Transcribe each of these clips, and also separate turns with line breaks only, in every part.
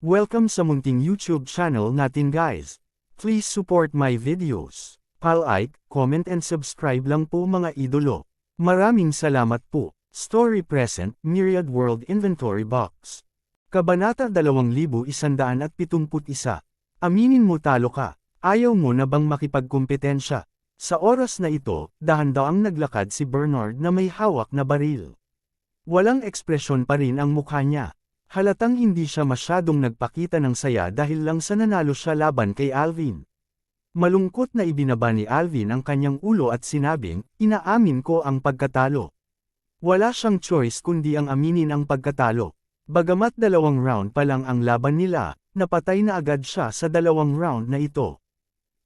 Welcome sa munting YouTube channel natin guys. Please support my videos. Like, comment and subscribe lang po mga idolo. Maraming salamat po. Story Present, Myriad World Inventory Box. Kabanata 2171. Aminin mo talo ka. Ayaw mo na bang makipagkumpetensya? Sa oras na ito, dahan-daang naglakad si Bernard na may hawak na baril. Walang ekspresyon pa rin ang mukha niya. Halatang hindi siya masyadong nagpakita ng saya dahil lang sa nanalo siya laban kay Alvin. Malungkot na ibinaba ni Alvin ang kanyang ulo at sinabing, "Inaamin ko ang pagkatalo." Wala siyang choice kundi ang aminin ang pagkatalo. Bagamat 2 round pa lang ang laban nila, napatay na agad siya sa 2 round na ito.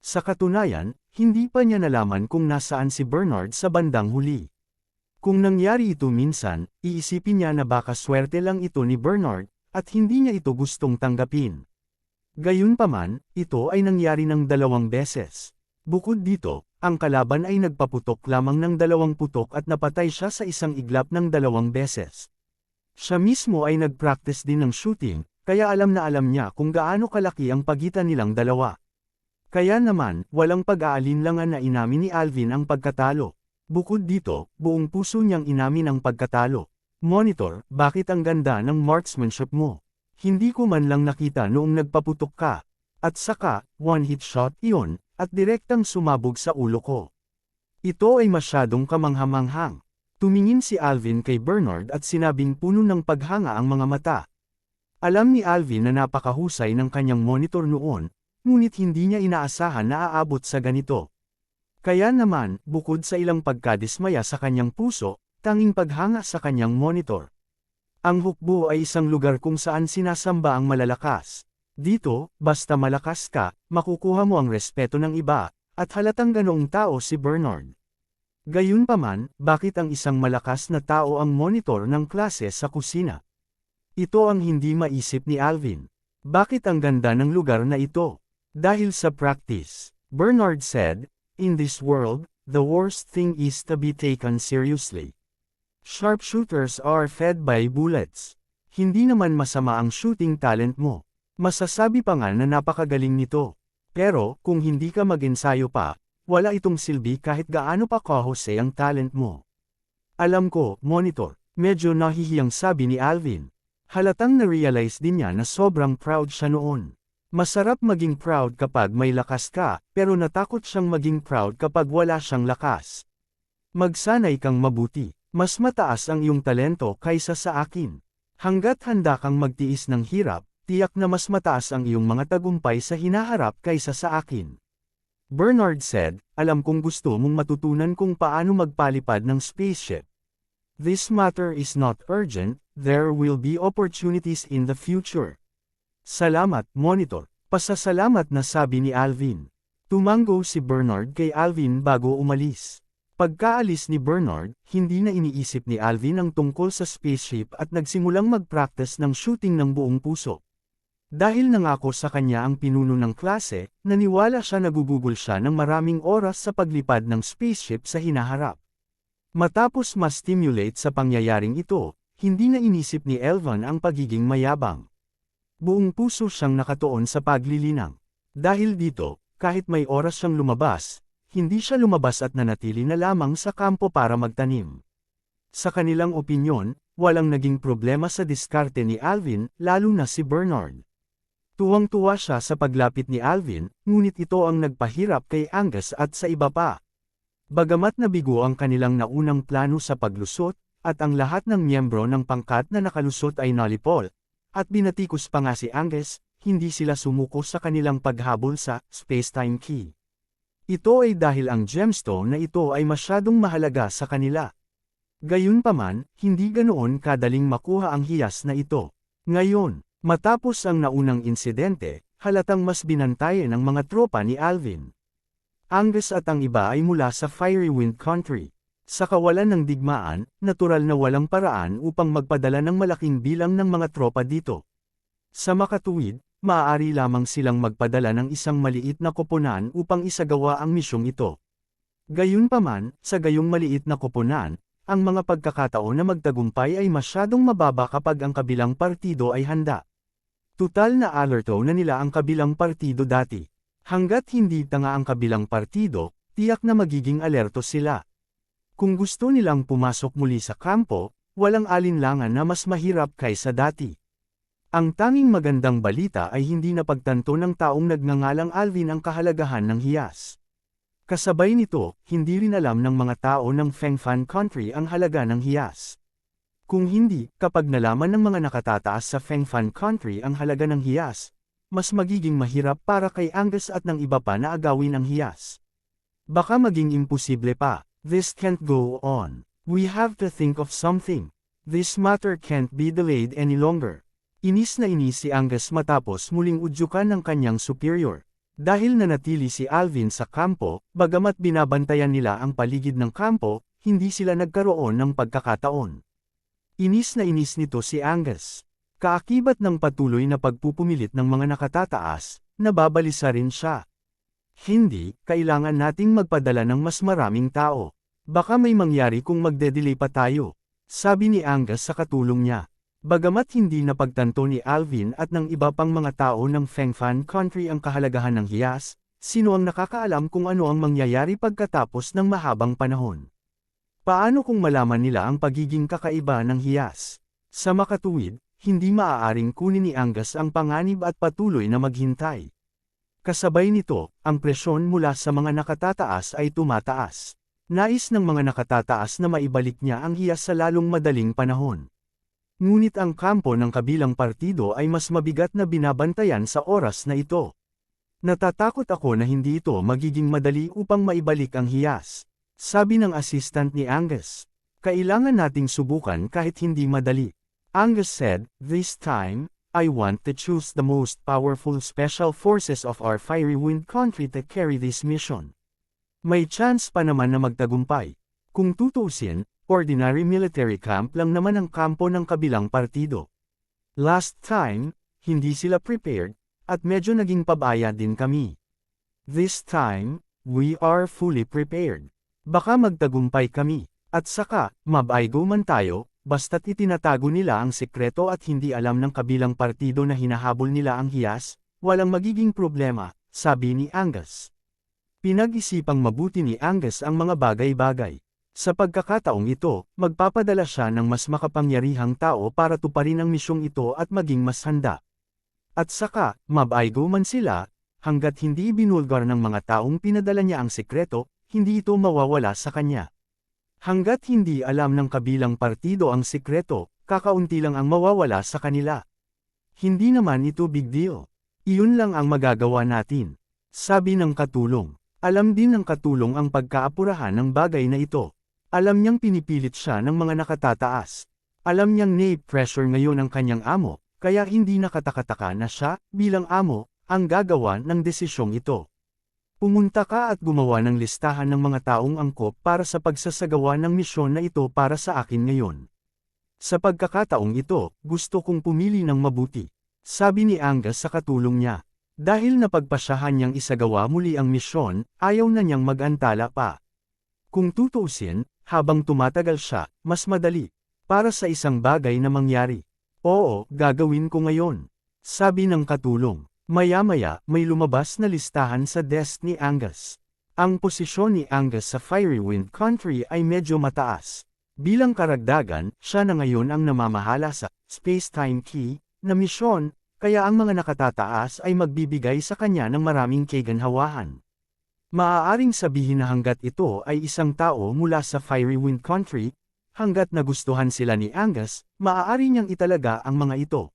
Sa katunayan, hindi pa niya nalaman kung nasaan si Bernard sa bandang huli. Kung nangyari ito minsan, iisipin niya na baka swerte lang ito ni Bernard, at hindi niya ito gustong tanggapin. Gayunpaman, ito ay nangyari ng 2 beses. Bukod dito, ang kalaban ay nagpaputok lamang ng 2 putok at napatay siya sa isang iglap ng 2 beses. Siya mismo ay nag-practice din ng shooting, kaya alam na alam niya kung gaano kalaki ang pagitan nilang dalawa. Kaya naman, walang pag-aalinlangan na inamin ni Alvin ang pagkatalo. Bukod dito, buong puso niyang inamin ang pagkatalo. "Monitor, bakit ang ganda ng marksmanship mo? Hindi ko man lang nakita noong nagpaputok ka." At saka, one-hit shot iyon, at direktang sumabog sa ulo ko. Ito ay masyadong kamanghamanghang. Tumingin si Alvin kay Bernard at sinabing puno ng paghanga ang mga mata. Alam ni Alvin na napakahusay ng kanyang monitor noon, ngunit hindi niya inaasahan na aabot sa ganito. Kaya naman, bukod sa ilang pagkadismaya sa kanyang puso, tanging paghanga sa kanyang monitor. Ang hukbo ay isang lugar kung saan sinasamba ang malalakas. Dito, basta malakas ka, makukuha mo ang respeto ng iba, at halatang ganoong tao si Bernard. Gayunpaman, bakit ang isang malakas na tao ang monitor ng klase sa kusina? Ito ang hindi maisip ni Alvin. Bakit ang ganda ng lugar na ito? Dahil sa practice. Bernard said, "In this world, the worst thing is to be taken seriously. Sharpshooters are fed by bullets." Hindi naman masama ang shooting talent mo. Masasabi pa nga na napakagaling nito. Pero, kung hindi ka mag-ensayo pa, wala itong silbi kahit gaano pa kahusay ang talent mo. "Alam ko, monitor," medyo nahihiyang sabi ni Alvin. Halatang na-realize din niya na sobrang proud siya noon. Masarap maging proud kapag may lakas ka, pero natakot siyang maging proud kapag wala siyang lakas. Magsanay kang mabuti. Mas mataas ang iyong talento kaysa sa akin. Hanggat handa kang magtiis ng hirap, tiyak na mas mataas ang iyong mga tagumpay sa hinaharap kaysa sa akin. Bernard said, "Alam kong gusto mong matutunan kung paano magpalipad ng spaceship. This matter is not urgent, there will be opportunities in the future." "Salamat, monitor." Pasasalamat na sabi ni Alvin. Tumango si Bernard kay Alvin bago umalis. Pagkaalis ni Bernard, hindi na iniisip ni Alvin ang tungkol sa spaceship at nagsimulang mag-practice ng shooting ng buong puso. Dahil nangako sa kanya ang pinuno ng klase, naniwala siya na gugugol siya ng maraming oras sa paglipad ng spaceship sa hinaharap. Matapos ma-stimulate sa pangyayaring ito, hindi na inisip ni Elvan ang pagiging mayabang. Buong puso siyang nakatuon sa paglilinang. Dahil dito, kahit may oras siyang lumabas, hindi siya lumabas at nanatili na lamang sa kampo para magtanim. Sa kanilang opinyon, walang naging problema sa diskarte ni Alvin, lalo na si Bernard. Tuwang-tuwa siya sa paglapit ni Alvin, ngunit ito ang nagpahirap kay Angus at sa iba pa. Bagamat nabigo ang kanilang naunang plano sa paglusot, at ang lahat ng miyembro ng pangkat na nakalusot ay nalipol, at binatikos pa nga si Angus, hindi sila sumuko sa kanilang paghabol sa space-time key. Ito ay dahil ang gemstone na ito ay masyadong mahalaga sa kanila. Gayunpaman, hindi ganoon kadaling makuha ang hiyas na ito. Ngayon, matapos ang naunang insidente, halatang mas binantayan ang mga tropa ni Alvin. Angus at ang iba ay mula sa Fiery Wind Country. Sa kawalan ng digmaan, natural na walang paraan upang magpadala ng malaking bilang ng mga tropa dito. Sa makatuwid, maaari lamang silang magpadala ng isang maliit na koponan upang isagawa ang misyong ito. Gayunpaman, sa gayong maliit na koponan, ang mga pagkakataon na magtagumpay ay masyadong mababa kapag ang kabilang partido ay handa. Tutal na alerto na nila ang kabilang partido dati. Hanggat hindi tanga ang kabilang partido, tiyak na magiging alerto sila. Kung gusto nilang pumasok muli sa kampo, walang alinlangan na mas mahirap kaysa dati. Ang tanging magandang balita ay hindi napagtanto ng taong nagngangalang Alvin ang kahalagahan ng hiyas. Kasabay nito, hindi rin alam ng mga tao ng Fengfan Country ang halaga ng hiyas. Kung hindi, kapag nalaman ng mga nakatataas sa Fengfan Country ang halaga ng hiyas, mas magiging mahirap para kay Angus at ng iba pa na agawin ang hiyas. Baka maging imposible pa. This can't go on. We have to think of something. This matter can't be delayed any longer. Inis na inis si Angus matapos muling udyukan ng kanyang superior. Dahil nanatili si Alvin sa kampo, bagamat binabantayan nila ang paligid ng kampo, hindi sila nagkaroon ng pagkakataon. Inis na inis nito si Angus. Kaakibat ng patuloy na pagpupumilit ng mga nakatataas, nababalisa rin siya. Hindi, kailangan nating magpadala ng mas maraming tao. Baka may mangyari kung magde-delay pa tayo, sabi ni Angus sa katulong niya. Bagamat hindi napagtanto ni Alvin at ng iba pang mga tao ng Fengfan Country ang kahalagahan ng hiyas, sino ang nakakaalam kung ano ang mangyayari pagkatapos ng mahabang panahon? Paano kung malaman nila ang pagiging kakaiba ng hiyas? Sa makatuwid, hindi maaaring kunin ni Angus ang panganib at patuloy na maghintay. Kasabay nito, ang presyon mula sa mga nakatataas ay tumataas. Nais ng mga nakatataas na maibalik niya ang hiyas sa lalong madaling panahon. Ngunit ang kampo ng kabilang partido ay mas mabigat na binabantayan sa oras na ito. Natatakot ako na hindi ito magiging madali upang maibalik ang hiyas, sabi ng assistant ni Angus. Kailangan nating subukan kahit hindi madali. Angus said, "This time, I want to choose the most powerful special forces of our Fiery Wind Country to carry this mission." May chance pa naman na magtagumpay. Kung tutuusin, ordinary military camp lang naman ang kampo ng kabilang partido. Last time, hindi sila prepared, at medyo naging pabaya din kami. This time, we are fully prepared. Baka magtagumpay kami, at saka, mabaigo man tayo, basta't itinatago nila ang sekreto at hindi alam ng kabilang partido na hinahabol nila ang hiyas, walang magiging problema, sabi ni Angus. Pinag-isipang mabuti ni Angus ang mga bagay-bagay. Sa pagkakataong ito, magpapadala siya ng mas makapangyarihang tao para tuparin ang misyong ito at maging mas handa. At saka, mabaigo man sila, hanggat hindi binulgar ng mga taong pinadala niya ang sekreto, hindi ito mawawala sa kanya. Hanggat hindi alam ng kabilang partido ang sekreto, kakaunti lang ang mawawala sa kanila. Hindi naman ito big deal. Iyon lang ang magagawa natin, sabi ng katulong. Alam din ng katulong ang pagkaapurahan ng bagay na ito. Alam niyang pinipilit siya ng mga nakatataas. Alam niyang na-pressure ngayon ang kanyang amo, kaya hindi nakatakataka na siya, bilang amo, ang gagawa ng desisyong ito. Pumunta ka at gumawa ng listahan ng mga taong angkop para sa pagsasagawa ng misyon na ito para sa akin ngayon. Sa pagkakataong ito, gusto kong pumili ng mabuti, sabi ni Angus sa katulong niya. Dahil napagpasyahan niyang isagawa muli ang misyon, ayaw na niyang mag-antala pa. Kung tutuusin, habang tumatagal siya, mas madali, para sa isang bagay na mangyari. Oo, gagawin ko ngayon, sabi ng katulong. Maya-maya, may lumabas na listahan sa desk ni Angus. Ang posisyon ni Angus sa Fiery Wind Country ay medyo mataas. Bilang karagdagan, siya na ngayon ang namamahala sa Space-Time Key na misyon, kaya ang mga nakatataas ay magbibigay sa kanya ng maraming kaganhawahan. Maaaring sabihin na hanggat ito ay isang tao mula sa Fiery Wind Country, hanggat nagustuhan sila ni Angus, maaari niyang italaga ang mga ito.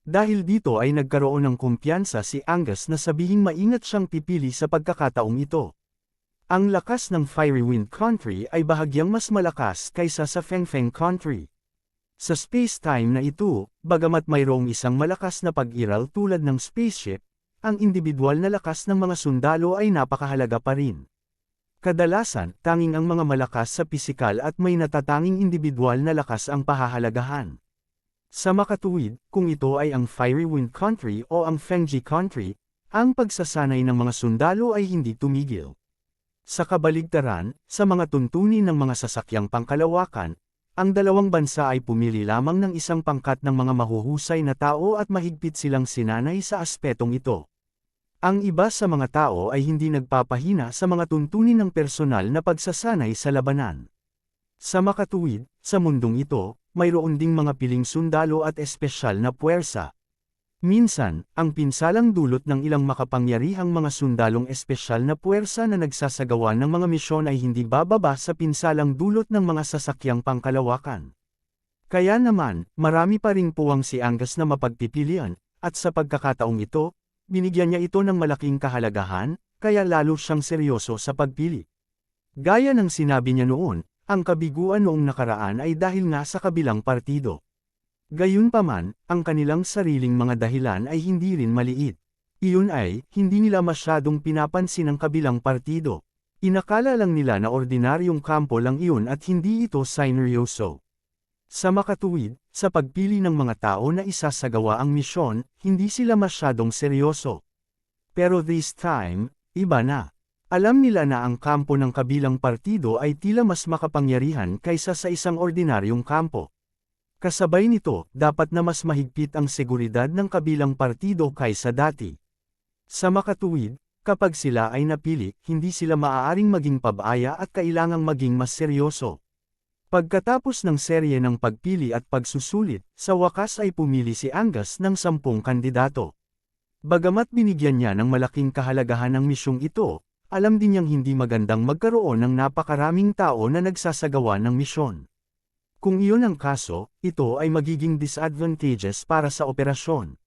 Dahil dito ay nagkaroon ng kumpiyansa si Angus na sabihing maingat siyang pipili sa pagkakataong ito. Ang lakas ng Fiery Wind Country ay bahagyang mas malakas kaysa sa Fengfeng Country. Sa space-time na ito, bagamat mayroong isang malakas na pag-iral tulad ng spaceship, ang individual na lakas ng mga sundalo ay napakahalaga pa rin. Kadalasan, tanging ang mga malakas sa pisikal at may natatanging individual na lakas ang pahahalagahan. Sa makatuwid, kung ito ay ang Fiery Wind Country o ang Fengji Country, ang pagsasanay ng mga sundalo ay hindi tumigil. Sa kabaligtaran, sa mga tuntunin ng mga sasakyang pangkalawakan, ang dalawang bansa ay pumili lamang ng isang pangkat ng mga mahuhusay na tao at mahigpit silang sinanay sa aspetong ito. Ang iba sa mga tao ay hindi nagpapahina sa mga tuntunin ng personal na pagsasanay sa labanan. Sa makatuwid, sa mundong ito, mayroon ding mga piling sundalo at espesyal na puwersa. Minsan, ang pinsalang dulot ng ilang makapangyarihang mga sundalong espesyal na puwersa na nagsasagawa ng mga misyon ay hindi bababa sa pinsalang dulot ng mga sasakyang pangkalawakan. Kaya naman, marami pa ring puwang si Angus na mapagpipilian, at sa pagkakataong ito, binigyan niya ito ng malaking kahalagahan, kaya lalo siyang seryoso sa pagpili. Gaya ng sinabi niya noon, ang kabiguan noong nakaraan ay dahil nga sa kabilang partido. Gayunpaman, ang kanilang sariling mga dahilan ay hindi rin maliit. Iyon ay, hindi nila masyadong pinapansin ang kabilang partido. Inakala lang nila na ordinaryong kampo lang iyon at hindi ito sineryoso. Sa makatuwid, sa pagpili ng mga tao na isasagawa ang misyon, hindi sila masyadong seryoso. Pero this time, iba na. Alam nila na ang kampo ng kabilang partido ay tila mas makapangyarihan kaysa sa isang ordinaryong kampo. Kasabay nito, dapat na mas mahigpit ang seguridad ng kabilang partido kaysa dati. Sa makatuwid, kapag sila ay napili, hindi sila maaaring maging pabaya at kailangang maging mas seryoso. Pagkatapos ng serye ng pagpili at pagsusulit, sa wakas ay pumili si Angus ng 10 kandidato. Bagamat binigyan niya ng malaking kahalagahan ang misyong ito, alam din niyang hindi magandang magkaroon ng napakaraming tao na nagsasagawa ng misyon. Kung iyon ang kaso, ito ay magiging disadvantageous para sa operasyon.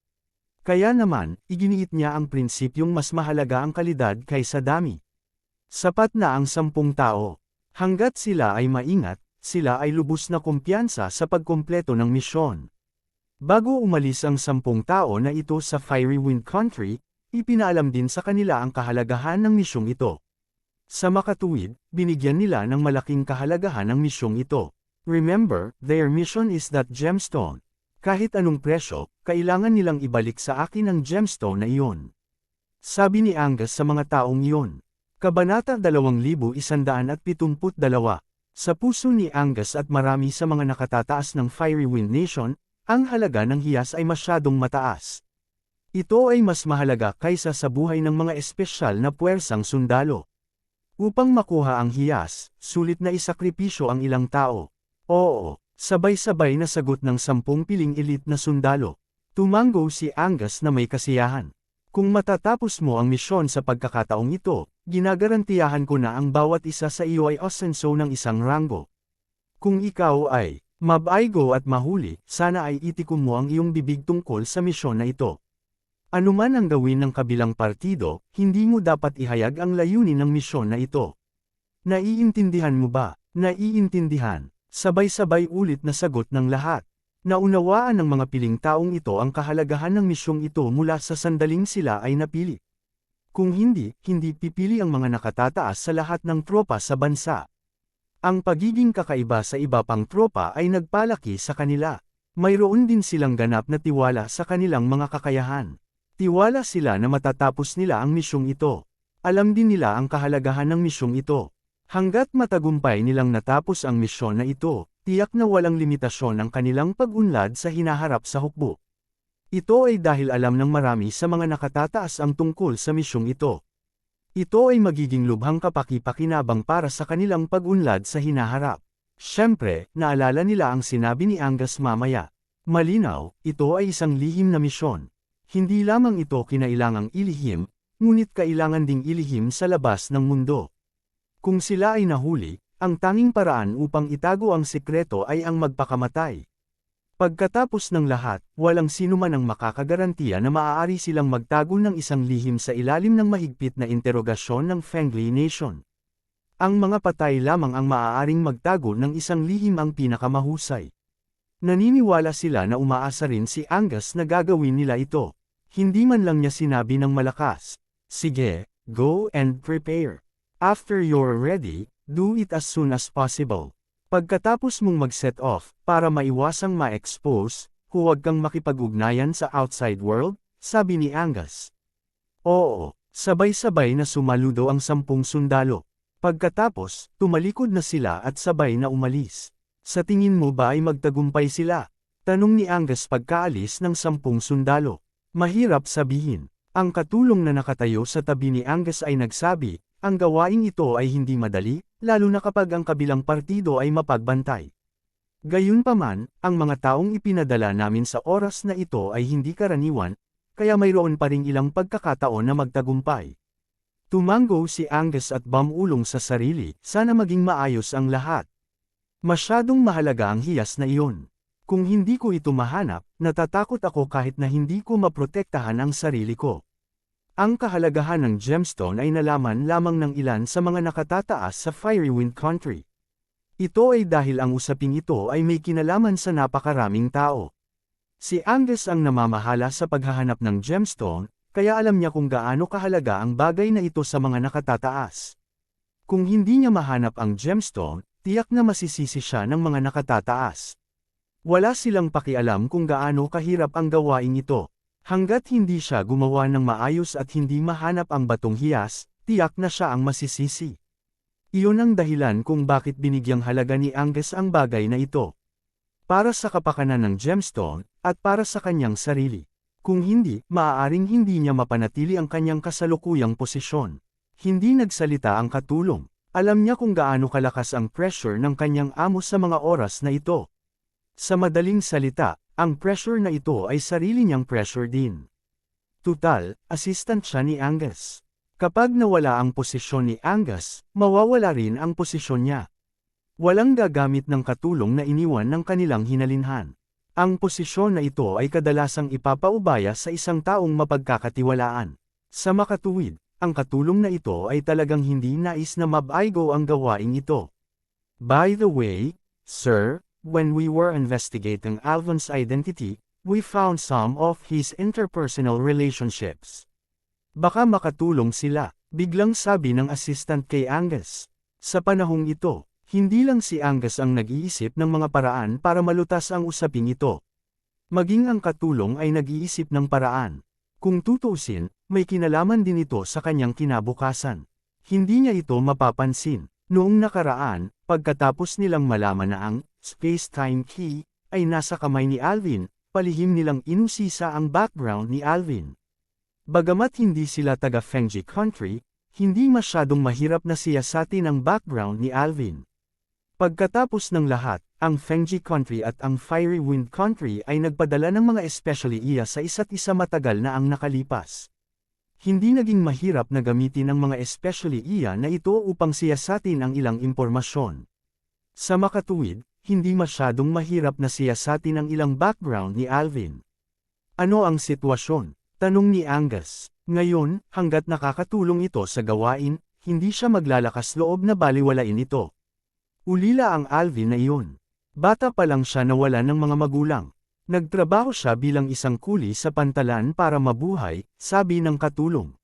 Kaya naman, iginiit niya ang prinsipyong mas mahalaga ang kalidad kaysa dami. Sapat na ang 10 tao. Hanggat sila ay maingat, sila ay lubos na kumpiyansa sa pagkumpleto ng misyon. Bago umalis ang 10 tao na ito sa Fiery Wind Country, ipinaalam din sa kanila ang kahalagahan ng misyong ito. Sa makatuwid, binigyan nila ng malaking kahalagahan ang misyong ito. Remember, their mission is that gemstone. Kahit anong presyo, kailangan nilang ibalik sa akin ang gemstone na iyon. Sabi ni Angus sa mga taong iyon. Kabanata 2172. Sa puso ni Angus at marami sa mga nakatataas ng Fiery Wind Nation, ang halaga ng hiyas ay masyadong mataas. Ito ay mas mahalaga kaysa sa buhay ng mga espesyal na puwersang sundalo. Upang makuha ang hiyas, sulit na isakripisyo ang ilang tao. Oo, sabay-sabay na sagot ng 10 piling elite na sundalo. Tumango si Angus na may kasiyahan. Kung matatapos mo ang misyon sa pagkakataong ito, ginagarantiyahan ko na ang bawat isa sa iyo ay asenso ng isang ranggo. Kung ikaw ay mabaigo at mahuli, sana ay itikom mo ang iyong bibig tungkol sa misyon na ito. Anuman ang gawin ng kabilang partido, hindi mo dapat ihayag ang layunin ng misyon na ito. Naiintindihan mo ba? Naiintindihan. Sabay-sabay ulit na sagot ng lahat. Naunawaan ng mga piling taong ito ang kahalagahan ng misyong ito mula sa sandaling sila ay napili. Kung hindi, hindi pipili ang mga nakatataas sa lahat ng tropa sa bansa. Ang pagiging kakaiba sa iba pang tropa ay nagpalaki sa kanila. Mayroon din silang ganap na tiwala sa kanilang mga kakayahan. Tiwala sila na matatapos nila ang misyong ito. Alam din nila ang kahalagahan ng misyong ito. Hanggat matagumpay nilang natapos ang misyon na ito, tiyak na walang limitasyon ang kanilang pag-unlad sa hinaharap sa hukbo. Ito ay dahil alam ng marami sa mga nakatataas ang tungkol sa misyong ito. Ito ay magiging lubhang kapaki-pakinabang para sa kanilang pag-unlad sa hinaharap. Siyempre, naalala nila ang sinabi ni Angus mamaya. Malinaw, ito ay isang lihim na misyon. Hindi lamang ito kinailangang ilihim, ngunit kailangan ding ilihim sa labas ng mundo. Kung sila ay nahuli, ang tanging paraan upang itago ang sikreto ay ang magpakamatay. Pagkatapos ng lahat, walang sinuman ang makakagarantiya na maaari silang magtago ng isang lihim sa ilalim ng mahigpit na interogasyon ng Fengli Nation. Ang mga patay lamang ang maaaring magtago ng isang lihim ang pinakamahusay. Naniniwala sila na umaasa rin si Angus na gagawin nila ito. Hindi man lang niya sinabi ng malakas, "Sige, go and prepare. After you're ready, do it as soon as possible." Pagkatapos mong mag-set off, para maiwasang ma-expose, huwag kang makipag-ugnayan sa outside world, sabi ni Angus. Oo, sabay-sabay na sumaludo ang 10 sundalo. Pagkatapos, tumalikod na sila at sabay na umalis. Sa tingin mo ba ay magtagumpay sila? Tanong ni Angus pagkaalis ng 10 sundalo. Mahirap sabihin. Ang katulong na nakatayo sa tabi ni Angus ay nagsabi, ang gawaing ito ay hindi madali, lalo na kapag ang kabilang partido ay mapagbantay. Gayunpaman, ang mga taong ipinadala namin sa oras na ito ay hindi karaniwan, kaya mayroon pa ring ilang pagkakataon na magtagumpay. Tumango si Angus at bumulong sa sarili, sana maging maayos ang lahat. Masyadong mahalaga ang hiyas na iyon. Kung hindi ko ito mahanap, natatakot ako kahit na hindi ko maprotektahan ang sarili ko. Ang kahalagahan ng gemstone ay nalaman lamang ng ilan sa mga nakatataas sa Fiery Wind Country. Ito ay dahil ang usaping ito ay may kinalaman sa napakaraming tao. Si Angus ang namamahala sa paghahanap ng gemstone, kaya alam niya kung gaano kahalaga ang bagay na ito sa mga nakatataas. Kung hindi niya mahanap ang gemstone, tiyak na masisisi siya ng mga nakatataas. Wala silang pakialam kung gaano kahirap ang gawaing ito. Hanggat hindi siya gumawa ng maayos at hindi mahanap ang batong hiyas, tiyak na siya ang masisisi. Iyon ang dahilan kung bakit binigyang halaga ni Angus ang bagay na ito. Para sa kapakanan ng gemstone, at para sa kanyang sarili. Kung hindi, maaaring hindi niya mapanatili ang kanyang kasalukuyang posisyon. Hindi nagsalita ang katulong. Alam niya kung gaano kalakas ang pressure ng kanyang amo sa mga oras na ito. Sa madaling salita, ang pressure na ito ay sarili niyang pressure din. Tutal, assistant siya ni Angus. Kapag nawala ang posisyon ni Angus, mawawala rin ang posisyon niya. Walang gagamit ng katulong na iniwan ng kanilang hinalinhan. Ang posisyon na ito ay kadalasang ipapaubaya sa isang taong mapagkakatiwalaan. Sa makatuwid, ang katulong na ito ay talagang hindi nais na mabaygo ang gawaing ito. By the way, sir, when we were investigating Alvin's identity, we found some of his interpersonal relationships. Baka makatulong sila, biglang sabi ng assistant kay Angus. Sa panahong ito, hindi lang si Angus ang nag-iisip ng mga paraan para malutas ang usaping ito. Maging ang katulong ay nag-iisip ng paraan. Kung tutuusin, may kinalaman din ito sa kanyang kinabukasan. Hindi niya ito mapapansin. Noong nakaraan, pagkatapos nilang malaman na ang space-time key ay nasa kamay ni Alvin, palihim nilang inusisa ang background ni Alvin. Bagamat hindi sila taga Fengji Country, hindi masyadong mahirap na siyasatin ang background ni Alvin. Pagkatapos ng lahat, ang Fengji Country at ang Fiery Wind Country ay nagpadala ng mga especially iya sa isa't isa matagal na ang nakalipas. Hindi naging mahirap na gamitin ang mga especially iya na ito upang siyasatin ang ilang impormasyon. Sa makatuwid, hindi masyadong mahirap na siyasatin ang ilang background ni Alvin. Ano ang sitwasyon? Tanong ni Angus. Ngayon, hanggat nakakatulong ito sa gawain, hindi siya maglalakas loob na baliwalain ito. Ulila ang Alvin na iyon. Bata pa lang siya nawala ng mga magulang. Nagtrabaho siya bilang isang kuli sa pantalan para mabuhay, sabi ng katulong.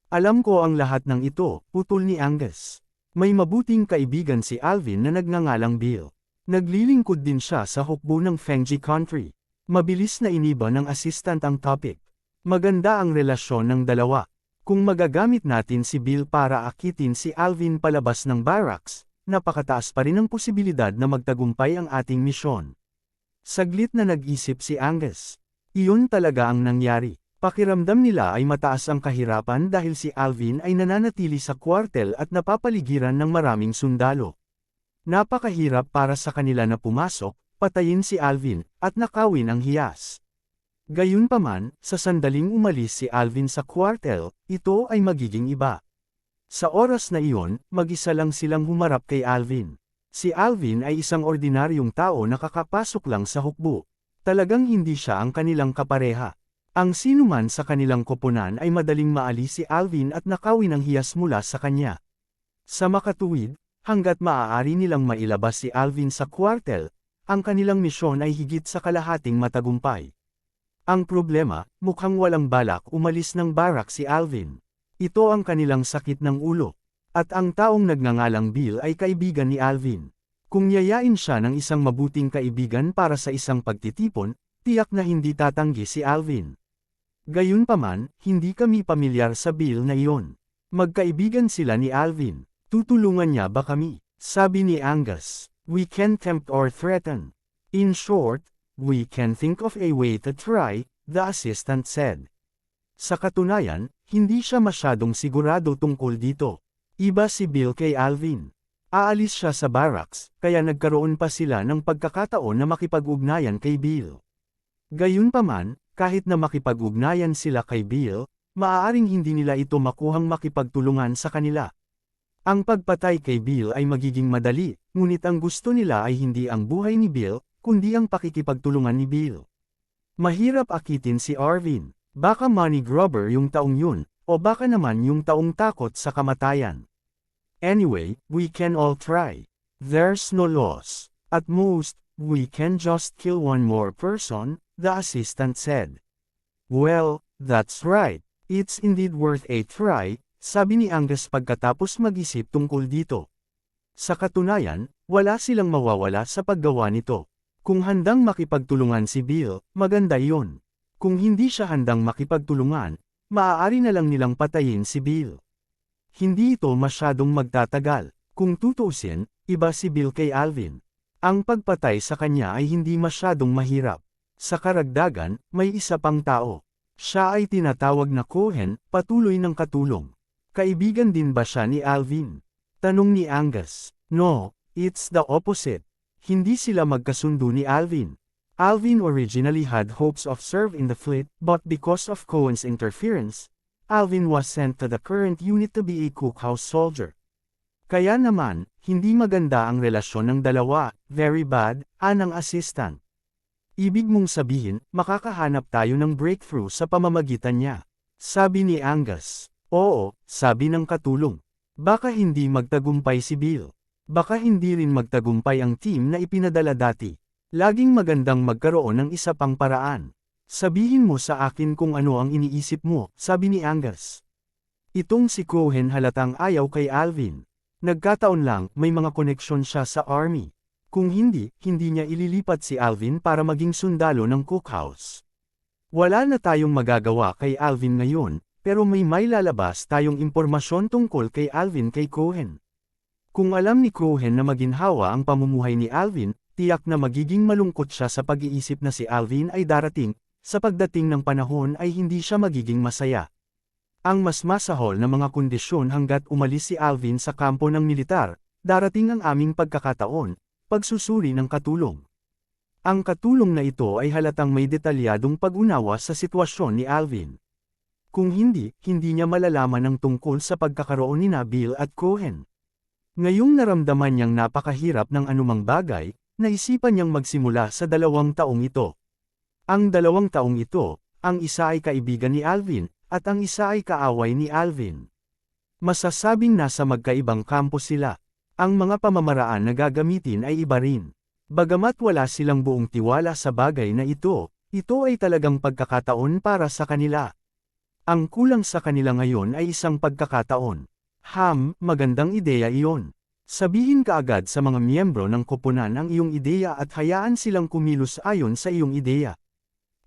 Alam ko ang lahat ng ito, putol ni Angus. May mabuting kaibigan si Alvin na nagngangalang Bill. Naglilingkod din siya sa hukbo ng Fengji Country. Mabilis na iniba ng assistant ang topic. Maganda ang relasyon ng dalawa. Kung magagamit natin si Bill para akitin si Alvin palabas ng barracks, napakataas pa rin ang posibilidad na magtagumpay ang ating misyon. Saglit na nag-isip si Angus. Iyon talaga ang nangyari. Pakiramdam nila ay mataas ang kahirapan dahil si Alvin ay nananatili sa kwartel at napapaligiran ng maraming sundalo. Napakahirap para sa kanila na pumasok, patayin si Alvin, at nakawin ang hiyas. Gayunpaman, sa sandaling umalis si Alvin sa kwartel, ito ay magiging iba. Sa oras na iyon, mag-isa lang silang humarap kay Alvin. Si Alvin ay isang ordinaryong tao na kakapasok lang sa hukbo. Talagang hindi siya ang kanilang kapareha. Ang sinuman sa kanilang koponan ay madaling maalis si Alvin at nakawin ang hiyas mula sa kanya. Sa makatuwid, hanggat maaari nilang mailabas si Alvin sa kwartel, ang kanilang misyon ay higit sa kalahating matagumpay. Ang problema, mukhang walang balak umalis ng barak si Alvin. Ito ang kanilang sakit ng ulo. At ang taong nagngangalang Bill ay kaibigan ni Alvin. Kung yayain siya ng isang mabuting kaibigan para sa isang pagtitipon, tiyak na hindi tatanggi si Alvin. Gayunpaman, hindi kami pamilyar sa Bill na iyon. Magkaibigan sila ni Alvin. Tutulungan niya ba kami? Sabi ni Angus. we can tempt or threaten. In short, we can think of a way to try, the assistant said. Sa katunayan, hindi siya masyadong sigurado tungkol dito. Iba si Bill kay Alvin. Aalis siya sa barracks, kaya nagkaroon pa sila ng pagkakataon na makipag-ugnayan kay Bill. Gayunpaman, kahit na makipag-ugnayan sila kay Bill, maaaring hindi nila ito makuhang makipagtulungan sa kanila. Ang pagpatay kay Bill ay magiging madali, ngunit ang gusto nila ay hindi ang buhay ni Bill, kundi ang pakikipagtulungan ni Bill. Mahirap akitin si Arvin. Baka money grubber yung taong yun, o baka naman yung taong takot sa kamatayan. Anyway, we can all try. There's no loss. At most, we can just kill one more person, the assistant said. Well, that's right. It's indeed worth a try, sabi ni Angus pagkatapos mag-isip tungkol dito. Sa katunayan, wala silang mawawala sa paggawa nito. Kung handang makipagtulungan si Bill, maganda yon. Kung hindi siya handang makipagtulungan, maaari na lang nilang patayin si Bill. Hindi ito masyadong magtatagal. Kung tutuusin, iba si Bill kay Alvin. Ang pagpatay sa kanya ay hindi masyadong mahirap. Sa karagdagan, may isa pang tao. Siya ay tinatawag na Cohen, patuloy ng katulong. Kaibigan din ba siya ni Alvin? Tanong ni Angus. No, it's the opposite. Hindi sila magkasundo ni Alvin. Alvin originally had hopes of serve in the fleet, but because of Cohen's interference, Alvin was sent to the current unit to be a cookhouse soldier. Kaya naman, hindi maganda ang relasyon ng dalawa, very bad, anang assistant. Ibig mong sabihin, makakahanap tayo ng breakthrough sa pamamagitan niya. Sabi ni Angus. Oo, sabi ng katulong. Baka hindi magtagumpay si Bill. Baka hindi rin magtagumpay ang team na ipinadala dati. Laging magandang magkaroon ng isa pang paraan. Sabihin mo sa akin kung ano ang iniisip mo, sabi ni Angus. Itong si Cohen halatang ayaw kay Alvin. Nagkataon lang, may mga koneksyon siya sa army. Kung hindi, hindi niya ililipat si Alvin para maging sundalo ng cookhouse. Wala na tayong magagawa kay Alvin ngayon, pero may lalabas tayong impormasyon tungkol kay Alvin kay Cohen. Kung alam ni Cohen na maginhawa ang pamumuhay ni Alvin, tiyak na magiging malungkot siya sa pag-iisip na si Alvin ay darating. Sa pagdating ng panahon ay hindi siya magiging masaya. Ang mas masahol na mga kondisyon hanggat umalis si Alvin sa kampo ng militar, darating ang aming pagkakataon, pagsusuri ng katulong. Ang katulong na ito ay halatang may detalyadong pag-unawa sa sitwasyon ni Alvin. Kung hindi, hindi niya malalaman ang tungkol sa pagkakaroon ni Bill at Cohen. Ngayong naramdaman niyang napakahirap ng anumang bagay, naisipan niyang magsimula sa 2 taong ito. Ang 2 taong ito, ang isa ay kaibigan ni Alvin, at ang isa ay kaaway ni Alvin. Masasabing nasa magkaibang kampo sila. Ang mga pamamaraan na gagamitin ay iba rin. Bagamat wala silang buong tiwala sa bagay na ito ay talagang pagkakataon para sa kanila. Ang kulang sa kanila ngayon ay isang pagkakataon. Magandang ideya iyon. Sabihin kaagad sa mga miyembro ng koponan ang iyong ideya at hayaan silang kumilos ayon sa iyong ideya.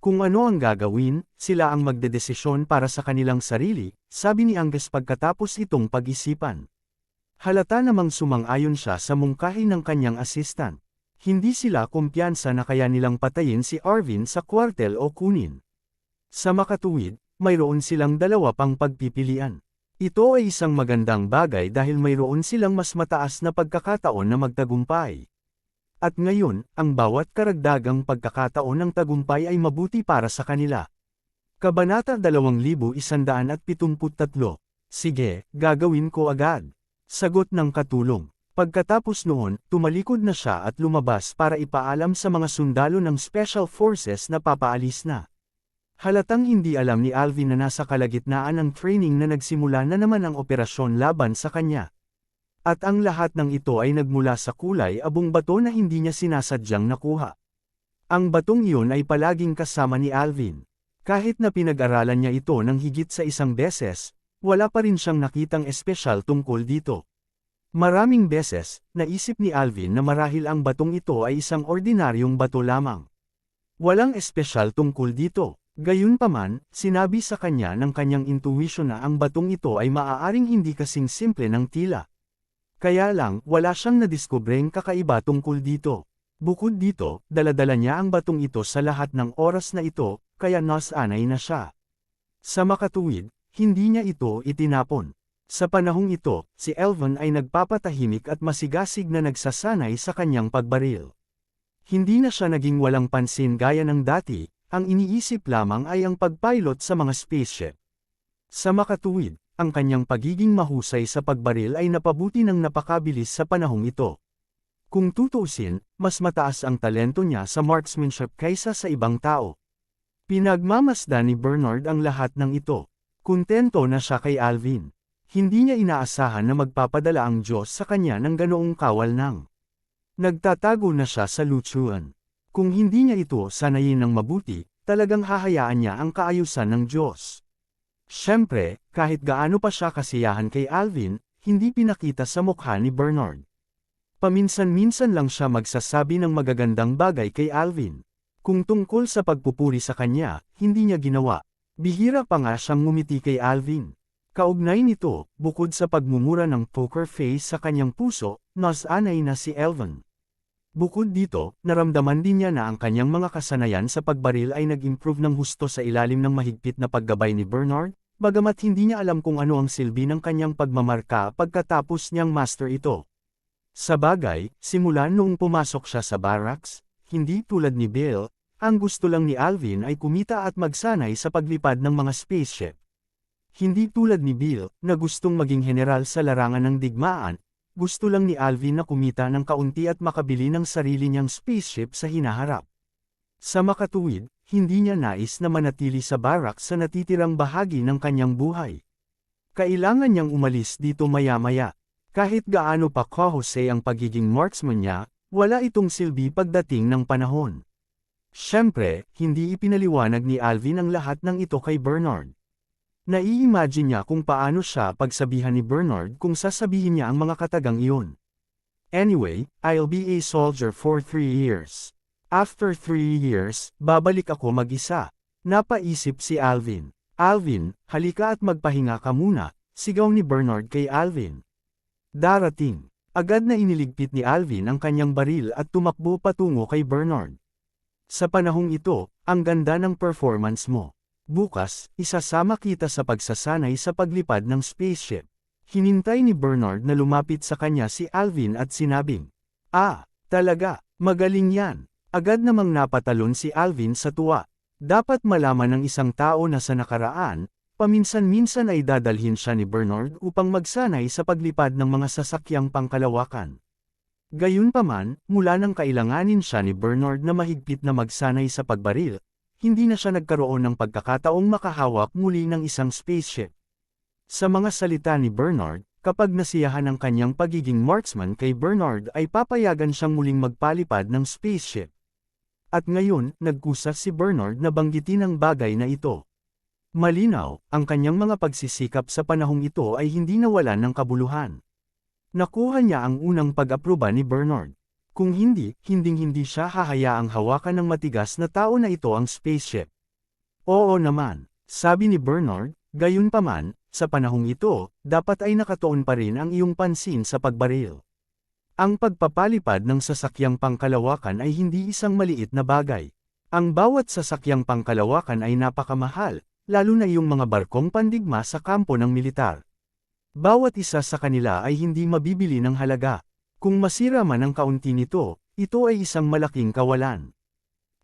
Kung ano ang gagawin, sila ang magdedesisyon para sa kanilang sarili, sabi ni Angus pagkatapos itong pag-isipan. Halata namang sumang-ayon siya sa mungkahi ng kanyang assistant. Hindi sila kumpiyansa na kaya nilang patayin si Arvin sa kwartel o kunin. Sa makatuwid, mayroon silang 2 pang pagpipilian. Ito ay isang magandang bagay dahil mayroon silang mas mataas na pagkakataon na magtagumpay. At ngayon, ang bawat karagdagang pagkakataon ng tagumpay ay mabuti para sa kanila. Kabanata 2173. Sige, gagawin ko agad. Sagot ng katulong. Pagkatapos noon, tumalikod na siya at lumabas para ipaalam sa mga sundalo ng Special Forces na papaalis na. Halatang hindi alam ni Alvin na nasa kalagitnaan ng training na nagsimula na naman ang operasyon laban sa kanya. At ang lahat ng ito ay nagmula sa kulay abong bato na hindi niya sinasadyang nakuha. Ang batong iyon ay palaging kasama ni Alvin. Kahit na pinag-aralan niya ito ng higit sa 1 beses, wala pa rin siyang nakitang espesyal tungkol dito. Maraming beses, naisip ni Alvin na marahil ang batong ito ay isang ordinaryong bato lamang. Walang espesyal tungkol dito. Gayunpaman, sinabi sa kanya ng kanyang intuition na ang batong ito ay maaaring hindi kasing simple ng tila. Kaya lang, wala siyang nadiskubreng kakaiba tungkol dito. Bukod dito, daladala niya ang batong ito sa lahat ng oras na ito, kaya nasanay na siya. Sa makatuwid, hindi niya ito itinapon. Sa panahong ito, si Elven ay nagpapatahimik at masigasig na nagsasanay sa kanyang pagbaril. Hindi na siya naging walang pansin gaya ng dati, ang iniisip lamang ay ang pagpilot sa mga spaceship. Sa makatuwid, ang kanyang pagiging mahusay sa pagbaril ay napabuti ng napakabilis sa panahong ito. Kung tutuusin, mas mataas ang talento niya sa marksmanship kaysa sa ibang tao. Pinagmamasdan ni Bernard ang lahat ng ito. Kuntento na siya kay Alvin. Hindi niya inaasahan na magpapadala ang Diyos sa kanya ng ganoong kawal nang. Nagtatago na siya sa Luchuan. Kung hindi niya ito sanayin ng mabuti, talagang hahayaan niya ang kaayusan ng Diyos. Siyempre, kahit gaano pa siya kasiyahan kay Alvin, hindi pinakita sa mukha ni Bernard. Paminsan-minsan lang siya magsasabi ng magagandang bagay kay Alvin. Kung tungkol sa pagpupuri sa kanya, hindi niya ginawa. Bihira pa nga siyang ngumiti kay Alvin. Kaugnay nito, bukod sa pagmumura ng poker face sa kanyang puso, nasanay na si Elven. Bukod dito, naramdaman din niya na ang kanyang mga kasanayan sa pagbaril ay nag-improve ng husto sa ilalim ng mahigpit na paggabay ni Bernard, bagamat hindi niya alam kung ano ang silbi ng kanyang pagmamarka pagkatapos niyang master ito. Sa bagay, simula noong pumasok siya sa barracks, hindi tulad ni Bill, ang gusto lang ni Alvin ay kumita at magsanay sa paglipad ng mga spaceship. Hindi tulad ni Bill, na gustong maging general sa larangan ng digmaan, gusto lang ni Alvin na kumita ng kaunti at makabili ng sarili niyang spaceship sa hinaharap. Sa makatuwid, hindi niya nais na manatili sa barracks sa natitirang bahagi ng kanyang buhay. Kailangan niyang umalis dito maya-maya. Kahit gaano pa kahusay ang pagiging marksman niya, wala itong silbi pagdating ng panahon. Siyempre, hindi ipinaliwanag ni Alvin ang lahat ng ito kay Bernard. Nai-imagine niya kung paano siya pagsabihan ni Bernard kung sasabihin niya ang mga katagang iyon. Anyway, I'll be a soldier for 3 years. After 3 years, babalik ako mag-isa. Napaisip si Alvin. Alvin, halika at magpahinga ka muna, sigaw ni Bernard kay Alvin. Darating. Agad na iniligpit ni Alvin ang kanyang baril at tumakbo patungo kay Bernard. Sa panahong ito, ang ganda ng performance mo. Bukas, isasama kita sa pagsasanay sa paglipad ng spaceship. Hinintay ni Bernard na lumapit sa kanya si Alvin at sinabing, talaga, magaling yan. Agad namang napatalon si Alvin sa tuwa. Dapat malaman ng isang tao na sa nakaraan, paminsan-minsan ay dadalhin siya ni Bernard upang magsanay sa paglipad ng mga sasakyang pangkalawakan. Gayunpaman, mula nang kailanganin siya ni Bernard na mahigpit na magsanay sa pagbaril, hindi na siya nagkaroon ng pagkakataong makahawak muli ng isang spaceship. Sa mga salita ni Bernard, kapag nasiyahan ang kanyang pagiging marksman kay Bernard ay papayagan siyang muling magpalipad ng spaceship. At ngayon, nagkusa si Bernard na banggitin ang bagay na ito. Malinaw, ang kanyang mga pagsisikap sa panahong ito ay hindi nawalan ng kabuluhan. Nakuha niya ang unang pag-aproba ni Bernard. Kung hindi, hinding-hindi siya hahayaang hawakan ng matigas na tao na ito ang spaceship. Oo naman, sabi ni Bernard, gayunpaman, sa panahong ito, dapat ay nakatuon pa rin ang iyong pansin sa pagbaril. Ang pagpapalipad ng sasakyang pangkalawakan ay hindi isang maliit na bagay. Ang bawat sasakyang pangkalawakan ay napakamahal, lalo na yung mga barkong pandigma sa kampo ng militar. Bawat isa sa kanila ay hindi mabibili ng halaga. Kung masira man ang kaunti nito, ito ay isang malaking kawalan.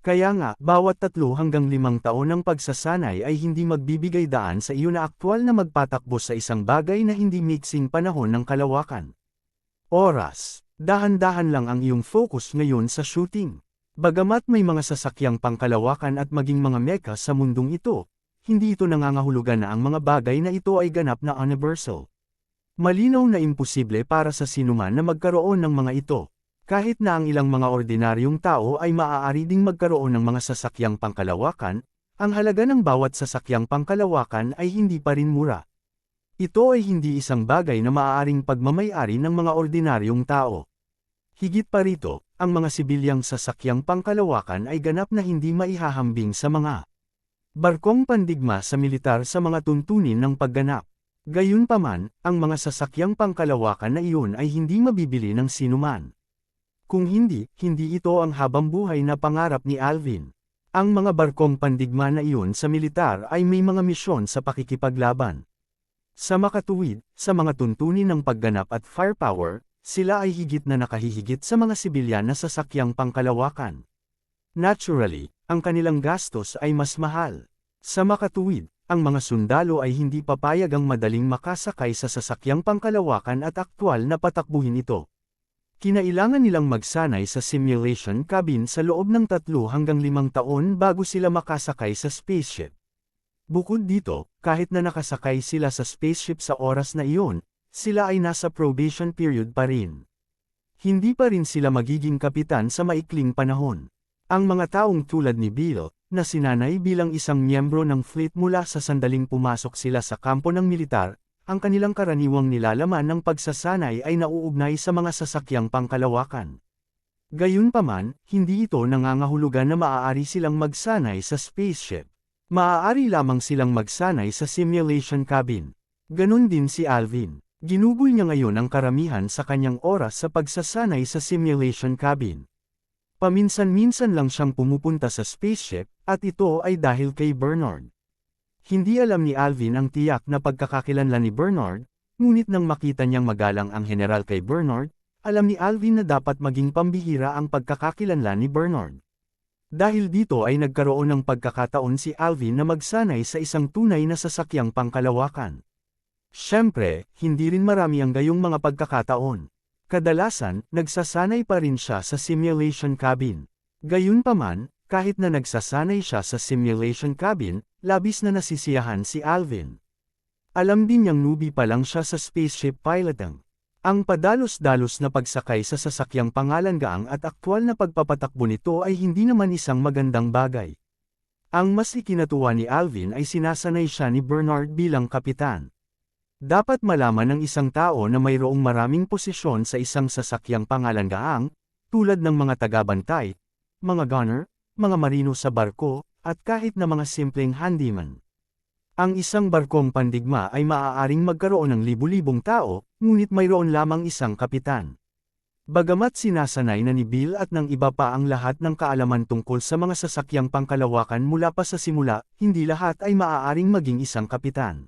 Kaya nga, bawat 3 hanggang 5 taon ng pagsasanay ay hindi magbibigay daan sa iyo na aktwal na magpatakbo sa isang bagay na hindi mixing panahon ng kalawakan. Oras. Dahan-dahan lang ang iyong focus ngayon sa shooting. Bagamat may mga sasakyang pangkalawakan at maging mga mecha sa mundong ito, hindi ito nangangahulugan na ang mga bagay na ito ay ganap na universal. Malinaw na imposible para sa sinuman na magkaroon ng mga ito. Kahit na ang ilang mga ordinaryong tao ay maaari ding magkaroon ng mga sasakyang pangkalawakan, ang halaga ng bawat sasakyang pangkalawakan ay hindi pa rin mura. Ito ay hindi isang bagay na maaaring pagmamay-ari ng mga ordinaryong tao. Higit pa rito, ang mga sibilyang sasakyang pangkalawakan ay ganap na hindi maihahambing sa mga barkong pandigma sa militar sa mga tuntunin ng pagganap. Gayunpaman, ang mga sasakyang pangkalawakan na iyon ay hindi mabibili ng sinuman. Kung hindi, hindi ito ang habambuhay na pangarap ni Alvin. Ang mga barkong pandigma na iyon sa militar ay may mga misyon sa pakikipaglaban. Sa makatuwid, sa mga tuntunin ng pagganap at firepower, sila ay higit na nakahihigit sa mga sibilyan na sasakyang pangkalawakan. Naturally, ang kanilang gastos ay mas mahal. Sa makatuwid, ang mga sundalo ay hindi papayag ang madaling makasakay sa sasakyang pangkalawakan at aktwal na patakbuhin ito. Kinailangan nilang magsanay sa simulation cabin sa loob ng 3 hanggang 5 taon bago sila makasakay sa spaceship. Bukod dito, kahit na nakasakay sila sa spaceship sa oras na iyon, sila ay nasa probation period pa rin. Hindi pa rin sila magiging kapitan sa maikling panahon. Ang mga taong tulad ni Bill, na sinanay bilang isang miyembro ng fleet mula sa sandaling pumasok sila sa kampo ng militar, ang kanilang karaniwang nilalaman ng pagsasanay ay nauugnay sa mga sasakyang pangkalawakan. Gayunpaman, hindi ito nangangahulugan na maaari silang magsanay sa spaceship. Maaari lamang silang magsanay sa simulation cabin. Ganon din si Alvin. Ginugol niya ngayon ang karamihan sa kanyang oras sa pagsasanay sa simulation cabin. Paminsan-minsan lang siyang pumupunta sa spaceship, at ito ay dahil kay Bernard. Hindi alam ni Alvin ang tiyak na pagkakakilanlan ni Bernard, ngunit nang makita niyang magalang ang general kay Bernard, alam ni Alvin na dapat maging pambihira ang pagkakakilanlan ni Bernard. Dahil dito ay nagkaroon ng pagkakataon si Alvin na magsanay sa isang tunay na sasakyang pangkalawakan. Siyempre, hindi rin marami ang gayong mga pagkakataon. Kadalasan, nagsasanay pa rin siya sa simulation cabin. Gayunpaman, kahit na nagsasanay siya sa simulation cabin, labis na nasisiyahan si Alvin. Alam din niyang newbie pa lang siya sa spaceship piloting. Ang padalos-dalos na pagsakay sa sasakyang pangalangaang at aktwal na pagpapatakbo nito ay hindi naman isang magandang bagay. Ang mas ikinatuwa ni Alvin ay sinasanay siya ni Bernard bilang kapitan. Dapat malaman ng isang tao na mayroong maraming posisyon sa isang sasakyang pangalangaang, tulad ng mga tagabantay, mga gunner, mga marino sa barko, at kahit na mga simpleng handyman. Ang isang barkong pandigma ay maaaring magkaroon ng libu-libong tao, ngunit mayroon lamang isang kapitan. Bagamat sinasanay na ni Bill at ng iba pa ang lahat ng kaalaman tungkol sa mga sasakyang pangkalawakan mula pa sa simula, hindi lahat ay maaaring maging isang kapitan.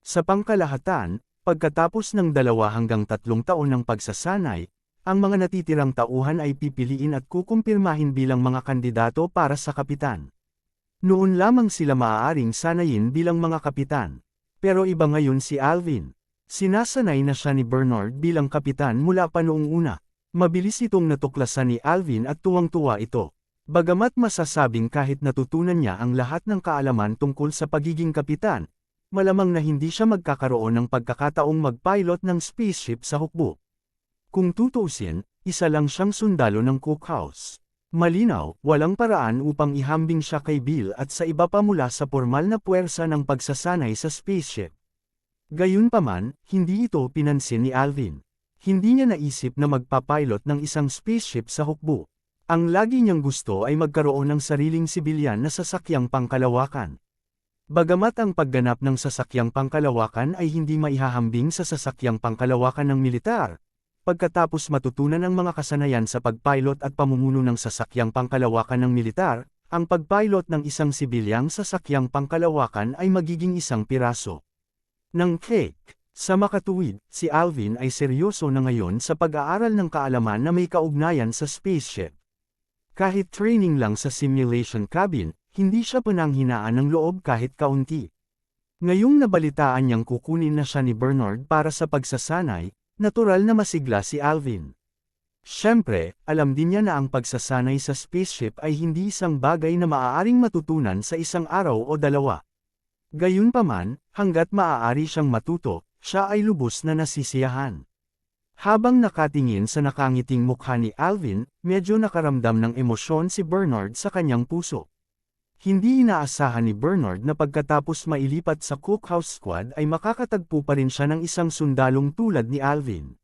Sa pangkalahatan, pagkatapos ng 2 hanggang 3 taon ng pagsasanay, ang mga natitirang tauhan ay pipiliin at kukumpirmahin bilang mga kandidato para sa kapitan. Noon lamang sila maaaring sanayin bilang mga kapitan. Pero iba ngayon si Alvin. Sinasanay na siya ni Bernard bilang kapitan mula pa noong una. Mabilis itong natuklasan ni Alvin at tuwang-tuwa ito. Bagamat masasabing kahit natutunan niya ang lahat ng kaalaman tungkol sa pagiging kapitan, malamang na hindi siya magkakaroon ng pagkakataong mag-pilot ng spaceship sa hukbo. Kung tutuusin, isa lang siyang sundalo ng cookhouse. Malinaw, walang paraan upang ihambing siya kay Bill at sa iba pa mula sa pormal na puwersa ng pagsasanay sa spaceship. Gayunpaman, hindi ito pinansin ni Alvin. Hindi niya naisip na magpapilot ng isang spaceship sa hukbo. Ang lagi niyang gusto ay magkaroon ng sariling sibilyan na sasakyang pangkalawakan. Bagamat ang pagganap ng sasakyang pangkalawakan ay hindi maihahambing sa sasakyang pangkalawakan ng militar, pagkatapos matutunan ang mga kasanayan sa pagpilot at pamumuno ng sasakyang pangkalawakan ng militar, ang pagpilot ng isang sibilyang sasakyang pangkalawakan ay magiging isang piraso ng cake. Sa makatuwid, si Alvin ay seryoso na ngayon sa pag-aaral ng kaalaman na may kaugnayan sa spaceship. Kahit training lang sa simulation cabin, hindi siya pananghinaan ng loob kahit kaunti. Ngayong nabalitaan niyang kukunin na siya ni Bernard para sa pagsasanay, natural na masigla si Alvin. Siyempre, alam din niya na ang pagsasanay sa spaceship ay hindi isang bagay na maaaring matutunan sa isang araw o 2. Gayunpaman, hanggat maaari siyang matuto, siya ay lubos na nasisiyahan. Habang nakatingin sa nakangiting mukha ni Alvin, medyo nakaramdam ng emosyon si Bernard sa kanyang puso. Hindi inaasahan ni Bernard na pagkatapos mailipat sa cookhouse squad ay makakatagpo pa rin siya ng isang sundalong tulad ni Alvin.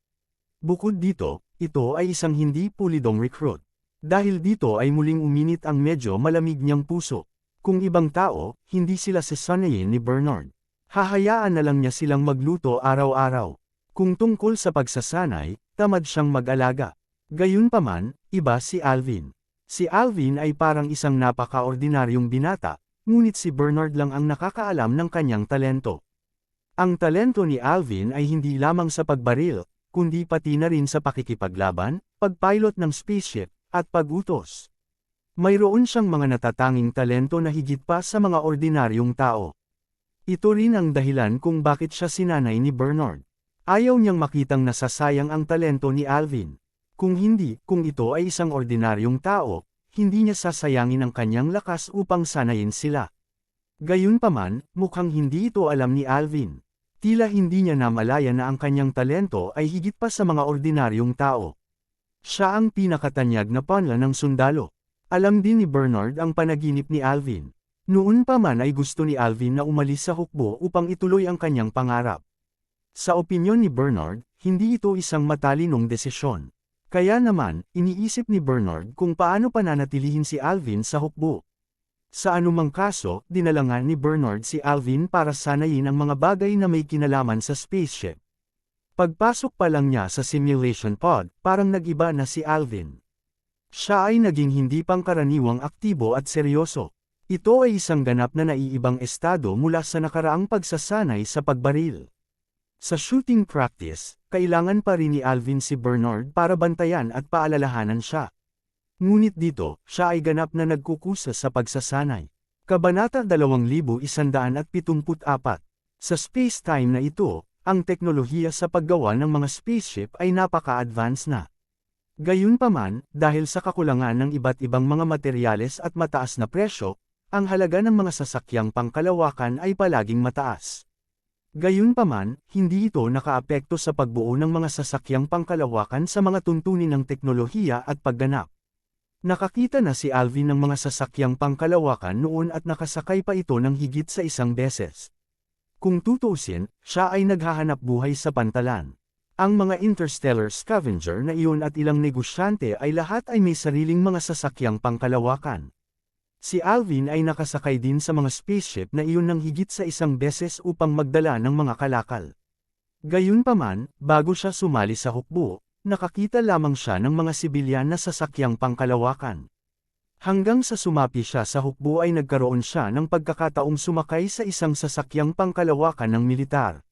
Bukod dito, ito ay isang hindi pulidong recruit. Dahil dito ay muling uminit ang medyo malamig niyang puso. Kung ibang tao, hindi sila sasanayin ni Bernard. Hahayaan na lang niya silang magluto araw-araw. Kung tungkol sa pagsasanay, tamad siyang mag-alaga. Gayunpaman, iba si Alvin. Si Alvin ay parang isang napaka-ordinaryong binata, ngunit si Bernard lang ang nakakaalam ng kanyang talento. Ang talento ni Alvin ay hindi lamang sa pagbaril, kundi pati na rin sa pakikipaglaban, pagpilot ng spaceship, at pag-utos. Mayroon siyang mga natatanging talento na higit pa sa mga ordinaryong tao. Ito rin ang dahilan kung bakit siya sinanay ni Bernard. Ayaw niyang makitang nasasayang ang talento ni Alvin. Kung ito ay isang ordinaryong tao, hindi niya sasayangin ang kanyang lakas upang sanayin sila. Gayunpaman, mukhang hindi ito alam ni Alvin. Tila hindi niya namalaya na ang kanyang talento ay higit pa sa mga ordinaryong tao. Siya ang pinakatanyag na panla ng sundalo. Alam din ni Bernard ang panaginip ni Alvin. Noon pa man ay gusto ni Alvin na umalis sa hukbo upang ituloy ang kanyang pangarap. Sa opinyon ni Bernard, hindi ito isang matalinong desisyon. Kaya naman, iniisip ni Bernard kung paano pananatilihin si Alvin sa hukbo. Sa anumang kaso, dinalangan ni Bernard si Alvin para sanayin ang mga bagay na may kinalaman sa spaceship. Pagpasok pa lang niya sa simulation pod, parang nag-iba na si Alvin. Siya ay naging hindi pangkaraniwang aktibo at seryoso. Ito ay isang ganap na naiibang estado mula sa nakaraang pagsasanay sa pagbaril. Sa shooting practice, kailangan pa rin ni Alvin si Bernard para bantayan at paalalahanan siya. Ngunit dito, siya ay ganap na nagkukusa sa pagsasanay. Kabanata 2174. Sa space-time na ito, ang teknolohiya sa paggawa ng mga spaceship ay napaka-advanced na. Gayunpaman, dahil sa kakulangan ng iba't ibang mga materyales at mataas na presyo, ang halaga ng mga sasakyang pangkalawakan ay palaging mataas. Gayunpaman, hindi ito nakaapekto sa pagbuo ng mga sasakyang pangkalawakan sa mga tuntunin ng teknolohiya at pagganap. Nakakita na si Alvin ng mga sasakyang pangkalawakan noon at nakasakay pa ito ng higit sa isang beses. Kung tutuusin, siya ay naghahanap buhay sa pantalan. Ang mga interstellar scavenger na iyon at ilang negosyante ay lahat ay may sariling mga sasakyang pangkalawakan. Si Alvin ay nakasakay din sa mga spaceship na iyon ng higit sa isang beses upang magdala ng mga kalakal. Gayunpaman, bago siya sumali sa hukbo, nakakita lamang siya ng mga sibilyan na sasakyang pangkalawakan. Hanggang sa sumapi siya sa hukbo ay nagkaroon siya ng pagkakataong sumakay sa isang sasakyang pangkalawakan ng militar.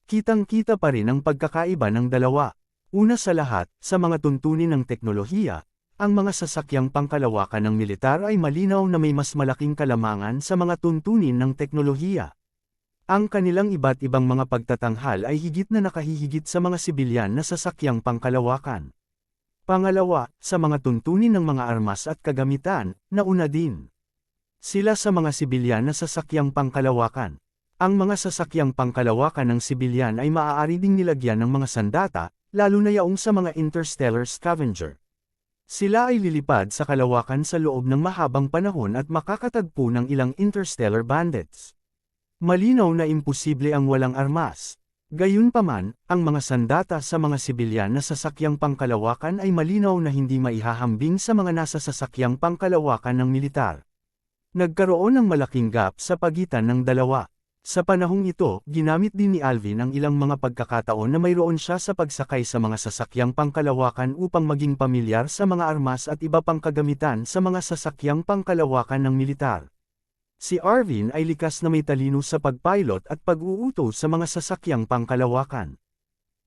Kitang-kita pa rin ang pagkakaiba ng dalawa. Una sa lahat, sa mga tuntunin ng teknolohiya, ang mga sasakyang pangkalawakan ng militar ay malinaw na may mas malaking kalamangan sa mga tuntunin ng teknolohiya. Ang kanilang iba't ibang mga pagtatanghal ay higit na nakahihigit sa mga sibilyan na sasakyang pangkalawakan. Pangalawa, sa mga tuntunin ng mga armas at kagamitan, nauna din sila sa mga sibilyan na sasakyang pangkalawakan. Ang mga sasakyang pangkalawakan ng sibilyan ay maaari ding nilagyan ng mga sandata, lalo na yaong sa mga interstellar scavenger. Sila ay lilipad sa kalawakan sa loob ng mahabang panahon at makakatagpo ng ilang interstellar bandits. Malinaw na imposible ang walang armas. Gayunpaman, ang mga sandata sa mga sibilyan na sasakyang pangkalawakan ay malinaw na hindi maihahambing sa mga nasa sasakyang pangkalawakan ng militar. Nagkaroon ng malaking gap sa pagitan ng dalawa. Sa panahong ito, ginamit din ni Alvin ang ilang mga pagkakataon na mayroon siya sa pagsakay sa mga sasakyang pangkalawakan upang maging pamilyar sa mga armas at iba pang kagamitan sa mga sasakyang pangkalawakan ng militar. Si Alvin ay likas na may talino sa pagpilot at pag-uuto sa mga sasakyang pangkalawakan.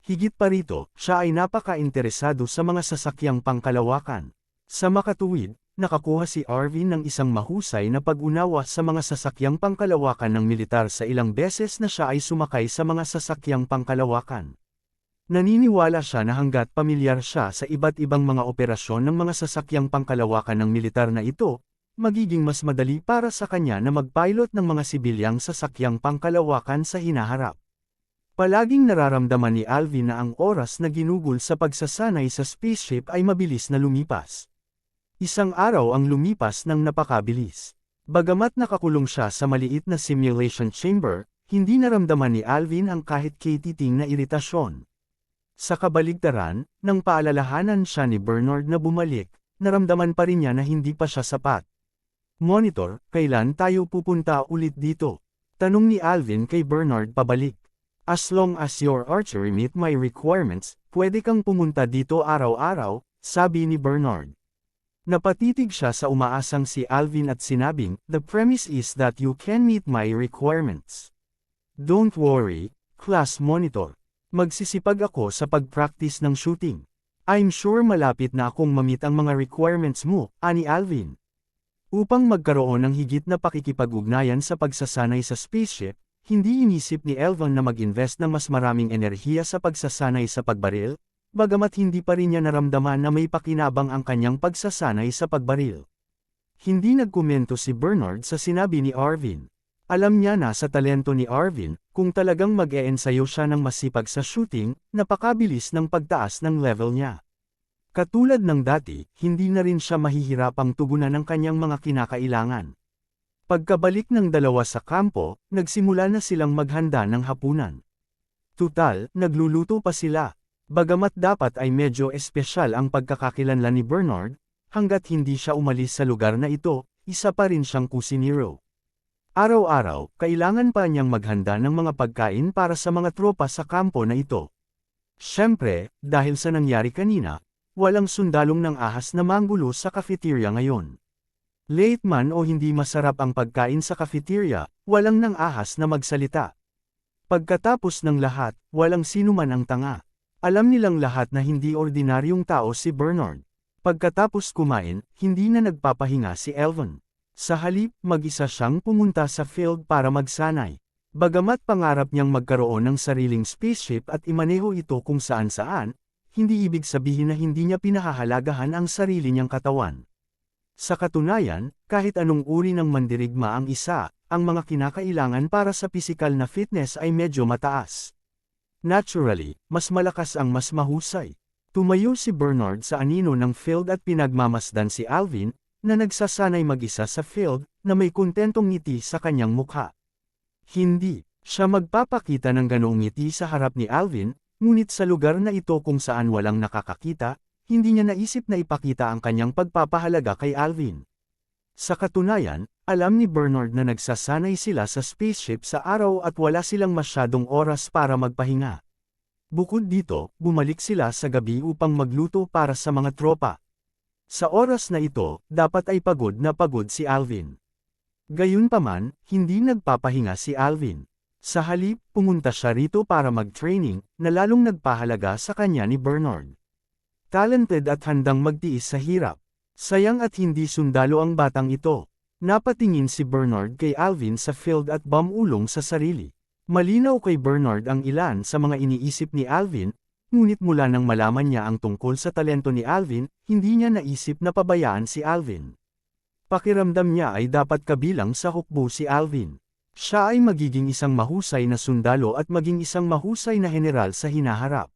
Higit pa rito, siya ay napaka-interesado sa mga sasakyang pangkalawakan. Sa makatuwid, nakakuha si Alvin ng isang mahusay na pag-unawa sa mga sasakyang pangkalawakan ng militar sa ilang beses na siya ay sumakay sa mga sasakyang pangkalawakan. Naniniwala siya na hanggat pamilyar siya sa iba't ibang mga operasyon ng mga sasakyang pangkalawakan ng militar na ito, magiging mas madali para sa kanya na mag-pilot ng mga sibilyang sasakyang pangkalawakan sa hinaharap. Palaging nararamdaman ni Alvin na ang oras na ginugol sa pagsasanay sa spaceship ay mabilis na lumipas. Isang araw ang lumipas ng napakabilis. Bagamat nakakulong siya sa maliit na simulation chamber, hindi naramdaman ni Alvin ang kahit katiting na iritasyon. Sa kabaligtaran, nang paalalahanan siya ni Bernard na bumalik, naramdaman pa rin niya na hindi pa siya sapat. Monitor, kailan tayo pupunta ulit dito? Tanong ni Alvin kay Bernard pabalik. As long as your archery meet my requirements, pwede kang pumunta dito araw-araw, sabi ni Bernard. Napatitig siya sa umaasang si Alvin at sinabing, the premise is that you can meet my requirements. Don't worry, class monitor. Magsisipag ako sa pag-practice ng shooting. I'm sure malapit na akong mamit ang mga requirements mo, ani Alvin. Upang magkaroon ng higit na pakikipag-ugnayan sa pagsasanay sa spaceship, hindi inisip ni Elvan na mag-invest ng mas maraming enerhiya sa pagsasanay sa pagbaril, bagamat hindi pa rin niya naramdaman na may pakinabang ang kanyang pagsasanay sa pagbaril. Hindi nagkomento si Bernard sa sinabi ni Arvin. Alam niya na sa talento ni Arvin, kung talagang mag-e-ensayo siya ng masipag sa shooting, napakabilis ng pagtaas ng level niya. Katulad ng dati, hindi na rin siya mahihirapang tugunan ng kanyang mga kinakailangan. Pagkabalik ng dalawa sa kampo, nagsimula na silang maghanda ng hapunan. Tutal, nagluluto pa sila. Bagamat dapat ay medyo espesyal ang pagkakakilanlan ni Bernard, hanggat hindi siya umalis sa lugar na ito, isa pa rin siyang kusinero. Araw-araw, kailangan pa niyang maghanda ng mga pagkain para sa mga tropa sa kampo na ito. Siyempre, dahil sa nangyari kanina, walang sundalong ng ahas na manggulo sa cafeteria ngayon. Late man o hindi masarap ang pagkain sa cafeteria, walang nang ahas na magsalita. Pagkatapos ng lahat, walang sinuman ang tanga. Alam nilang lahat na hindi ordinaryong tao si Bernard. Pagkatapos kumain, hindi na nagpapahinga si Elvan. Sa halip, mag-isa siyang pumunta sa field para magsanay. Bagamat pangarap niyang magkaroon ng sariling spaceship at imaneho ito kung saan-saan, hindi ibig sabihin na hindi niya pinahahalagahan ang sarili niyang katawan. Sa katunayan, kahit anong uri ng mandirigma ang isa, ang mga kinakailangan para sa pisikal na fitness ay medyo mataas. Naturally, mas malakas ang mas mahusay. Tumayo si Bernard sa anino ng field at pinagmamasdan si Alvin, na nagsasanay mag-isa sa field, na may kontentong ngiti sa kanyang mukha. Hindi siya magpapakita ng ganoong ngiti sa harap ni Alvin, ngunit sa lugar na ito kung saan walang nakakakita, hindi niya naisip na ipakita ang kanyang pagpapahalaga kay Alvin. Sa katunayan, alam ni Bernard na nagsasanay sila sa spaceship sa araw at wala silang masyadong oras para magpahinga. Bukod dito, bumalik sila sa gabi upang magluto para sa mga tropa. Sa oras na ito, dapat ay pagod na pagod si Alvin. Gayunpaman, hindi nagpapahinga si Alvin. Sa halip, pumunta siya rito para mag-training, na lalong nagpahalaga sa kanya ni Bernard. Talented at handang magtiis sa hirap. Sayang at hindi sundalo ang batang ito. Napatingin si Bernard kay Alvin sa field at bumulong sa sarili. Malinaw kay Bernard ang ilan sa mga iniisip ni Alvin, ngunit mula nang malaman niya ang tungkol sa talento ni Alvin, hindi niya naisip na pabayaan si Alvin. Pakiramdam niya ay dapat kabilang sa hukbo si Alvin. Siya ay magiging isang mahusay na sundalo at maging isang mahusay na general sa hinaharap.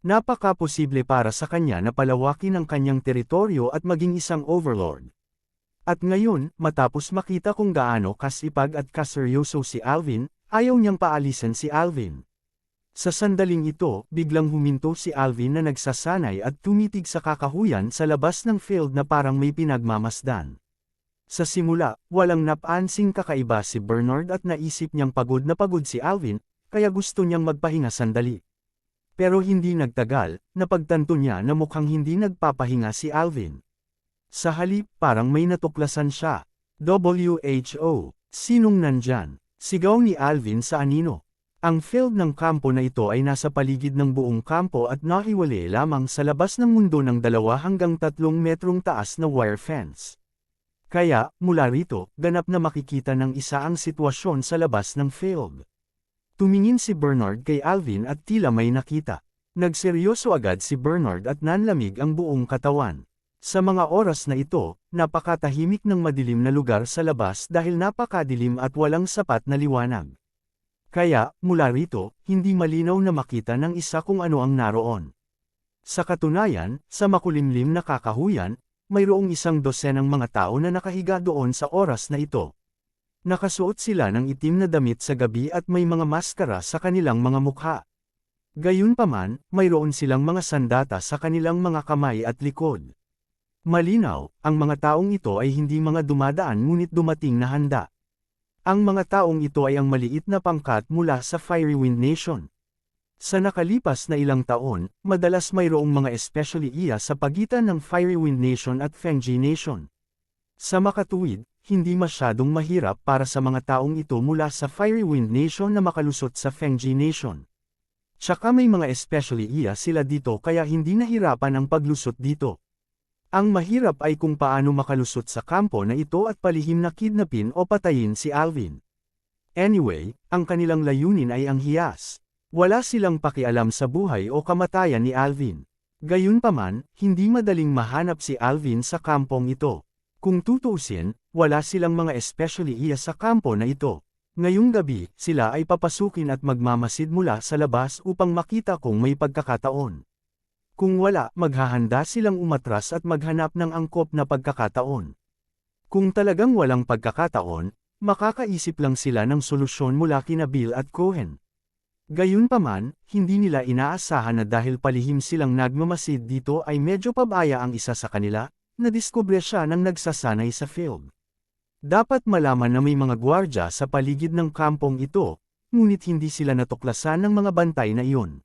Napaka-posible para sa kanya na palawakin ang kanyang teritoryo at maging isang overlord. At ngayon, matapos makita kung gaano kasipag at kaseryoso si Alvin, ayaw niyang paalisin si Alvin. Sa sandaling ito, biglang huminto si Alvin na nagsasanay at tumitig sa kakahuyan sa labas ng field na parang may pinagmamasdan. Sa simula, walang napansing kakaiba si Bernard at naisip niyang pagod na pagod si Alvin, kaya gusto niyang magpahinga sandali. Pero hindi nagtagal, napagtanto niya na mukhang hindi nagpapahinga si Alvin. Sa halip, parang may natuklasan siya. WHO, sinong nandyan? Sigaw ni Alvin sa anino. Ang field ng kampo na ito ay nasa paligid ng buong kampo at nahiwalay lamang sa labas ng mundo ng 2 hanggang 3 metrong taas na wire fence. Kaya, mula rito, ganap na makikita ng isa ang sitwasyon sa labas ng field. Tumingin si Bernard kay Alvin at tila may nakita. Nagseryoso agad si Bernard at nanlamig ang buong katawan. Sa mga oras na ito, napakatahimik ng madilim na lugar sa labas dahil napakadilim at walang sapat na liwanag. Kaya, mula rito, hindi malinaw na makita ng isa kung ano ang naroon. Sa katunayan, sa makulimlim na kakahuyan, mayroong 100 mga tao na nakahiga doon sa oras na ito. Nakasuot sila ng itim na damit sa gabi at may mga maskara sa kanilang mga mukha. Gayunpaman, mayroon silang mga sandata sa kanilang mga kamay at likod. Malinaw, ang mga taong ito ay hindi mga dumadaan ngunit dumating na handa. Ang mga taong ito ay ang maliit na pangkat mula sa Fiery Wind Nation. Sa nakalipas na ilang taon, madalas mayroong mga especially iya sa pagitan ng Fiery Wind Nation at Fengji Nation. Sa makatuwid, hindi masyadong mahirap para sa mga taong ito mula sa Fiery Wind Nation na makalusot sa Fengji Nation. Tsaka may mga especially iya sila dito kaya hindi nahirapan ang paglusot dito. Ang mahirap ay kung paano makalusot sa kampo na ito at palihim na kidnapin o patayin si Alvin. Anyway, ang kanilang layunin ay ang hiyas. Wala silang pakialam sa buhay o kamatayan ni Alvin. Gayunpaman, hindi madaling mahanap si Alvin sa kampong ito. Kung tutuusin, wala silang mga especially iya sa kampo na ito. Ngayong gabi, sila ay papasukin at magmamasid mula sa labas upang makita kung may pagkakataon. Kung wala, maghahanda silang umatras at maghanap ng angkop na pagkakataon. Kung talagang walang pagkakataon, makakaisip lang sila ng solusyon mula kina Bill at Cohen. Gayunpaman, hindi nila inaasahan na dahil palihim silang nagmamasid dito ay medyo pabaya ang isa sa kanila, nadiskubre siya nang nagsasanay sa field. Dapat malaman na may mga gwardya sa paligid ng kampong ito, ngunit hindi sila natuklasan ng mga bantay na iyon.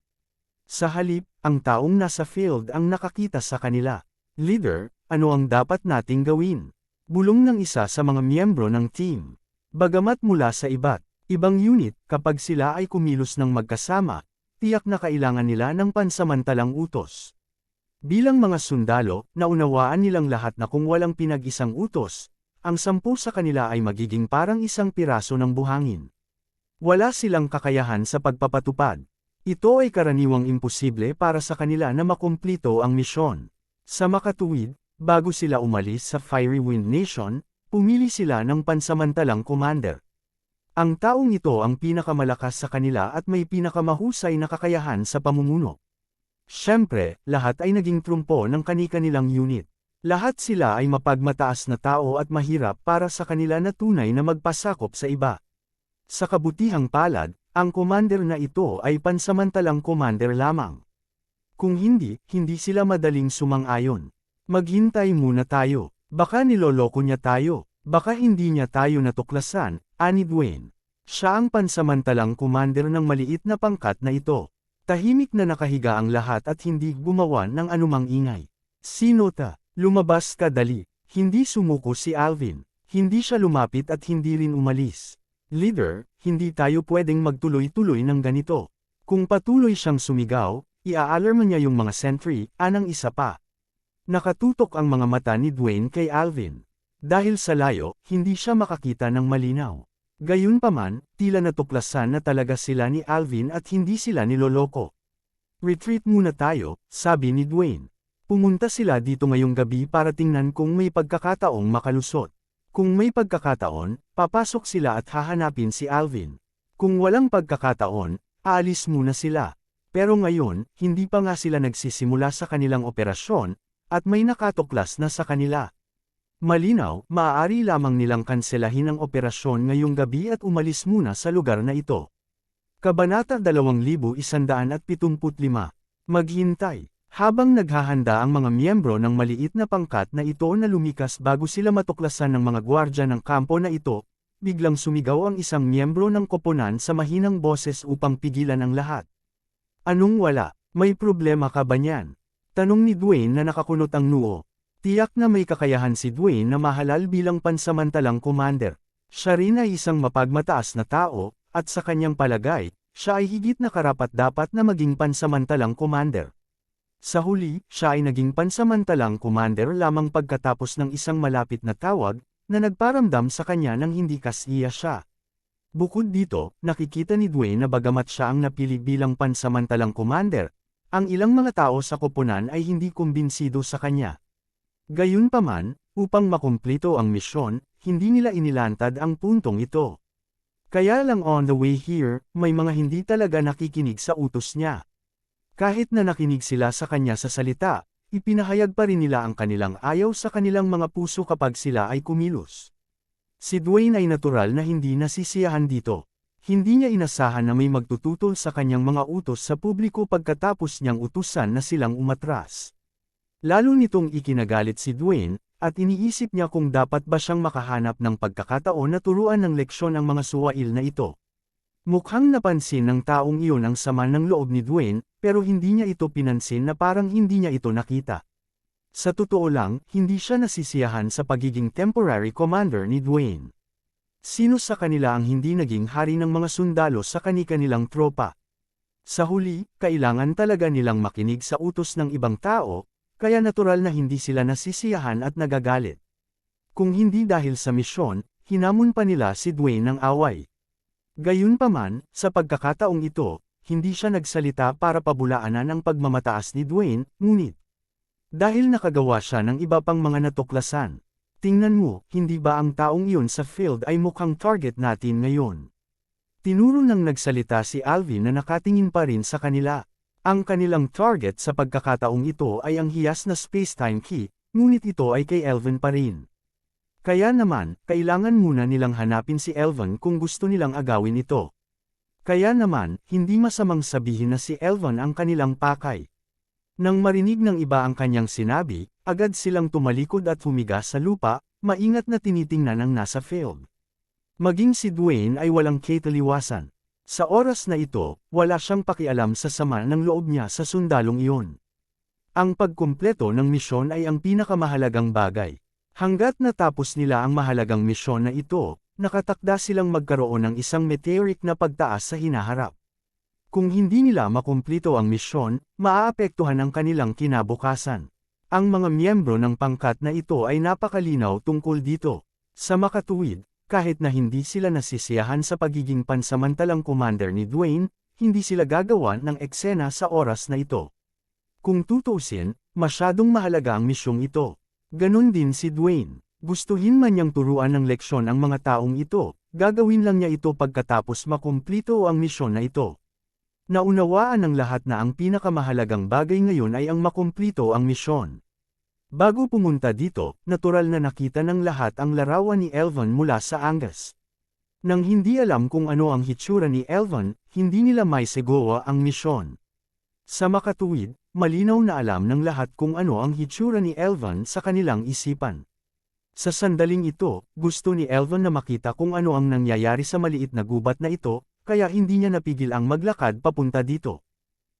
Sa halip, ang taong nasa field ang nakakita sa kanila. Leader, ano ang dapat nating gawin? Bulong ng isa sa mga miyembro ng team. Bagamat mula sa ibang unit, kapag sila ay kumilos ng magkasama, tiyak na kailangan nila ng pansamantalang utos. Bilang mga sundalo, naunawaan nilang lahat na kung walang pinag-isang utos, ang 10 sa kanila ay magiging parang isang piraso ng buhangin. Wala silang kakayahan sa pagpapatupad. Ito ay karaniwang imposible para sa kanila na makumplito ang misyon. Sa makatuwid, bago sila umalis sa Fiery Wind Nation, pumili sila ng pansamantalang commander. Ang taong ito ang pinakamalakas sa kanila at may pinakamahusay na kakayahan sa pamumuno. Siyempre, lahat ay naging trumpo ng kani-kanilang unit. Lahat sila ay mapagmataas na tao at mahirap para sa kanila na tunay na magpasakop sa iba. Sa kabutihang palad, ang commander na ito ay pansamantalang commander lamang. Kung hindi sila madaling sumang-ayon. Maghintay muna tayo, baka niloloko niya tayo, baka hindi niya tayo natuklasan, ani Dwayne. Siya ang pansamantalang commander ng maliit na pangkat na ito. Tahimik na nakahiga ang lahat at hindi gumawa ng anumang ingay. Sinota, lumabas ka dali, hindi sumuko si Alvin, hindi siya lumapit at hindi rin umalis. Leader, hindi tayo pwedeng magtuloy-tuloy ng ganito. Kung patuloy siyang sumigaw, ia-alarm niya yung mga sentry, anang isa pa. Nakatutok ang mga mata ni Dwayne kay Alvin. Dahil sa layo, hindi siya makakita ng malinaw. Gayunpaman, tila natuklasan na talaga sila ni Alvin at hindi sila niloloko. Retreat muna tayo, sabi ni Dwayne. Pumunta sila dito ngayong gabi para tingnan kung may pagkakataong makalusot. Kung may pagkakataon, papasok sila at hahanapin si Alvin. Kung walang pagkakataon, aalis muna sila. Pero ngayon, hindi pa nga sila nagsisimula sa kanilang operasyon, at may nakatuklas na sa kanila. Malinaw, maaari lamang nilang kanselahin ang operasyon ngayong gabi at umalis muna sa lugar na ito. Kabanata 2175. Maghintay. Habang naghahanda ang mga miyembro ng maliit na pangkat na ito na lumikas bago sila matuklasan ng mga gwardya ng kampo na ito, biglang sumigaw ang isang miyembro ng koponan sa mahinang boses upang pigilan ang lahat. Anong wala? May problema ka ba niyan? Tanong ni Dwayne na nakakunot ang noo. Tiyak na may kakayahan si Dwayne na mahalal bilang pansamantalang commander. Siya rin ay isang mapagmataas na tao, at sa kanyang palagay, siya ay higit na karapat-dapat na maging pansamantalang commander. Sa huli, siya ay naging pansamantalang commander lamang pagkatapos ng isang malapit na tawag, na nagparamdam sa kanya ng hindi kasiya siya. Bukod dito, nakikita ni Dwayne na bagamat siya ang napili bilang pansamantalang commander, ang ilang mga tao sa koponan ay hindi kumbinsido sa kanya. Gayunpaman, upang makumplito ang misyon, hindi nila inilantad ang puntong ito. Kaya lang on the way here, may mga hindi talaga nakikinig sa utos niya. Kahit na nakinig sila sa kanya sa salita, ipinahayag pa rin nila ang kanilang ayaw sa kanilang mga puso kapag sila ay kumilos. Si Dwayne ay natural na hindi nasisiyahan dito. Hindi niya inasahan na may magtututol sa kanyang mga utos sa publiko pagkatapos niyang utusan na silang umatras. Lalo nitong ikinagalit si Dwayne, at iniisip niya kung dapat ba siyang makahanap ng pagkakataon na turuan ng leksyon ang mga suwail na ito. Mukhang napansin ng taong iyon ang sama ng loob ni Dwayne, pero hindi niya ito pinansin na parang hindi niya ito nakita. Sa totoo lang, hindi siya nasisiyahan sa pagiging temporary commander ni Dwayne. Sino sa kanila ang hindi naging hari ng mga sundalo sa kani-kanilang tropa? Sa huli, kailangan talaga nilang makinig sa utos ng ibang tao, kaya natural na hindi sila nasisiyahan at nagagalit. Kung hindi dahil sa misyon, hinamon pa nila si Dwayne ng away. Gayunpaman, sa pagkakataong ito, hindi siya nagsalita para pabulaanan ang pagmamataas ni Dwayne, ngunit dahil nakagawa siya ng iba pang mga natuklasan. Tingnan mo, hindi ba ang taong iyon sa field ay mukhang target natin ngayon? Tinuro ng nagsalita si Alvin na nakatingin pa rin sa kanila. Ang kanilang target sa pagkakataong ito ay ang hiyas na space-time key, ngunit ito ay kay Elvin pa rin. Kaya naman, kailangan muna nilang hanapin si Elvin kung gusto nilang agawin ito. Kaya naman, hindi masamang sabihin na si Elvin ang kanilang pakay. Nang marinig ng iba ang kanyang sinabi, agad silang tumalikod at humiga sa lupa, maingat na tinitingnan ang nasa field. Maging si Dwayne ay walang kitaliwasan. Sa oras na ito, wala siyang pakialam sa sama ng loob niya sa sundalong iyon. Ang pagkumpleto ng misyon ay ang pinakamahalagang bagay. Hanggat natapos nila ang mahalagang misyon na ito, nakatakda silang magkaroon ng isang meteoric na pagtaas sa hinaharap. Kung hindi nila makumplito ang misyon, maaapektuhan ang kanilang kinabukasan. Ang mga miyembro ng pangkat na ito ay napakalinaw tungkol dito. Sa makatuwid, kahit na hindi sila nasisiyahan sa pagiging pansamantalang commander ni Dwayne, hindi sila gagawa ng eksena sa oras na ito. Kung tutuusin, masyadong mahalaga ang misyong ito. Ganon din si Dwayne. Gustuhin man niyang turuan ng leksyon ang mga taong ito, gagawin lang niya ito pagkatapos makumplito ang misyon na ito. Naunawaan ng lahat na ang pinakamahalagang bagay ngayon ay ang makumplito ang misyon. Bago pumunta dito, natural na nakita ng lahat ang larawan ni Elvin mula sa Angus. Nang hindi alam kung ano ang hitsura ni Elvin, hindi nila maisegawa ang misyon. Sa makatuwid, malinaw na alam ng lahat kung ano ang hitsura ni Elvin sa kanilang isipan. Sa sandaling ito, gusto ni Elvin na makita kung ano ang nangyayari sa maliit na gubat na ito, kaya hindi niya napigil ang maglakad papunta dito.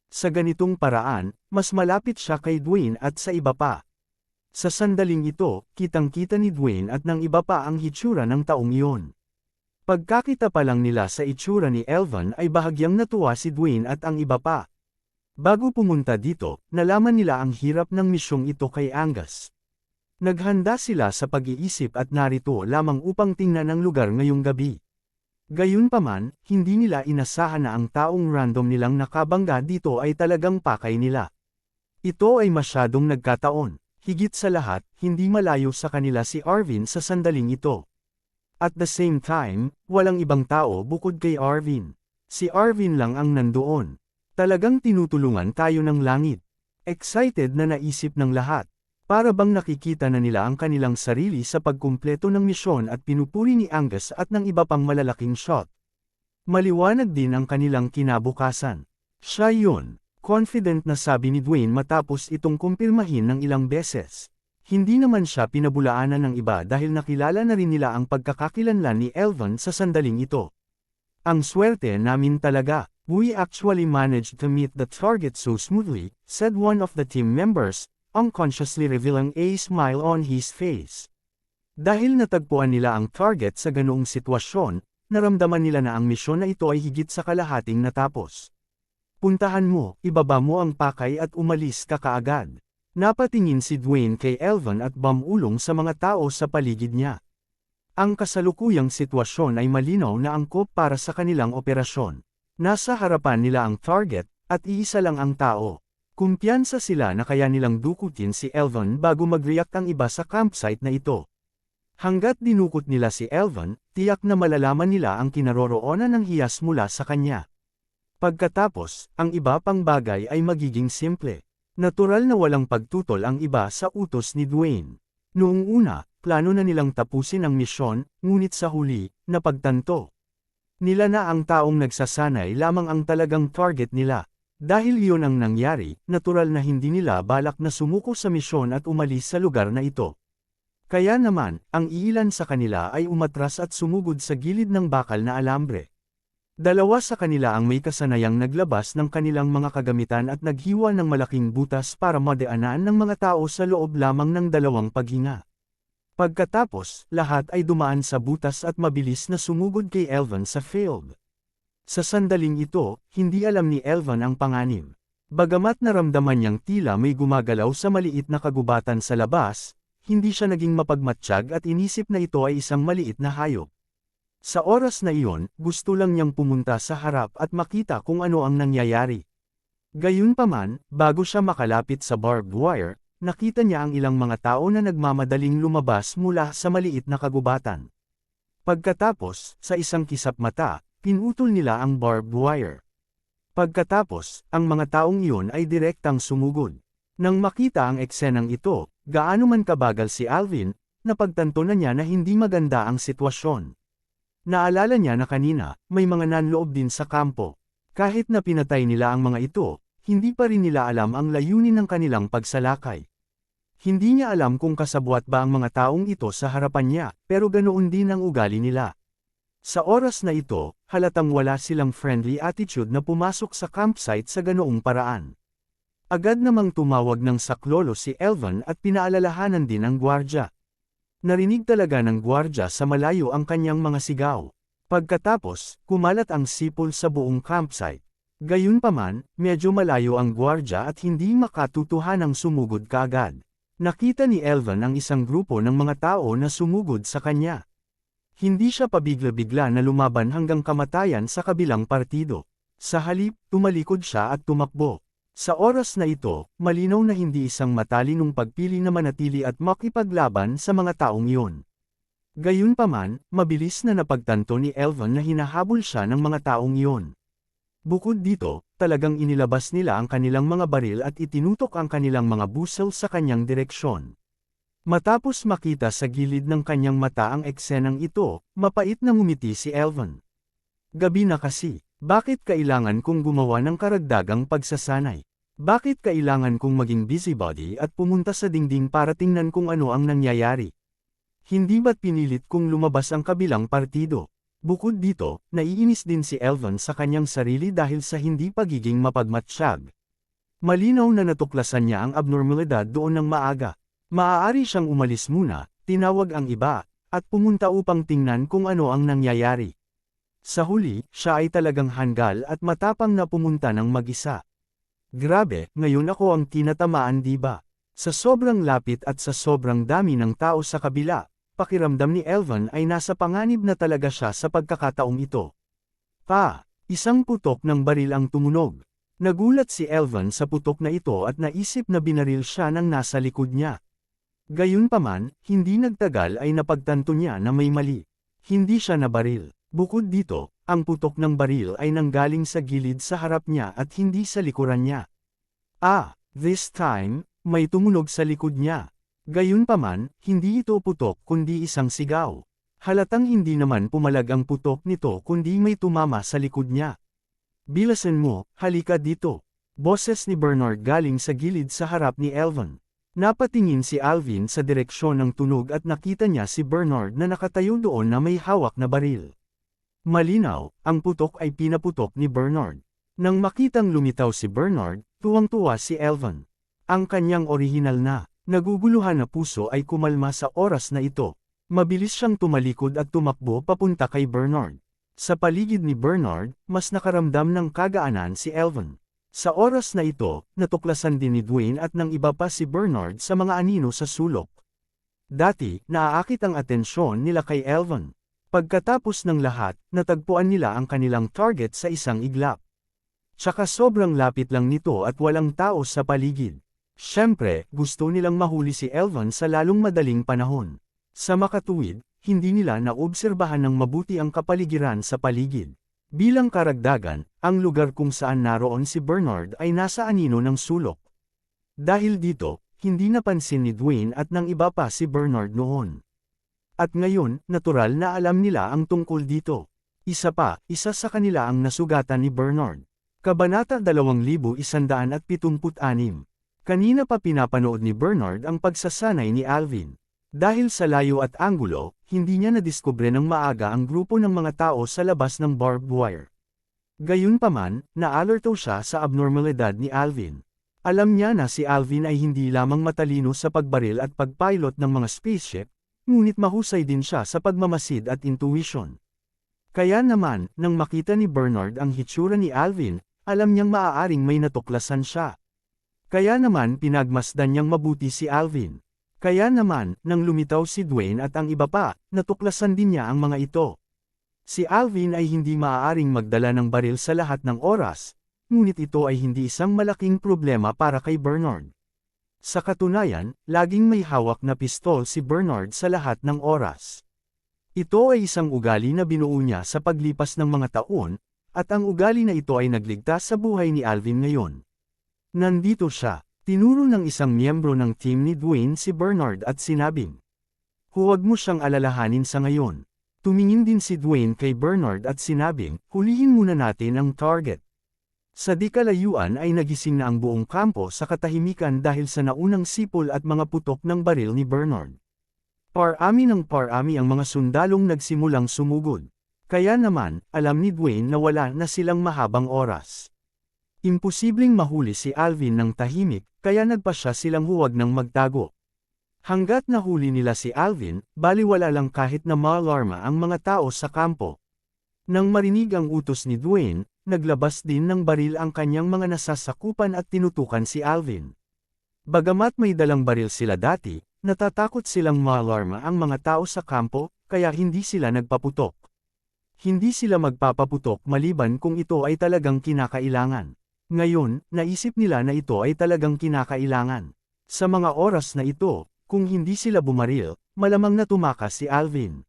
Sa ganitong paraan, mas malapit siya kay Dwayne at sa iba pa. Sa sandaling ito, kitang-kita ni Dwayne at ng iba pa ang hitsura ng taong iyon. Pagkakita pa lang nila sa itsura ni Elvin ay bahagyang natuwa si Dwayne at ang iba pa. Bago pumunta dito, nalaman nila ang hirap ng misyong ito kay Angus. Naghanda sila sa pag-iisip at narito lamang upang tingnan ang lugar ngayong gabi. Gayunpaman, hindi nila inasahan na ang taong random nilang nakabangga dito ay talagang pakay nila. Ito ay masyadong nagkataon. Higit sa lahat, hindi malayo sa kanila si Arvin sa sandaling ito. At the same time, walang ibang tao bukod kay Arvin. Si Arvin lang ang nandoon. Talagang tinutulungan tayo ng langit. Excited na naisip ng lahat. Para bang nakikita na nila ang kanilang sarili sa pagkumpleto ng misyon at pinupuri ni Angus at ng iba pang malalaking shot. Maliwanag din ang kanilang kinabukasan. Siya yun, confident na sabi ni Dwayne matapos itong kumpirmahin ng ilang beses. Hindi naman siya pinabulaanan ng iba dahil nakilala na rin nila ang pagkakakilanlan ni Elvin sa sandaling ito. Ang swerte namin talaga. We actually managed to meet the target so smoothly, said one of the team members, unconsciously revealing a smile on his face. Dahil natagpuan nila ang target sa ganoong sitwasyon, naramdaman nila na ang misyon na ito ay higit sa kalahating natapos. Puntahan mo, ibaba mo ang pakay at umalis ka kaagad. Napatingin si Dwayne kay Elvin at bumulong sa mga tao sa paligid niya. Ang kasalukuyang sitwasyon ay malinaw na angkop para sa kanilang operasyon. Nasa harapan nila ang target, at iisa lang ang tao. Kumpiyansa sila na kaya nilang dukutin si Elvin bago mag-react ang iba sa campsite na ito. Hanggat dinukot nila si Elvin, tiyak na malalaman nila ang kinaroroonan ng hiyas mula sa kanya. Pagkatapos, ang iba pang bagay ay magiging simple. Natural na walang pagtutol ang iba sa utos ni Dwayne. Noong una, plano na nilang tapusin ang misyon, ngunit sa huli, napagtanto nila na ang taong nagsasanay lamang ang talagang target nila. Dahil iyon ang nangyari, natural na hindi nila balak na sumuko sa misyon at umalis sa lugar na ito. Kaya naman, ang iilan sa kanila ay umatras at sumugod sa gilid ng bakal na alambre. Dalawa sa kanila ang may kasanayang naglabas ng kanilang mga kagamitan at naghiwa ng malaking butas para madaanan ng mga tao sa loob lamang ng 2 paghinga. Pagkatapos, lahat ay dumaan sa butas at mabilis na sumugod kay Elvan sa field. Sa sandaling ito, hindi alam ni Elvan ang panganib. Bagamat naramdaman niyang tila may gumagalaw sa maliit na kagubatan sa labas, hindi siya naging mapagmatsyag at inisip na ito ay isang maliit na hayop. Sa oras na iyon, gusto lang niyang pumunta sa harap at makita kung ano ang nangyayari. Gayunpaman, bago siya makalapit sa barbed wire, nakita niya ang ilang mga tao na nagmamadaling lumabas mula sa maliit na kagubatan. Pagkatapos, sa isang kisap mata, pinutol nila ang barbed wire. Pagkatapos, ang mga taong iyon ay direktang sumugod. Nang makita ang eksenang ito, gaano man kabagal si Alvin, napagtanto na niya na hindi maganda ang sitwasyon. Naalala niya na kanina, may mga nanloob din sa kampo. Kahit na pinatay nila ang mga ito, hindi pa rin nila alam ang layunin ng kanilang pagsalakay. Hindi niya alam kung kasabwat ba ang mga taong ito sa harapan niya, pero ganoon din ang ugali nila. Sa oras na ito, halatang wala silang friendly attitude na pumasok sa campsite sa ganoong paraan. Agad namang tumawag ng saklolo si Elvan at pinaalalahanan din ang gwardya. Narinig talaga ng gwardya sa malayo ang kanyang mga sigaw. Pagkatapos, kumalat ang sipol sa buong campsite. Gayunpaman, medyo malayo ang gwardya at hindi makatutuhanang sumugod kaagad. Nakita ni Elvan ang isang grupo ng mga tao na sumugod sa kanya. Hindi siya pabigla-bigla na lumaban hanggang kamatayan sa kabilang partido. Sa halip, tumalikod siya at tumakbo. Sa oras na ito, malinaw na hindi isang matalinong pagpili na manatili at makipaglaban sa mga taong iyon. Gayunpaman, mabilis na napagtanto ni Elvan na hinahabol siya ng mga taong iyon. Bukod dito, talagang inilabas nila ang kanilang mga baril at itinutok ang kanilang mga busel sa kanyang direksyon. Matapos makita sa gilid ng kanyang mata ang eksenang ito, mapait na ngumiti si Elvan. Gabi na kasi, bakit kailangan kong gumawa ng karagdagang pagsasanay? Bakit kailangan kong maging busybody at pumunta sa dingding para tingnan kung ano ang nangyayari? Hindi ba't pinilit kong lumabas ang kabilang partido? Bukod dito, naiinis din si Elvan sa kanyang sarili dahil sa hindi pagiging mapagmatsyag. Malinaw na natuklasan niya ang abnormalidad doon ng maaga. Maaari siyang umalis muna, tinawag ang iba, at pumunta upang tingnan kung ano ang nangyayari. Sa huli, siya ay talagang hanggal at matapang na pumunta ng mag-isa. Grabe, ngayon ako ang tinatamaan diba? Sa sobrang lapit at sa sobrang dami ng tao sa kabila, pakiramdam ni Elvan ay nasa panganib na talaga siya sa pagkakataong ito. Isang putok ng baril ang tumunog. Nagulat si Elvan sa putok na ito at naisip na binaril siya ng nasa likod niya. Gayunpaman, hindi nagtagal ay napagtanto niya na may mali. Hindi siya nabaril. Bukod dito, ang putok ng baril ay nanggaling sa gilid sa harap niya at hindi sa likuran niya. This time, may tumunog sa likod niya. Gayunpaman, hindi ito putok kundi isang sigaw. Halatang hindi naman pumalag ang putok nito kundi may tumama sa likod niya. Bilasan mo, halika dito. Boses ni Bernard galing sa gilid sa harap ni Elvan. Napatingin si Alvin sa direksyon ng tunog at nakita niya si Bernard na nakatayo doon na may hawak na baril. Malinaw, ang putok ay pinaputok ni Bernard. Nang makitang lumitaw si Bernard, tuwang-tuwa si Elvan. Ang kanyang orihinal na, naguguluhan na puso ay kumalma sa oras na ito. Mabilis siyang tumalikod at tumakbo papunta kay Bernard. Sa paligid ni Bernard, mas nakaramdam ng kagaanan si Elvan. Sa oras na ito, natuklasan din ni Dwayne at ng iba pa si Bernard sa mga anino sa sulok. Dati, naaakit ang atensyon nila kay Elvan. Pagkatapos ng lahat, natagpuan nila ang kanilang target sa isang iglap. Tsaka sobrang lapit lang nito at walang tao sa paligid. Siyempre, gusto nilang mahuli si Elvan sa lalong madaling panahon. Sa makatuwid, hindi nila naobserbahan ng mabuti ang kapaligiran sa paligid. Bilang karagdagan, ang lugar kung saan naroon si Bernard ay nasa anino ng sulok. Dahil dito, hindi napansin ni Dwayne at ng iba pa si Bernard noon. At ngayon, natural na alam nila ang tungkol dito. Isa sa kanila ang nasugatan ni Bernard. Kabanata 2176. Kanina pa pinapanood ni Bernard ang pagsasanay ni Alvin. Dahil sa layo at anggulo, hindi niya nadiskubre ng maaga ang grupo ng mga tao sa labas ng barbed wire. Gayunpaman, naalerto siya sa abnormalidad ni Alvin. Alam niya na si Alvin ay hindi lamang matalino sa pagbaril at pagpilot ng mga spaceship, ngunit mahusay din siya sa pagmamasid at intuition. Kaya naman, nang makita ni Bernard ang hitsura ni Alvin, alam niyang maaaring may natuklasan siya. Kaya naman pinagmasdan niyang mabuti si Alvin. Kaya naman, nang lumitaw si Dwayne at ang iba pa, natuklasan din niya ang mga ito. Si Alvin ay hindi maaaring magdala ng baril sa lahat ng oras, ngunit ito ay hindi isang malaking problema para kay Bernard. Sa katunayan, laging may hawak na pistol si Bernard sa lahat ng oras. Ito ay isang ugali na binuo niya sa paglipas ng mga taon, at ang ugali na ito ay nagligtas sa buhay ni Alvin ngayon. Nandito siya. Tinuro ng isang miyembro ng team ni Dwayne si Bernard at sinabing, "Huwag mo siyang alalahanin sa ngayon." Tumingin din si Dwayne kay Bernard at sinabing, "Hulihin muna natin ang target." Sa di kalayuan ay nagising na ang buong kampo sa katahimikan dahil sa naunang sipol at mga putok ng baril ni Bernard. Parami ng parami ang mga sundalong nagsimulang sumugod. Kaya naman, alam ni Dwayne na wala na silang mahabang oras. Imposibleng mahuli si Alvin ng tahimik, kaya nagpasya silang huwag nang magtago. Hanggat nahuli nila si Alvin, baliwala lang kahit na maalarma ang mga tao sa kampo. Nang marinig ang utos ni Dwayne, naglabas din ng baril ang kanyang mga nasasakupan at tinutukan si Alvin. Bagamat may dalang baril sila dati, natatakot silang maalarma ang mga tao sa kampo, kaya hindi sila nagpaputok. Hindi sila magpapaputok maliban kung ito ay talagang kinakailangan. Ngayon, naisip nila na ito ay talagang kinakailangan. Sa mga oras na ito, kung hindi sila bumaril, malamang na tumakas si Alvin.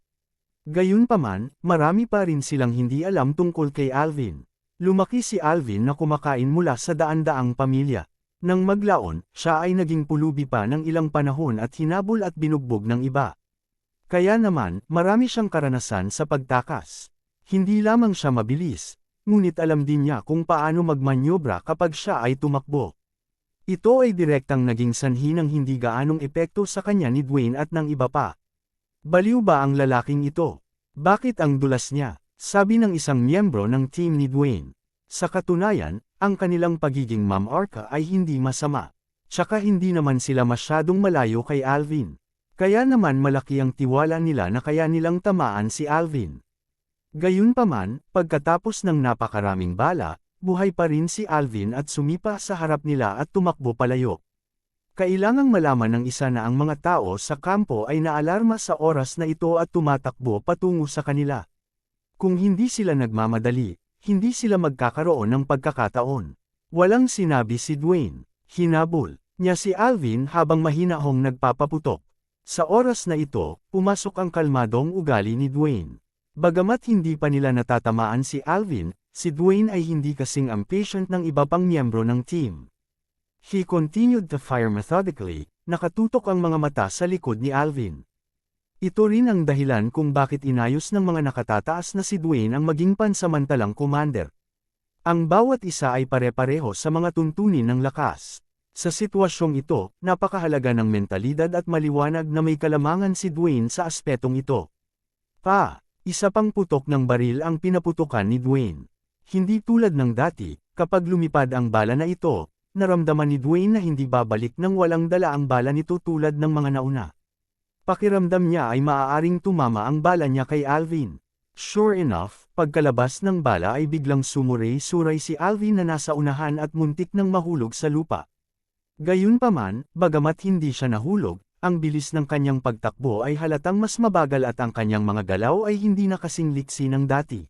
Gayunpaman, marami pa rin silang hindi alam tungkol kay Alvin. Lumaki si Alvin na kumakain mula sa daan-daang pamilya. Nang maglaon, siya ay naging pulubi pa ng ilang panahon at hinabol at binugbog ng iba. Kaya naman, marami siyang karanasan sa pagtakas. Hindi lamang siya mabilis, ngunit alam din niya kung paano magmanyobra kapag siya ay tumakbo. Ito ay direktang naging sanhi ng hindi gaanong epekto sa kanya ni Dwayne at ng iba pa. Baliw ba ang lalaking ito? Bakit ang dulas niya? Sabi ng isang miyembro ng team ni Dwayne. Sa katunayan, ang kanilang pagiging ma'am-arka ay hindi masama. Tsaka hindi naman sila masyadong malayo kay Alvin. Kaya naman malaki ang tiwala nila na kaya nilang tamaan si Alvin. Gayunpaman, pagkatapos ng napakaraming bala, buhay pa rin si Alvin at sumipa sa harap nila at tumakbo palayo. Kailangang malaman ng isa na ang mga tao sa kampo ay naalarma sa oras na ito at tumatakbo patungo sa kanila. Kung hindi sila nagmamadali, hindi sila magkakaroon ng pagkakataon. Walang sinabi si Dwayne. Hinabol niya si Alvin habang mahinahong nagpapaputok. Sa oras na ito, pumasok ang kalmadong ugali ni Dwayne. Bagamat hindi pa nila natatamaan si Alvin, si Dwayne ay hindi kasing impatient ng iba pang miyembro ng team. He continued to fire methodically, nakatutok ang mga mata sa likod ni Alvin. Ito rin ang dahilan kung bakit inayos ng mga nakatataas na si Dwayne ang maging pansamantalang commander. Ang bawat isa ay pare-pareho sa mga tuntunin ng lakas. Sa sitwasyong ito, napakahalaga ng mentalidad at maliwanag na may kalamangan si Dwayne sa aspetong ito. Isa pang putok ng baril ang pinaputukan ni Dwayne. Hindi tulad ng dati, kapag lumipad ang bala na ito, naramdaman ni Dwayne na hindi babalik nang walang dala ang bala nito tulad ng mga nauna. Pakiramdam niya ay maaaring tumama ang bala niya kay Alvin. Sure enough, pagkalabas ng bala ay biglang sumuray-suray si Alvin na nasa unahan at muntik nang mahulog sa lupa. Gayunpaman, bagamat hindi siya nahulog, ang bilis ng kanyang pagtakbo ay halatang mas mabagal at ang kanyang mga galaw ay hindi na kasing liksi ng dati.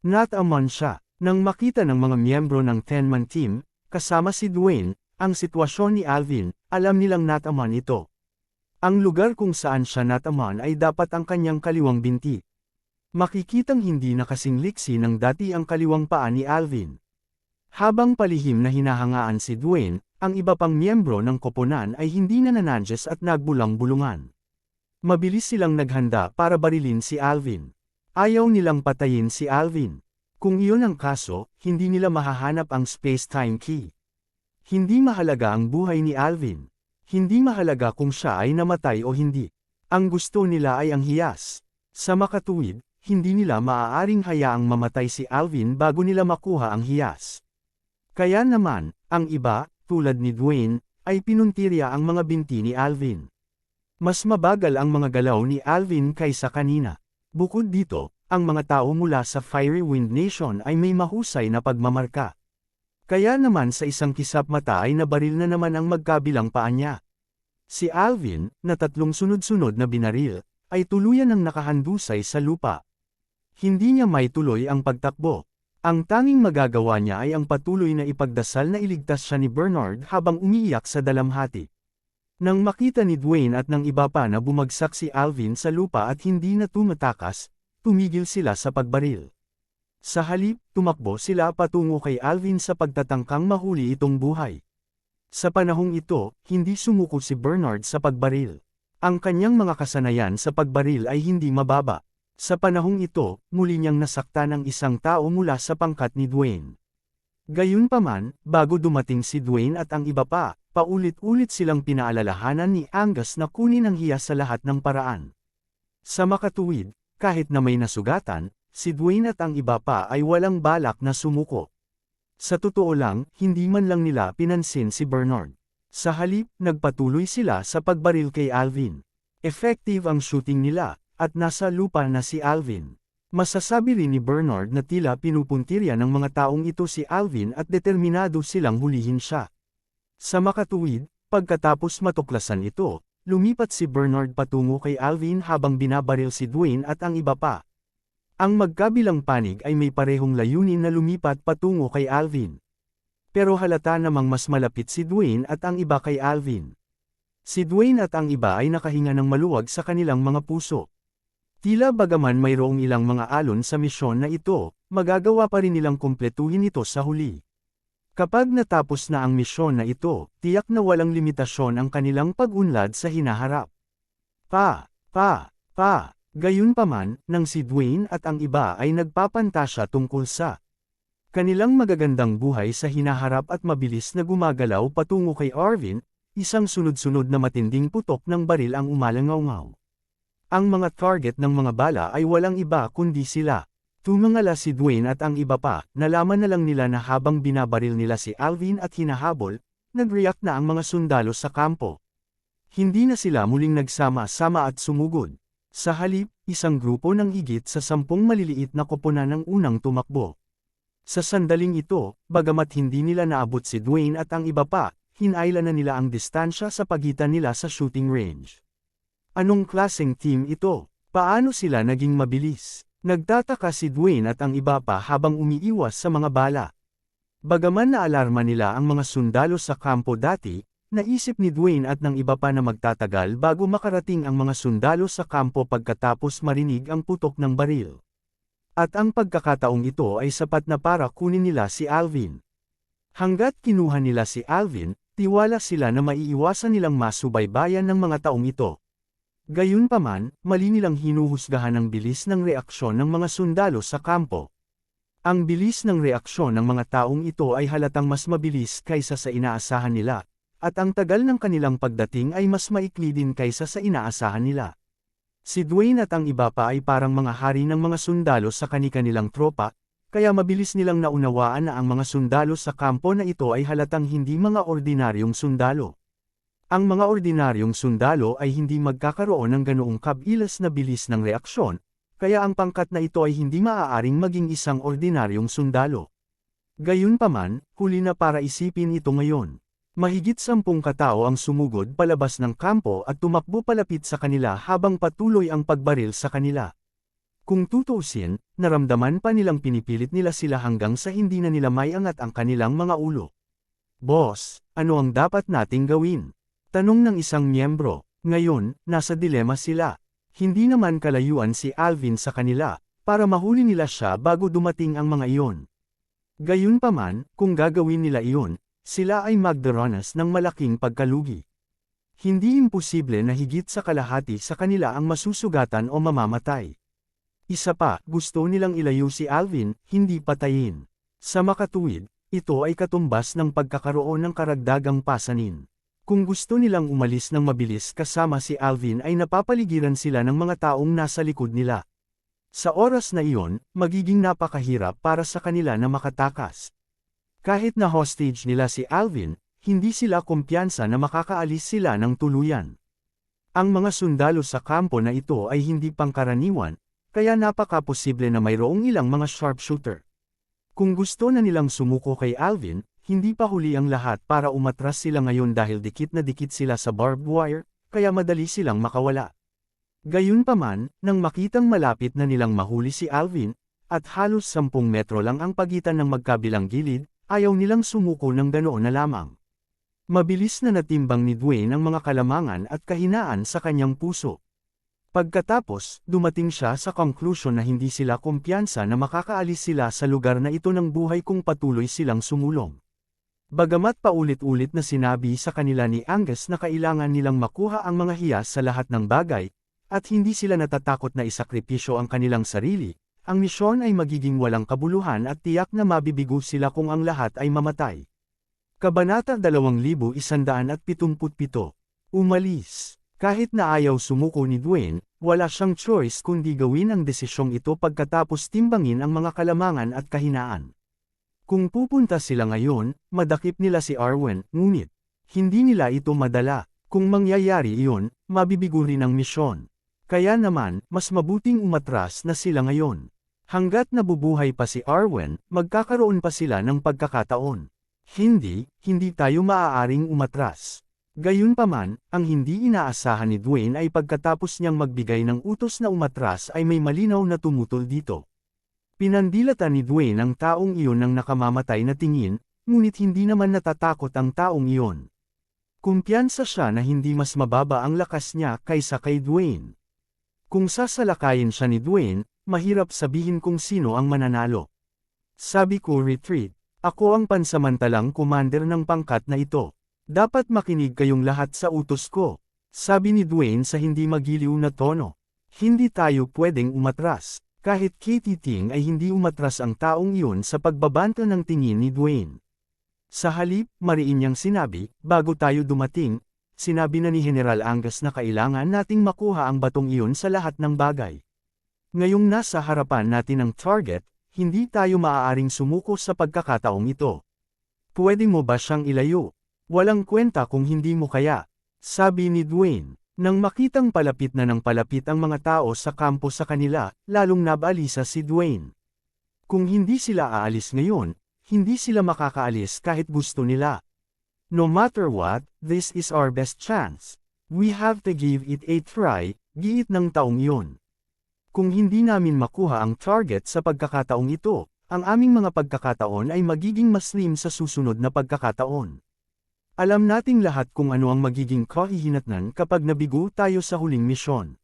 Nataman siya. Nang makita ng mga miyembro ng 10-man team, kasama si Dwayne, ang sitwasyon ni Alvin, alam nilang nataman ito. Ang lugar kung saan siya nataman ay dapat ang kanyang kaliwang binti. Makikitang hindi na kasing liksi ng dati ang kaliwang paa ni Alvin. Habang palihim na hinahangaan si Dwayne, ang iba pang miyembro ng koponan ay hindi na nanadjust at nagbulang-bulungan. Mabilis silang naghanda para barilin si Alvin. Ayaw nilang patayin si Alvin. Kung iyon ang kaso, hindi nila mahahanap ang space-time key. Hindi mahalaga ang buhay ni Alvin. Hindi mahalaga kung siya ay namatay o hindi. Ang gusto nila ay ang hiyas. Sa makatuwid, hindi nila maaaring hayaang mamatay si Alvin bago nila makuha ang hiyas. Kaya naman, ang iba, tulad ni Dwayne, ay pinuntirya ang mga binti ni Alvin. Mas mabagal ang mga galaw ni Alvin kaysa kanina. Bukod dito, ang mga tao mula sa Fiery Wind Nation ay may mahusay na pagmamarka. Kaya naman sa isang kisap mata ay nabaril na naman ang magkabilang paa niya. Si Alvin, na 3 sunod-sunod na binaril, ay tuluyan ng nakahandusay sa lupa. Hindi niya may tuloy ang pagtakbo. Ang tanging magagawa niya ay ang patuloy na ipagdasal na iligtas siya ni Bernard habang umiiyak sa dalamhati. Nang makita ni Dwayne at ng iba pa na bumagsak si Alvin sa lupa at hindi na tumatakas, tumigil sila sa pagbaril. Sa halip, tumakbo sila patungo kay Alvin sa pagtatangkang mahuli itong buhay. Sa panahong ito, hindi sumuko si Bernard sa pagbaril. Ang kanyang mga kasanayan sa pagbaril ay hindi mababa. Sa panahong ito, muli niyang nasaktan ang isang tao mula sa pangkat ni Dwayne. Gayunpaman, bago dumating si Dwayne at ang iba pa, paulit-ulit silang pinaalalahanan ni Angus na kunin ang hiyas sa lahat ng paraan. Sa makatuwid, kahit na may nasugatan, si Dwayne at ang iba pa ay walang balak na sumuko. Sa totoo lang, hindi man lang nila pinansin si Bernard. Sa halip, nagpatuloy sila sa pagbaril kay Alvin. Effective ang shooting nila, at nasa lupa na si Alvin. Masasabi rin ni Bernard na tila pinupuntirya ng mga taong ito si Alvin at determinado silang hulihin siya. Sa makatuwid, pagkatapos matuklasan ito, lumipat si Bernard patungo kay Alvin habang binabaril si Dwayne at ang iba pa. Ang magkabilang panig ay may parehong layunin na lumipat patungo kay Alvin. Pero halata namang mas malapit si Dwayne at ang iba kay Alvin. Si Dwayne at ang iba ay nakahinga ng maluwag sa kanilang mga puso. Tila bagaman mayroong ilang mga alon sa misyon na ito, magagawa pa rin nilang kumpletuhin ito sa huli. Kapag natapos na ang misyon na ito, tiyak na walang limitasyon ang kanilang pag-unlad sa hinaharap. Gayunpaman, nang si Dwayne at ang iba ay nagpapantasya tungkol sa kanilang magagandang buhay sa hinaharap at mabilis na gumagalaw patungo kay Arvin, isang sunod-sunod na matinding putok ng baril ang umalangaw-ngaw. Ang mga target ng mga bala ay walang iba kundi sila. Tumangala si Dwayne at ang iba pa, nalaman na lang nila na habang binabaril nila si Alvin at hinahabol, nag-react na ang mga sundalo sa kampo. Hindi na sila muling nagsama-sama at sumugod. Sa halip, isang grupo ng higit sa 10 maliliit na koponan ang unang tumakbo. Sa sandaling ito, bagamat hindi nila naabot si Dwayne at ang iba pa, hinailan na nila ang distansya sa pagitan nila sa shooting range. Anong klaseng team ito? Paano sila naging mabilis? Nagtataka si Dwayne at ang iba pa habang umiiwas sa mga bala. Bagaman naalarma nila ang mga sundalo sa kampo dati, naisip ni Dwayne at ng iba pa na magtatagal bago makarating ang mga sundalo sa kampo pagkatapos marinig ang putok ng baril. At ang pagkakataong ito ay sapat na para kunin nila si Alvin. Hanggat kinuha nila si Alvin, tiwala sila na maiiwasan nilang masubaybayan ng mga taong ito. Gayunpaman, mali nilang hinuhusgahan ang bilis ng reaksyon ng mga sundalo sa kampo. Ang bilis ng reaksyon ng mga taong ito ay halatang mas mabilis kaysa sa inaasahan nila, at ang tagal ng kanilang pagdating ay mas maikli din kaysa sa inaasahan nila. Si Dwayne at ang iba pa ay parang mga hari ng mga sundalo sa kani-kanilang tropa, kaya mabilis nilang naunawaan na ang mga sundalo sa kampo na ito ay halatang hindi mga ordinaryong sundalo. Ang mga ordinaryong sundalo ay hindi magkakaroon ng ganoong kabilas na bilis ng reaksyon, kaya ang pangkat na ito ay hindi maaaring maging isang ordinaryong sundalo. Gayunpaman, huli na para isipin ito ngayon. Mahigit 10 katao ang sumugod palabas ng kampo at tumakbo palapit sa kanila habang patuloy ang pagbaril sa kanila. Kung tutuusin, naramdaman pa nilang pinipilit nila sila hanggang sa hindi na nila maiangat ang kanilang mga ulo. "Boss, ano ang dapat nating gawin?" Tanong ng isang miyembro. Ngayon, nasa dilema sila. Hindi naman kalayuan si Alvin sa kanila, para mahuli nila siya bago dumating ang mga iyon. Gayunpaman, kung gagawin nila iyon, sila ay magdaranas ng malaking pagkalugi. Hindi imposible na higit sa kalahati sa kanila ang masusugatan o mamamatay. Isa pa, gusto nilang ilayo si Alvin, hindi patayin. Sa makatuwid, ito ay katumbas ng pagkakaroon ng karagdagang pasanin. Kung gusto nilang umalis ng mabilis kasama si Alvin ay napapaligiran sila ng mga taong nasa likod nila. Sa oras na iyon, magiging napakahirap para sa kanila na makatakas. Kahit na hostage nila si Alvin, hindi sila kumpiyansa na makakaalis sila ng tuluyan. Ang mga sundalo sa kampo na ito ay hindi pangkaraniwan, kaya napaka-posible na mayroong ilang mga sharpshooter. Kung gusto na nilang sumuko kay Alvin, hindi pa huli ang lahat para umatras sila ngayon dahil dikit na dikit sila sa barbed wire, kaya madali silang makawala. Gayunpaman, nang makitang malapit na nilang mahuli si Alvin, at halos 10 metro lang ang pagitan ng magkabilang gilid, ayaw nilang sumuko ng ganoon na lamang. Mabilis na natimbang ni Dwayne ang mga kalamangan at kahinaan sa kanyang puso. Pagkatapos, dumating siya sa conclusion na hindi sila kumpiyansa na makakaalis sila sa lugar na ito ng buhay kung patuloy silang sumulong. Bagamat paulit-ulit na sinabi sa kanila ni Angus na kailangan nilang makuha ang mga hiyas sa lahat ng bagay, at hindi sila natatakot na isakripisyo ang kanilang sarili, ang misyon ay magiging walang kabuluhan at tiyak na mabibigo sila kung ang lahat ay mamatay. Kabanata 2177. Umalis. Kahit na ayaw sumuko ni Dwayne, wala siyang choice kundi gawin ang desisyong ito pagkatapos timbangin ang mga kalamangan at kahinaan. Kung pupunta sila ngayon, madakip nila si Arwen, ngunit hindi nila ito madala. Kung mangyayari iyon, mabibigo rin ang misyon. Kaya naman, mas mabuting umatras na sila ngayon. Hanggat nabubuhay pa si Arwen, magkakaroon pa sila ng pagkakataon. Hindi tayo maaaring umatras. Gayunpaman, ang hindi inaasahan ni Dwayne ay pagkatapos niyang magbigay ng utos na umatras ay may malinaw na tumutol dito. Pinandilatan ni Dwayne ang taong iyon ng nakamamatay na tingin, ngunit hindi naman natatakot ang taong iyon. Kumpiyansa siya na hindi mas mababa ang lakas niya kaysa kay Dwayne. Kung sasalakayin siya ni Dwayne, mahirap sabihin kung sino ang mananalo. Sabi ko retreat, ako ang pansamantalang commander ng pangkat na ito. Dapat makinig kayong lahat sa utos ko. Sabi ni Dwayne sa hindi magiliw na tono. Hindi tayo pwedeng umatras. Kahit kititing ay hindi umatras ang taong iyon sa pagbabanta ng tingin ni Dwayne. Sa halip, mariin niyang sinabi, bago tayo dumating, sinabi na ni General Angus na kailangan nating makuha ang batong iyon sa lahat ng bagay. Ngayong nasa harapan natin ang target, hindi tayo maaaring sumuko sa pagkakataong ito. Pwede mo ba siyang ilayo? Walang kwenta kung hindi mo kaya, sabi ni Dwayne. Nang makitang palapit na ng palapit ang mga tao sa kampo sa kanila, lalong nabalisa si Dwayne. Kung hindi sila aalis ngayon, hindi sila makakaalis kahit gusto nila. No matter what, this is our best chance. We have to give it a try, giit ng taong iyon. Kung hindi namin makuha ang target sa pagkakataong ito, ang aming mga pagkakataon ay magiging mas slim sa susunod na pagkakataon. Alam nating lahat kung ano ang magiging kahihinatnan kapag nabigo tayo sa huling misyon.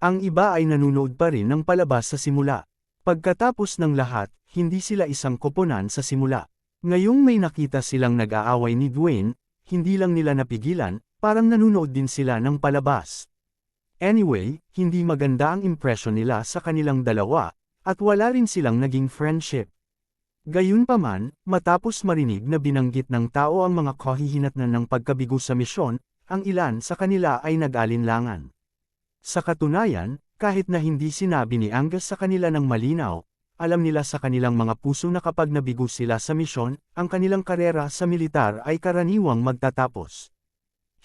Ang iba ay nanunood pa rin ng palabas sa simula. Pagkatapos ng lahat, hindi sila isang koponan sa simula. Ngayong may nakita silang nag-aaway ni Dwayne, hindi lang nila napigilan, parang nanunood din sila ng palabas. Anyway, hindi maganda ang impression nila sa kanilang dalawa, at wala rin silang naging friendship. Gayunpaman, matapos marinig na binanggit ng tao ang mga kahihinatnan ng pagkabigo sa misyon, ang ilan sa kanila ay nag-alinlangan. Sa katunayan, kahit na hindi sinabi ni Angus sa kanila ng malinaw, alam nila sa kanilang mga puso na kapag nabigo sila sa misyon, ang kanilang karera sa militar ay karaniwang magtatapos.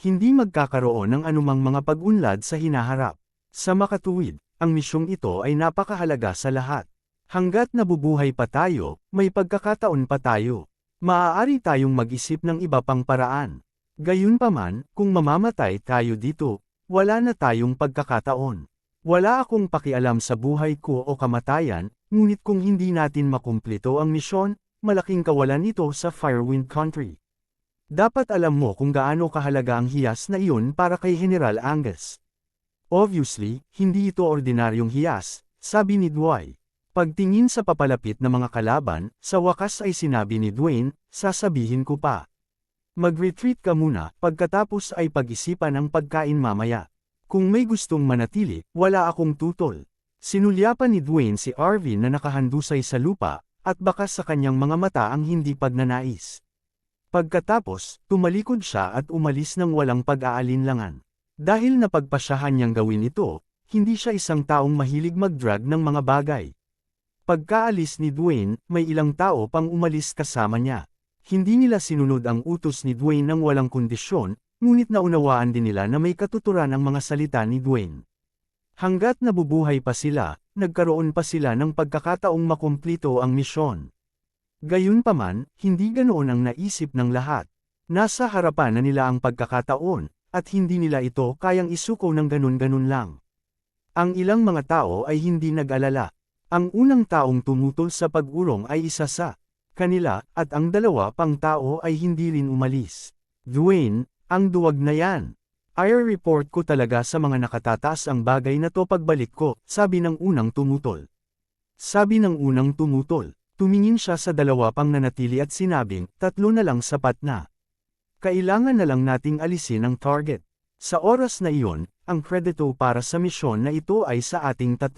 Hindi magkakaroon ng anumang mga pag-unlad sa hinaharap. Sa makatuwid, ang misyong ito ay napakahalaga sa lahat. Hanggat nabubuhay pa tayo, may pagkakataon pa tayo. Maaari tayong mag-isip ng iba pang paraan. Gayunpaman, kung mamamatay tayo dito, wala na tayong pagkakataon. Wala akong pakialam sa buhay ko o kamatayan, ngunit kung hindi natin makumplito ang misyon, malaking kawalan ito sa Firewind Country. Dapat alam mo kung gaano kahalaga ang hiyas na iyon para kay General Angus. Obviously, hindi ito ordinaryong hiyas, sabi ni Dwayne. Pagtingin sa papalapit na mga kalaban, sa wakas ay sinabi ni Dwayne, sasabihin ko pa. Mag-retreat ka muna, pagkatapos ay pag-isipan ang pagkain mamaya. Kung may gustong manatili, wala akong tutol. Sinulyapan ni Dwayne si Arvin na nakahandusay sa lupa, at bakas sa kanyang mga mata ang hindi pagnanais. Pagkatapos, tumalikod siya at umalis ng walang pag-aalinlangan. Dahil napagpasyahan niyang gawin ito, hindi siya isang taong mahilig mag-drag ng mga bagay. Pagkaalis ni Dwayne, may ilang tao pang umalis kasama niya. Hindi nila sinunod ang utos ni Dwayne ng walang kondisyon, ngunit naunawaan din nila na may katuturan ang mga salita ni Dwayne. Hanggat nabubuhay pa sila, nagkaroon pa sila ng pagkakataong makumplito ang misyon. Gayunpaman, hindi ganoon ang naisip ng lahat. Nasa harapan na nila ang pagkakataon, at hindi nila ito kayang isuko ng ganun-ganun lang. Ang ilang mga tao ay hindi nag-alala. Ang unang taong tumutol sa pag-urong ay isa sa kanila, at ang dalawa pang tao ay hindi rin umalis. Dwayne, ang duwag na yan. I-report ko talaga sa mga nakatataas ang bagay na to pagbalik ko, sabi ng unang tumutol. Sabi ng unang tumutol, tumingin siya sa dalawa pang nanatili at sinabing, 3 na lang sapat na. Kailangan na lang nating alisin ang target. Sa oras na iyon, ang kredito para sa misyon na ito ay sa ating 3.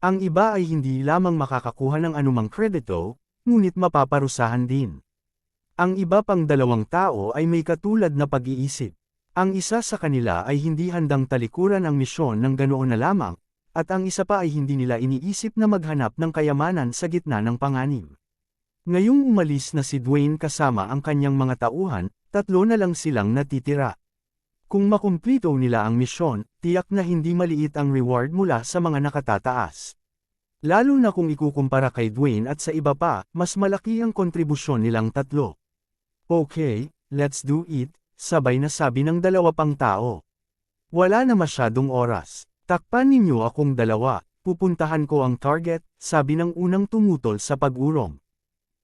Ang iba ay hindi lamang makakakuha ng anumang kredito, ngunit mapaparusahan din. Ang iba pang 2 tao ay may katulad na pag-iisip. Ang isa sa kanila ay hindi handang talikuran ang misyon ng ganoon na lamang, at ang isa pa ay hindi nila iniisip na maghanap ng kayamanan sa gitna ng panganib. Ngayong umalis na si Dwayne kasama ang kanyang mga tauhan, 3 na lang silang natitira. Kung makumplito nila ang misyon, tiyak na hindi maliit ang reward mula sa mga nakatataas. Lalo na kung ikukumpara kay Dwayne at sa iba pa, mas malaki ang kontribusyon nilang 3. Okay, let's do it, sabay na sabi ng 2 pang tao. Wala na masyadong oras. Takpan ninyo akong 2, pupuntahan ko ang target, sabi ng unang tumutol sa pag-urong.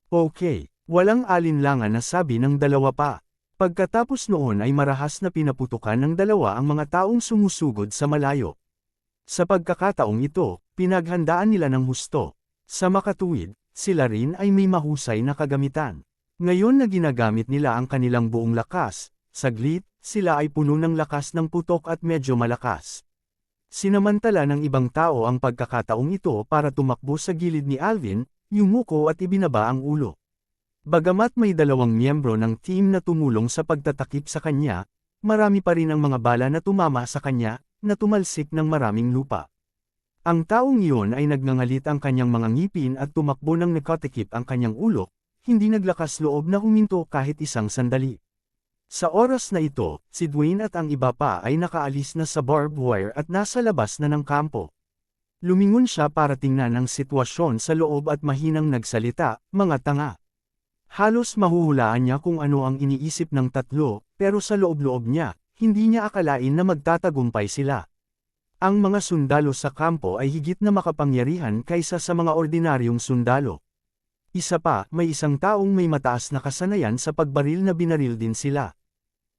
Okay, walang alinlangan na sabi ng 2 pa. Pagkatapos noon ay marahas na pinaputukan ng 2 ang mga taong sumusugod sa malayo. Sa pagkakataong ito, pinaghandaan nila ng husto. Sa makatuwid, sila rin ay may mahusay na kagamitan. Ngayon na ginagamit nila ang kanilang buong lakas, saglit, sila ay puno ng lakas ng putok at medyo malakas. Sinamantala ng ibang tao ang pagkakataong ito para tumakbo sa gilid ni Alvin, yumuko at ibinaba ang ulo. Bagamat may 2 miyembro ng team na tumulong sa pagtatakip sa kanya, marami pa rin ang mga bala na tumama sa kanya, na tumalsik ng maraming lupa. Ang taong iyon ay nagngangalit ang kanyang mga ngipin at tumakbo ng nakatikip ang kanyang ulo, hindi naglakas loob na huminto kahit isang sandali. Sa oras na ito, si Dwayne at ang iba pa ay nakaalis na sa barbed wire at nasa labas na ng kampo. Lumingon siya para tingnan ang sitwasyon sa loob at mahinang nagsalita, mga tanga. Halos mahuhulaan niya kung ano ang iniisip ng 3, pero sa loob-loob niya, hindi niya akalain na magtatagumpay sila. Ang mga sundalo sa kampo ay higit na makapangyarihan kaysa sa mga ordinaryong sundalo. Isa pa, may isang taong may mataas na kasanayan sa pagbaril na binaril din sila.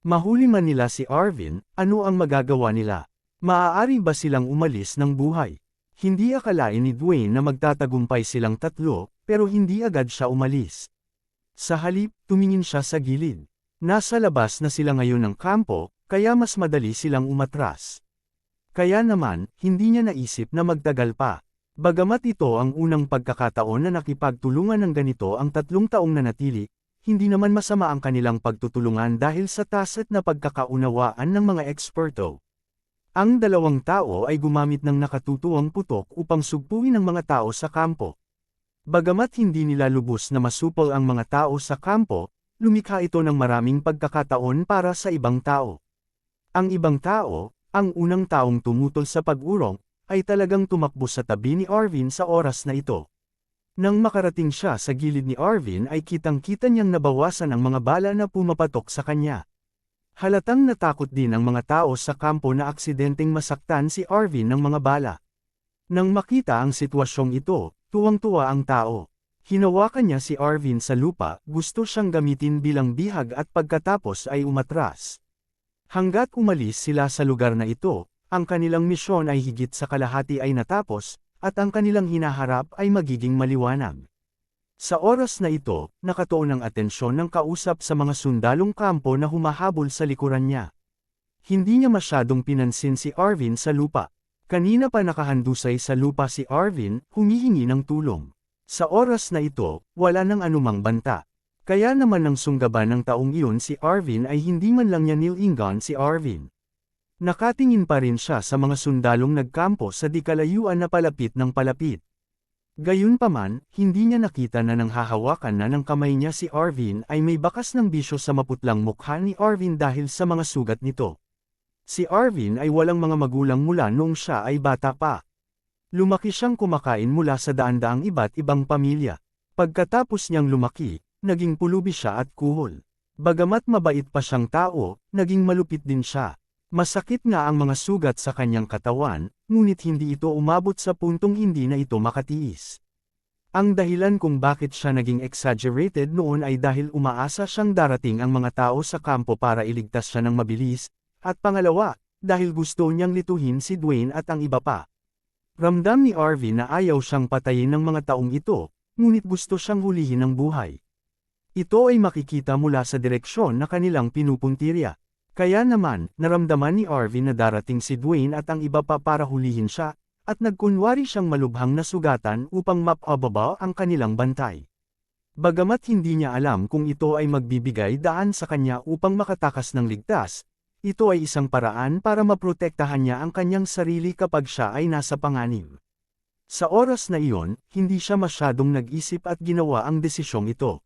Mahuli man nila si Arvin, ano ang magagawa nila? Maaari ba silang umalis ng buhay? Hindi akalain ni Dwayne na magtatagumpay silang 3, pero hindi agad siya umalis. Sa halip, tumingin siya sa gilid. Nasa labas na sila ngayon ng kampo, kaya mas madali silang umatras. Kaya naman, hindi niya naisip na magtagal pa. Bagamat ito ang unang pagkakataon na nakipagtulungan ng ganito ang 3 taong nanatili, hindi naman masama ang kanilang pagtutulungan dahil sa taset na pagkakaunawaan ng mga eksperto. Ang 2 tao ay gumamit ng nakatutuwang putok upang sugpuin ang mga tao sa kampo. Bagamat hindi nila lubos na masupol ang mga tao sa kampo, lumikha ito ng maraming pagkakataon para sa ibang tao. Ang ibang tao, ang unang taong tumutol sa pag-urong, ay talagang tumakbo sa tabi ni Arvin sa oras na ito. Nang makarating siya sa gilid ni Arvin ay kitang-kita niyang nabawasan ang mga bala na pumapatok sa kanya. Halatang natakot din ang mga tao sa kampo na aksidenteng masaktan si Arvin ng mga bala. Nang makita ang sitwasyong ito, tuwang-tuwa ang tao. Hinawakan niya si Arvin sa lupa, gusto siyang gamitin bilang bihag at pagkatapos ay umatras. Hanggat umalis sila sa lugar na ito, ang kanilang misyon ay higit sa kalahati ay natapos, at ang kanilang hinaharap ay magiging maliwanag. Sa oras na ito, nakatuon ang atensyon ng kausap sa mga sundalong kampo na humahabol sa likuran niya. Hindi niya masyadong pinansin si Arvin sa lupa. Kanina pa nakahandusay sa lupa si Arvin, humihingi ng tulong. Sa oras na ito, wala nang anumang banta. Kaya naman nang sunggaban ng taong iyon si Arvin ay hindi man lang niya nilingan si Arvin. Nakatingin pa rin siya sa mga sundalong nagkampo sa di kalayuan na palapit ng palapit. Gayunpaman, hindi niya nakita na nang hahawakan na ng kamay niya si Arvin ay may bakas ng bisyo sa maputlang mukha ni Arvin dahil sa mga sugat nito. Si Arvin ay walang mga magulang mula noong siya ay bata pa. Lumaki siyang kumakain mula sa daan-daang iba't ibang pamilya. Pagkatapos niyang lumaki, naging pulubi siya at kuhol. Bagamat mabait pa siyang tao, naging malupit din siya. Masakit nga ang mga sugat sa kanyang katawan, ngunit hindi ito umabot sa puntong hindi na ito makatiis. Ang dahilan kung bakit siya naging exaggerated noon ay dahil umaasa siyang darating ang mga tao sa kampo para iligtas siya ng mabilis, at pangalawa, dahil gusto niyang lituhin si Dwayne at ang iba pa. Ramdam ni Arvin na ayaw siyang patayin ng mga taong ito, ngunit gusto siyang hulihin ng buhay. Ito ay makikita mula sa direksyon na kanilang pinupuntirya. Kaya naman, naramdaman ni Arvin na darating si Dwayne at ang iba pa para hulihin siya, at nagkunwari siyang malubhang na sugatan upang mapababa ang kanilang bantay. Bagamat hindi niya alam kung ito ay magbibigay daan sa kanya upang makatakas ng ligtas, ito ay isang paraan para maprotektahan niya ang kanyang sarili kapag siya ay nasa panganib. Sa oras na iyon, hindi siya masyadong nag-isip at ginawa ang desisyong ito.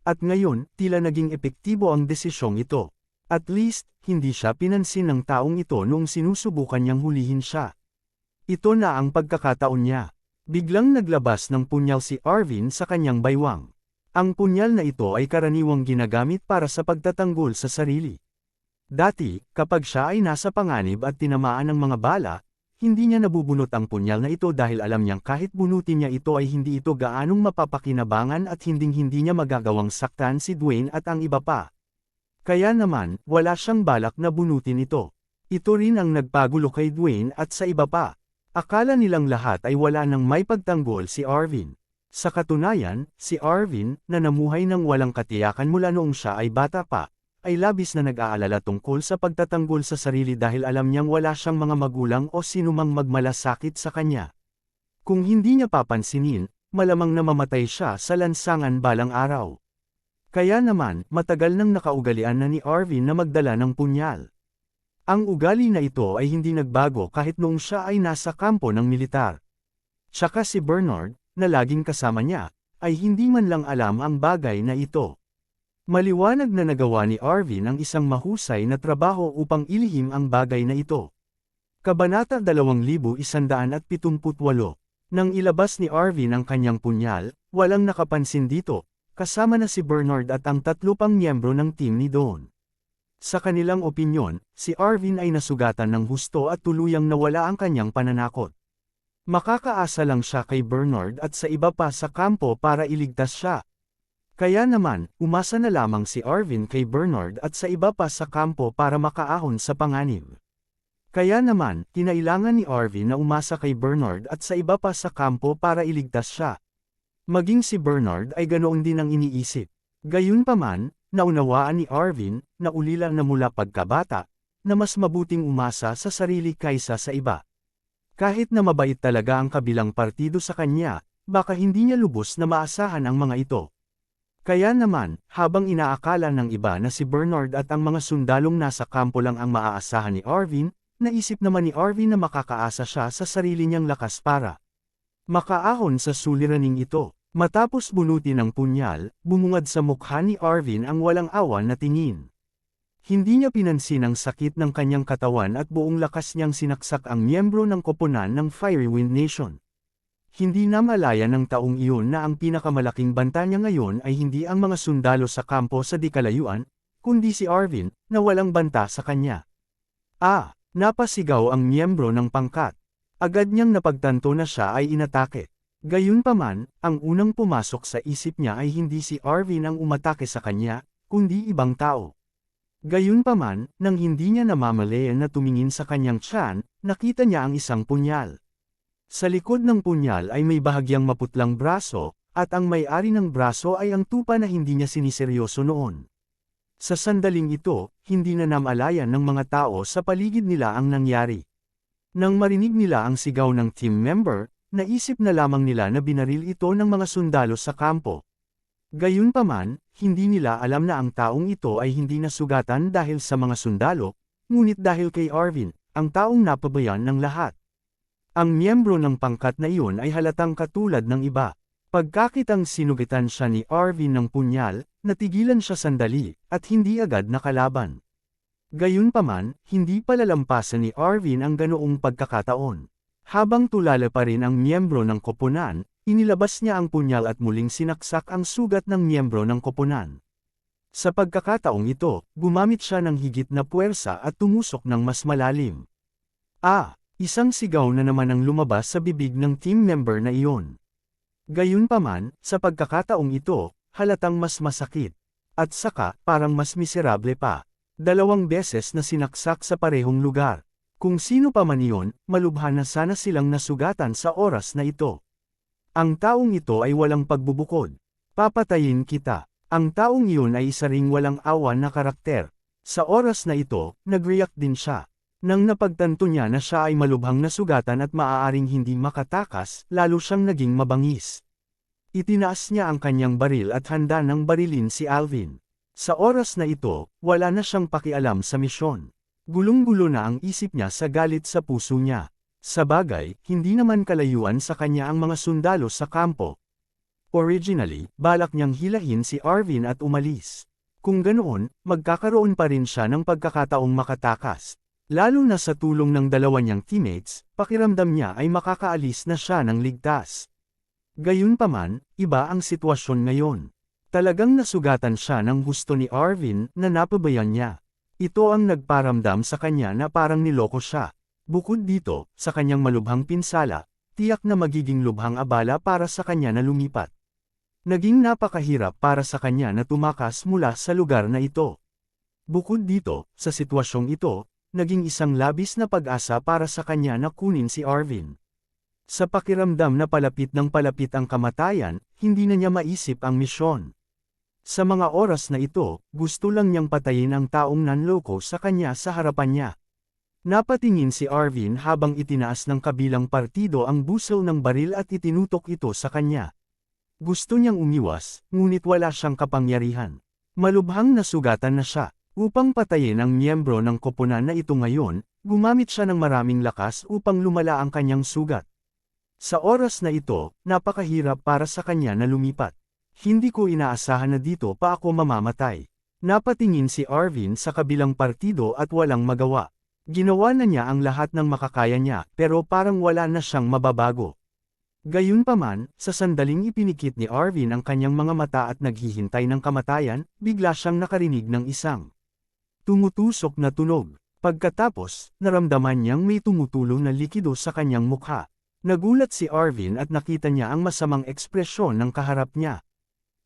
At ngayon, tila naging epektibo ang desisyong ito. At least, hindi siya pinansin ng taong ito noong sinusubukan niyang hulihin siya. Ito na ang pagkakataon niya. Biglang naglabas ng punyal si Arvin sa kanyang baywang. Ang punyal na ito ay karaniwang ginagamit para sa pagtatanggol sa sarili. Dati, kapag siya ay nasa panganib at tinamaan ng mga bala, hindi niya nabubunot ang punyal na ito dahil alam niyang kahit bunutin niya ito ay hindi ito gaanong mapapakinabangan at hinding-hindi niya magagawang saktan si Dwayne at ang iba pa. Kaya naman, wala siyang balak na bunutin ito. Ito rin ang nagpagulo kay Dwayne at sa iba pa. Akala nilang lahat ay wala nang may pagtanggol si Arvin. Sa katunayan, si Arvin, na namuhay ng walang katiyakan mula noong siya ay bata pa, ay labis na nag-aalala tungkol sa pagtatanggol sa sarili dahil alam niyang wala siyang mga magulang o sinumang magmalasakit sa kanya. Kung hindi niya papansinin, malamang namamatay siya sa lansangan balang araw. Kaya naman, matagal nang nakaugalian na ni Arvin na magdala ng punyal. Ang ugali na ito ay hindi nagbago kahit noong siya ay nasa kampo ng militar. Tsaka si Bernard, na laging kasama niya, ay hindi man lang alam ang bagay na ito. Maliwanag na nagawa ni Arvin ang isang mahusay na trabaho upang ilihim ang bagay na ito. Kabanata 2178. Nang ilabas ni Arvin ang kanyang punyal, walang nakapansin dito, kasama na si Bernard at ang 3 pang miyembro ng team ni Dawn. Sa kanilang opinyon, si Arvin ay nasugatan ng husto at tuluyang nawala ang kanyang pananakot. Makakaasa lang siya kay Bernard at sa iba pa sa kampo para iligtas siya. Kaya naman, umasa na lamang si Arvin kay Bernard at sa iba pa sa kampo para makaahon sa panganib. Kaya naman, kinailangan ni Arvin na umasa kay Bernard at sa iba pa sa kampo para iligtas siya. Maging si Bernard ay ganoon din ang iniisip. Gayunpaman, naunawaan ni Arvin, na ulila na mula pagkabata, na mas mabuting umasa sa sarili kaysa sa iba. Kahit na mabait talaga ang kabilang partido sa kanya, baka hindi niya lubos na maasahan ang mga ito. Kaya naman, habang inaakala ng iba na si Bernard at ang mga sundalong nasa kampo lang ang maaasahan ni Arvin, naisip naman ni Arvin na makakaasa siya sa sarili niyang lakas para makaahon sa suliraning ito. Matapos bunutin ng punyal, bumungad sa mukha ni Arvin ang walang awan na tingin. Hindi niya pinansin ang sakit ng kanyang katawan at buong lakas niyang sinaksak ang miyembro ng koponan ng Fiery Wind Nation. Hindi na malaya ng taong iyon na ang pinakamalaking banta niya ngayon ay hindi ang mga sundalo sa kampo sa di kalayuan, kundi si Arvin, na walang banta sa kanya. Napasigaw ang miyembro ng pangkat. Agad niyang napagtanto na siya ay inatake. Gayunpaman, ang unang pumasok sa isip niya ay hindi si Arvin ang umatake sa kanya, kundi ibang tao. Gayunpaman, nang hindi niya namamalayan na tumingin sa kanyang tiyan, nakita niya ang isang punyal. Sa likod ng punyal ay may bahagyang maputlang braso, at ang may-ari ng braso ay ang tupa na hindi niya siniseryoso noon. Sa sandaling ito, hindi na namalayan ng mga tao sa paligid nila ang nangyari. Nang marinig nila ang sigaw ng team member, naisip na lamang nila na binaril ito ng mga sundalo sa kampo. Gayunpaman, hindi nila alam na ang taong ito ay hindi nasugatan dahil sa mga sundalo, ngunit dahil kay Arvin, ang taong napabayan ng lahat. Ang miyembro ng pangkat na iyon ay halatang katulad ng iba. Pagkakitang sinugitan siya ni Arvin ng punyal, natigilan siya sandali, at hindi agad nakalaban. Gayunpaman, hindi palalampasan ni Arvin ang ganoong pagkakataon. Habang tulala pa rin ang miyembro ng koponan, inilabas niya ang punyal at muling sinaksak ang sugat ng miyembro ng koponan. Sa pagkakataong ito, gumamit siya ng higit na puwersa at tumusok ng mas malalim. Isang sigaw na naman ang lumabas sa bibig ng team member na iyon. Gayunpaman, sa pagkakataong ito, halatang mas masakit. At saka, parang mas miserable pa. 2 beses na sinaksak sa parehong lugar. Kung sino pa man iyon, malubha na sana silang nasugatan sa oras na ito. Ang taong ito ay walang pagbubukod. Papatayin kita. Ang taong iyon ay isa ring walang awa na karakter. Sa oras na ito, nag-react din siya. Nang napagtanto niya na siya ay malubhang nasugatan at maaaring hindi makatakas, lalo siyang naging mabangis. Itinaas niya ang kanyang baril at handa nang barilin si Alvin. Sa oras na ito, wala na siyang pakialam sa misyon. Gulong-gulo na ang isip niya sa galit sa puso niya. Sabagay, hindi naman kalayuan sa kanya ang mga sundalo sa kampo. Originally, balak niyang hilahin si Arvin at umalis. Kung ganoon, magkakaroon pa rin siya ng pagkakataong makatakas. Lalo na sa tulong ng dalawa niyang teammates, pakiramdam niya ay makakaalis na siya ng ligtas. Gayunpaman, iba ang sitwasyon ngayon. Talagang nasugatan siya ng gusto ni Arvin na napabayan niya. Ito ang nagparamdam sa kanya na parang niloko siya. Bukod dito, sa kanyang malubhang pinsala, tiyak na magiging lubhang abala para sa kanya na lumipat. Naging napakahirap para sa kanya na tumakas mula sa lugar na ito. Bukod dito, sa sitwasyong ito, naging isang labis na pag-asa para sa kanya na kunin si Arvin. Sa pakiramdam na palapit ng palapit ang kamatayan, hindi na niya maisip ang misyon. Sa mga oras na ito, gusto lang niyang patayin ang taong nanloko sa kanya sa harapan niya. Napatingin si Arvin habang itinaas ng kabilang partido ang busel ng baril at itinutok ito sa kanya. Gusto niyang umiwas, ngunit wala siyang kapangyarihan. Malubhang nasugatan na siya. Upang patayin ang miyembro ng koponan na ito ngayon, gumamit siya ng maraming lakas upang lumala ang kanyang sugat. Sa oras na ito, napakahirap para sa kanya na lumipat. Hindi ko inaasahan na dito pa ako mamamatay. Napatingin si Arvin sa kabilang partido at walang magawa. Ginawa na niya ang lahat ng makakaya niya, pero parang wala na siyang mababago. Gayunpaman, sa sandaling ipinikit ni Arvin ang kanyang mga mata at naghihintay ng kamatayan, bigla siyang nakarinig ng isang tumutusok na tunog. Pagkatapos, naramdaman niyang may tumutulong na likido sa kanyang mukha. Nagulat si Arvin at nakita niya ang masamang ekspresyon ng kaharap niya.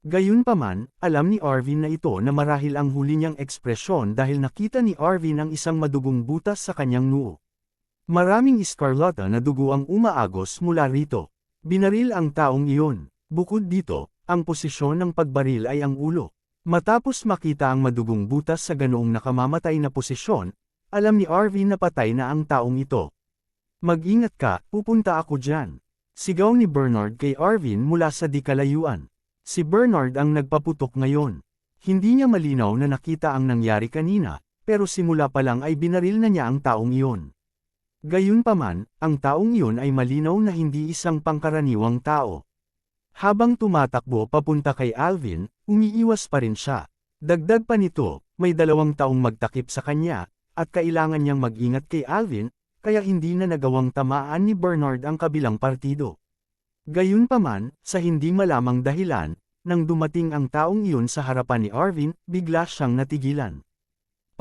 Gayunpaman, alam ni Arvin na ito na marahil ang huli niyang ekspresyon dahil nakita ni Arvin ang isang madugong butas sa kanyang noo. Maraming iskarlata na dugo ang umaagos mula rito. Binaril ang taong iyon. Bukod dito, ang posisyon ng pagbaril ay ang ulo. Matapos makita ang madugong butas sa ganoong nakamamatay na posisyon, alam ni Arvin na patay na ang taong ito. Mag-ingat ka, pupunta ako dyan. Sigaw ni Bernard kay Arvin mula sa di kalayuan. Si Bernard ang nagpaputok ngayon. Hindi niya malinaw na nakita ang nangyari kanina, pero simula pa lang ay binaril na niya ang taong iyon. Gayunpaman, ang taong iyon ay malinaw na hindi isang pangkaraniwang tao. Habang tumatakbo papunta kay Alvin, umiiwas pa rin siya. Dagdag pa nito, may 2 taong magtakip sa kanya, at kailangan niyang mag-ingat kay Alvin, kaya hindi na nagawang tamaan ni Bernard ang kabilang partido. Gayunpaman, sa hindi malamang dahilan, nang dumating ang taong iyon sa harapan ni Arvin, bigla siyang natigilan.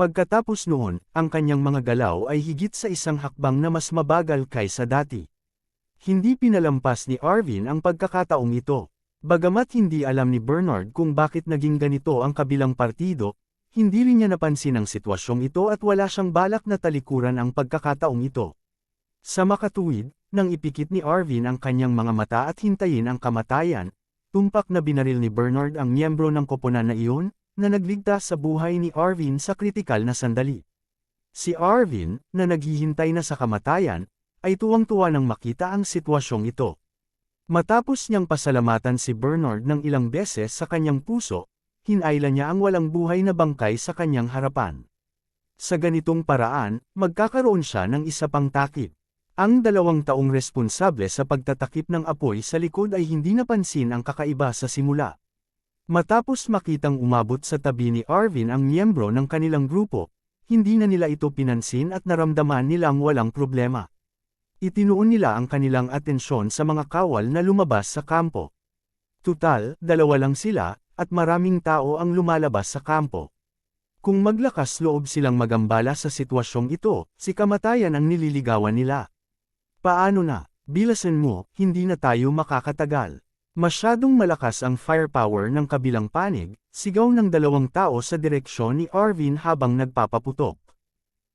Pagkatapos noon, ang kanyang mga galaw ay higit sa isang hakbang na mas mabagal kaysa dati. Hindi pinalampas ni Arvin ang pagkakataong ito. Bagamat hindi alam ni Bernard kung bakit naging ganito ang kabilang partido, hindi rin niya napansin ang sitwasyong ito at wala siyang balak na talikuran ang pagkakataong ito. Sa makatuwid, nang ipikit ni Arvin ang kanyang mga mata at hintayin ang kamatayan, tumpak na binaril ni Bernard ang miyembro ng koponan na iyon, na nagligtas sa buhay ni Arvin sa kritikal na sandali. Si Arvin, na naghihintay na sa kamatayan, ay tuwang-tuwa nang makita ang sitwasyong ito. Matapos niyang pasalamatan si Bernard ng ilang beses sa kanyang puso, hinayla niya ang walang buhay na bangkay sa kanyang harapan. Sa ganitong paraan, magkakaroon siya ng isa pang takip. Ang 2 taong responsable sa pagtatakip ng apoy sa likod ay hindi napansin ang kakaiba sa simula. Matapos makitang umabot sa tabi ni Arvin ang miyembro ng kanilang grupo, hindi na nila ito pinansin at naramdaman nilang walang problema. Itinuon nila ang kanilang atensyon sa mga kawal na lumabas sa kampo. Tutal, 2 lang sila, at maraming tao ang lumalabas sa kampo. Kung maglakas loob silang magambala sa sitwasyong ito, si kamatayan ang nililigawan nila. Paano na? Bilasan mo, hindi na tayo makakatagal. Masyadong malakas ang firepower ng kabilang panig, sigaw ng 2 tao sa direksyon ni Arvin habang nagpapaputok.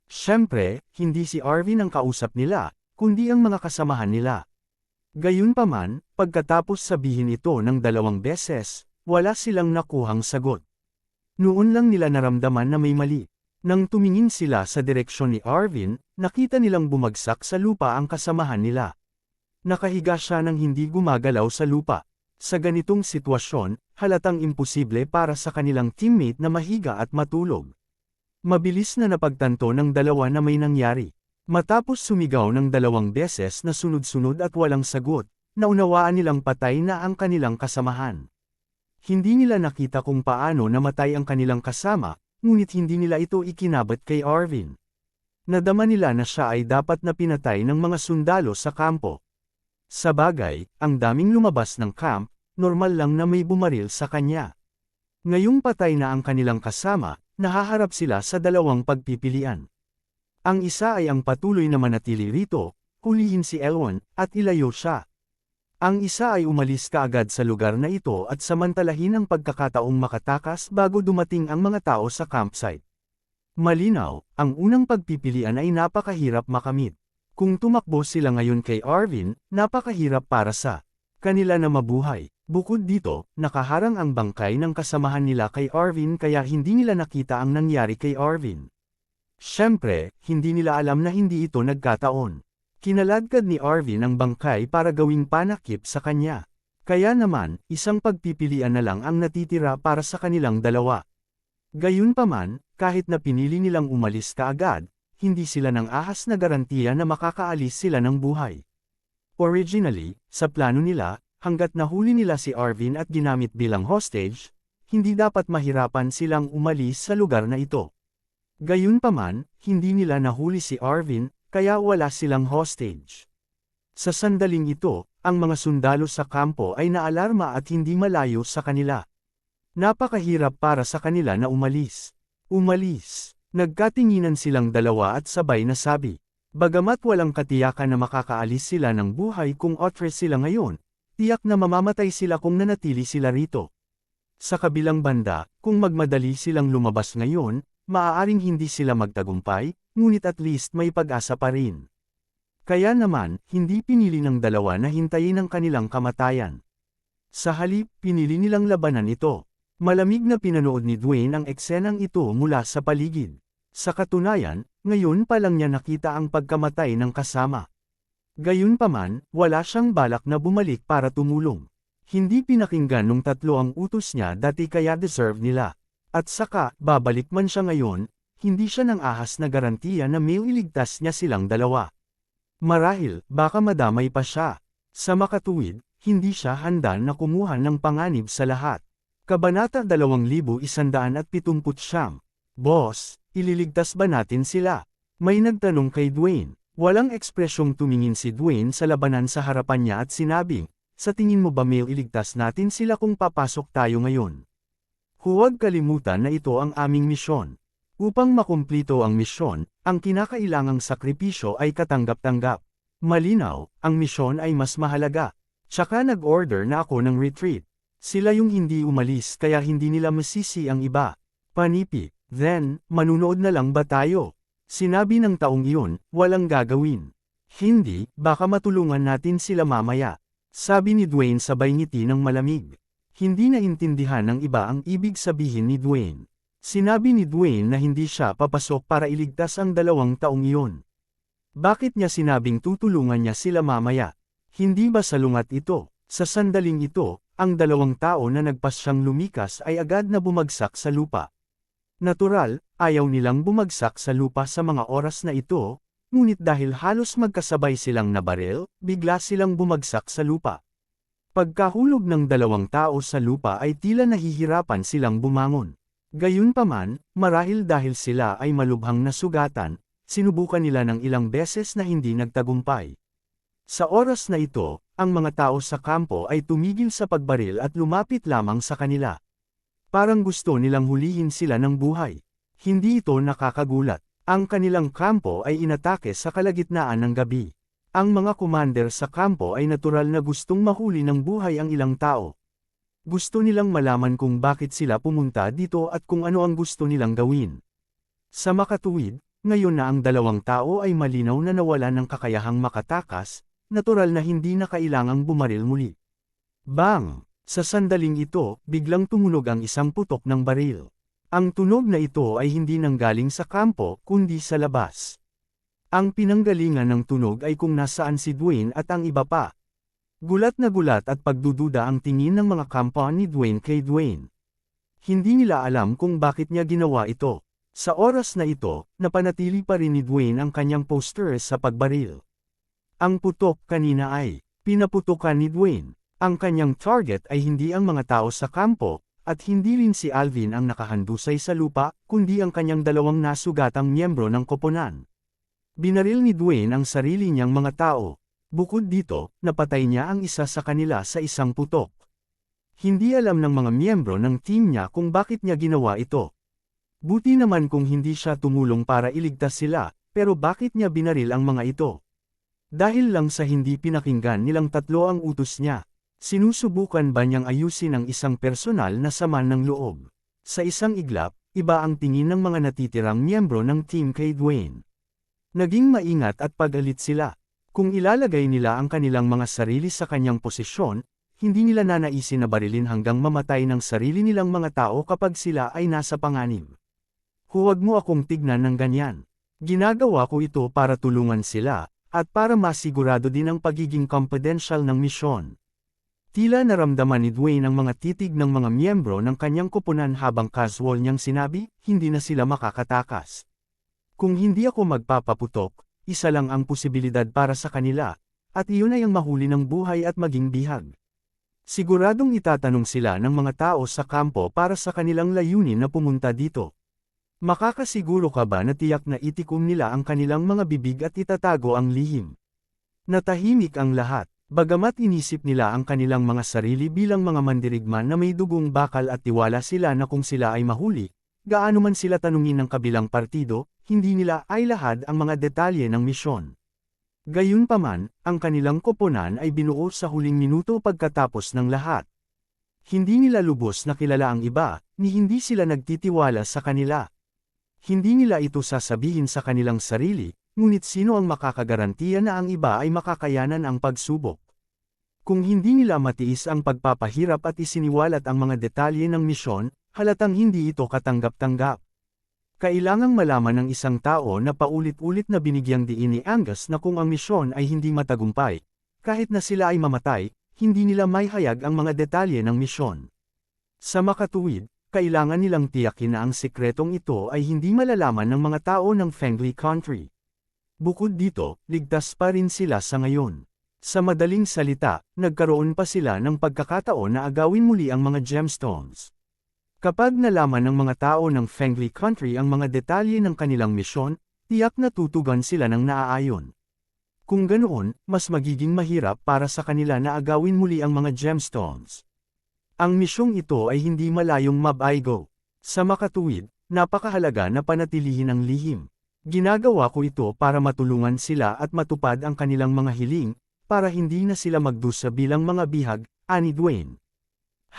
Siyempre, hindi si Arvin ang kausap nila, kundi ang mga kasamahan nila. Gayunpaman, pagkatapos sabihin ito ng 2 beses, wala silang nakuhang sagot. Noon lang nila naramdaman na may mali. Nang tumingin sila sa direksyon ni Arvin, nakita nilang bumagsak sa lupa ang kasamahan nila. Nakahiga siya nang hindi gumagalaw sa lupa. Sa ganitong sitwasyon, halatang imposible para sa kanilang teammate na mahiga at matulog. Mabilis na napagtanto ng 2 na may nangyari. Matapos sumigaw ng 2 beses na sunod-sunod at walang sagot, naunawaan nilang patay na ang kanilang kasamahan. Hindi nila nakita kung paano namatay ang kanilang kasama, ngunit hindi nila ito ikinabat kay Arvin. Nadama nila na siya ay dapat na pinatay ng mga sundalo sa kampo. Sa bagay, ang daming lumabas ng camp, normal lang na may bumaril sa kanya. Ngayong patay na ang kanilang kasama, nahaharap sila sa 2 pagpipilian. Ang isa ay ang patuloy na manatili rito, hulihin si Elwon, at ilayo siya. Ang isa ay umalis kaagad sa lugar na ito at samantalahin ang pagkakataong makatakas bago dumating ang mga tao sa campsite. Malinaw, ang unang pagpipilian ay napakahirap makamit. Kung tumakbo sila ngayon kay Arvin, napakahirap para sa kanila na mabuhay. Bukod dito, nakaharang ang bangkay ng kasamahan nila kay Arvin kaya hindi nila nakita ang nangyari kay Arvin. Siyempre, hindi nila alam na hindi ito nagkataon. Kinaladkad ni Arvin ang bangkay para gawing panakip sa kanya. Kaya naman, isang pagpipilian na lang ang natitira para sa kanilang 2. Gayunpaman, kahit na pinili nilang umalis kaagad, hindi sila nang ahas na garantiya na makakaalis sila ng buhay. Originally, sa plano nila, hanggat nahuli nila si Arvin at ginamit bilang hostage, hindi dapat mahirapan silang umalis sa lugar na ito. Gayunpaman, hindi nila nahuli si Arvin, kaya wala silang hostage. Sa sandaling ito, ang mga sundalo sa kampo ay naalarma at hindi malayo sa kanila. Napakahirap para sa kanila na umalis. Umalis. Nagkatinginan silang 2 at sabay na sabi. Bagamat walang katiyakan na makakaalis sila ng buhay kung otres sila ngayon, tiyak na mamamatay sila kung nanatili sila rito. Sa kabilang banda, kung magmadali silang lumabas ngayon, maaaring hindi sila magtagumpay, ngunit at least may pag-asa pa rin. Kaya naman, hindi pinili ng 2 na hintayin ang kanilang kamatayan. Sa halip, pinili nilang labanan ito. Malamig na pinanood ni Dwayne ang eksenang ito mula sa paligid. Sa katunayan, ngayon pa lang niya nakita ang pagkamatay ng kasama. Gayunpaman, wala siyang balak na bumalik para tumulong. Hindi pinakinggan nung 3 ang utos niya dati kaya deserve nila. At saka, babalik man siya ngayon, hindi siya nang ahas na garantiya na may iligtas niya silang 2. Marahil, baka madamay pa siya. Sa makatuwid, hindi siya handa na kumuha ng panganib sa lahat. Kabanata 2179. Boss, ililigtas ba natin sila? May nagtanong kay Dwayne. Walang ekspresyong tumingin si Dwayne sa labanan sa harapan niya at sinabing, sa tingin mo ba may iligtas natin sila kung papasok tayo ngayon? Huwag kalimutan na ito ang aming misyon. Upang makumplito ang misyon, ang kinakailangang sakripisyo ay katanggap-tanggap. Malinaw, ang misyon ay mas mahalaga. Tsaka nag-order na ako ng retreat. Sila yung hindi umalis kaya hindi nila masisi ang iba. Panipi, then, manunood na lang ba tayo? Sinabi ng taong iyon, walang gagawin. Hindi, baka matulungan natin sila mamaya. Sabi ni Dwayne sabay ngiti ng malamig. Hindi naintindihan ng iba ang ibig sabihin ni Dwayne. Sinabi ni Dwayne na hindi siya papasok para iligtas ang 2 taong iyon. Bakit niya sinabing tutulungan niya sila mamaya? Hindi ba salungat ito? Sa sandaling ito, ang dalawang tao na nagpasyang lumikas ay agad na bumagsak sa lupa. Natural, ayaw nilang bumagsak sa lupa sa mga oras na ito, ngunit dahil halos magkasabay silang nabaril, bigla silang bumagsak sa lupa. Pagkahulog ng dalawang tao sa lupa ay tila nahihirapan silang bumangon. Gayunpaman, marahil dahil sila ay malubhang nasugatan, sinubukan nila ng ilang beses na hindi nagtagumpay. Sa oras na ito, ang mga tao sa kampo ay tumigil sa pagbaril at lumapit lamang sa kanila. Parang gusto nilang hulihin sila ng buhay. Hindi ito nakakagulat. Ang kanilang kampo ay inatake sa kalagitnaan ng gabi. Ang mga commander sa kampo ay natural na gustong mahuli ng buhay ang ilang tao. Gusto nilang malaman kung bakit sila pumunta dito at kung ano ang gusto nilang gawin. Sa makatuwid, ngayon na ang dalawang tao ay malinaw na nawalan ng kakayahang makatakas, natural na hindi na kailangang bumaril muli. Bang! Sa sandaling ito, biglang tumunog ang isang putok ng baril. Ang tunog na ito ay hindi nanggaling sa kampo, kundi sa labas. Ang pinanggalingan ng tunog ay kung nasaan si Dwayne at ang iba pa. Gulat na gulat at pagdududa ang tingin ng mga kampo ni Dwayne kay Dwayne. Hindi nila alam kung bakit niya ginawa ito. Sa oras na ito, napanatili pa rin ni Dwayne ang kanyang poster sa pagbaril. Ang putok kanina ay pinaputukan ni Dwayne. Ang kanyang target ay hindi ang mga tao sa kampo, at hindi rin si Alvin ang nakahandusay sa lupa, kundi ang kanyang dalawang nasugatang miyembro ng koponan. Binaril ni Dwayne ang sarili niyang mga tao. Bukod dito, napatay niya ang isa sa kanila sa isang putok. Hindi alam ng mga miyembro ng team niya kung bakit niya ginawa ito. Buti naman kung hindi siya tumulong para iligtas sila, pero bakit niya binaril ang mga ito? Dahil lang sa hindi pinakinggan nilang tatlo ang utos niya. Sinusubukan ba niyang ayusin ang isang personal na sama ng loob? Sa isang iglap, iba ang tingin ng mga natitirang miyembro ng team kay Dwayne. Naging maingat at pag-alit sila. Kung ilalagay nila ang kanilang mga sarili sa kanyang posisyon, hindi nila nanaisin na barilin hanggang mamatay ng sarili nilang mga tao kapag sila ay nasa panganib. Huwag mo akong tignan ng ganyan. Ginagawa ko ito para tulungan sila, at para masigurado din ang pagiging confidential ng misyon. Tila naramdaman ni Dwayne ang mga titig ng mga miyembro ng kanyang koponan habang casual niyang sinabi, hindi na sila makakatakas. Kung hindi ako magpapaputok, isa lang ang posibilidad para sa kanila, at iyon ay ang mahuli ng buhay at maging bihag. Siguradong itatanong sila ng mga tao sa kampo para sa kanilang layunin na pumunta dito. Makakasiguro ka ba na tiyak na itikom nila ang kanilang mga bibig at itatago ang lihim? Natahimik ang lahat. Bagamat inisip nila ang kanilang mga sarili bilang mga mandirigma na may dugong bakal at tiwala sila na kung sila ay mahuli, gaano man sila tanungin ng kabilang partido, hindi nila ay lahad ang mga detalye ng misyon. Gayunpaman, ang kanilang koponan ay binuo sa huling minuto pagkatapos ng lahat. Hindi nila lubos na kilala ang iba, ni hindi sila nagtitiwala sa kanila. Hindi nila ito sasabihin sa kanilang sarili, ngunit sino ang makakagarantiya na ang iba ay makakayanan ang pagsubok? Kung hindi nila matiis ang pagpapahirap at isiniwalat ang mga detalye ng misyon, halatang hindi ito katanggap-tanggap. Kailangang malaman ng isang tao na paulit-ulit na binigyang diin ni Angus na kung ang misyon ay hindi matagumpay, kahit na sila ay mamatay, hindi nila maihayag ang mga detalye ng misyon. Sa makatuwid, kailangan nilang tiyakin na ang sikretong ito ay hindi malalaman ng mga tao ng Fengli Country. Bukod dito, ligtas pa rin sila sa ngayon. Sa madaling salita, nagkaroon pa sila ng pagkakataon na agawin muli ang mga gemstones. Kapag nalaman ng mga tao ng Fengli Country ang mga detalye ng kanilang misyon, tiyak na tutugan sila ng naaayon. Kung ganoon, mas magiging mahirap para sa kanila na agawin muli ang mga gemstones. Ang misyong ito ay hindi malayong mabaigo. Sa makatuwid, napakahalaga na panatilihin ang lihim. Ginagawa ko ito para matulungan sila at matupad ang kanilang mga hiling, para hindi na sila magdusa bilang mga bihag, ani Dwayne.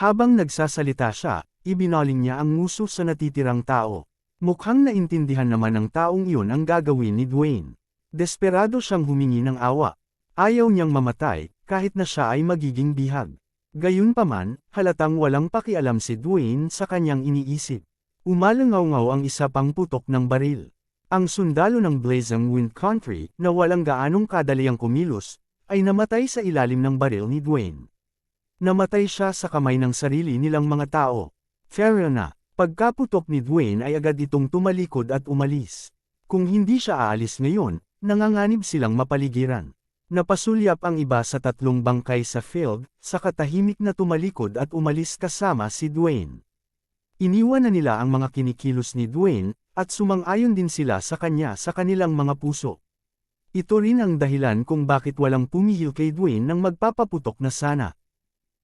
Habang nagsasalita siya, ibinaling niya ang nguso sa natitirang tao. Mukhang naintindihan naman ng taong iyon ang gagawin ni Dwayne. Desperado siyang humingi ng awa. Ayaw niyang mamatay, kahit na siya ay magiging bihag. Gayunpaman, halatang walang pakialam si Dwayne sa kanyang iniisip. Umalangaw-ngaw ang isa pang putok ng baril. Ang sundalo ng Blazing Wind Country, na walang gaanong kadaliang kumilos, ay namatay sa ilalim ng baril ni Dwayne. Namatay siya sa kamay ng sarili nilang mga tao. Fair na, pagkaputok ni Dwayne ay agad itong tumalikod at umalis. Kung hindi siya aalis ngayon, nanganganib silang mapaligiran. Napasulyap ang iba sa 3 bangkay sa field, sa katahimik na tumalikod at umalis kasama si Dwayne. Iniwan na nila ang mga kinikilos ni Dwayne, at sumang-ayon din sila sa kanya sa kanilang mga puso. Ito rin ang dahilan kung bakit walang pumihil kay Dwayne nang magpapaputok na sana.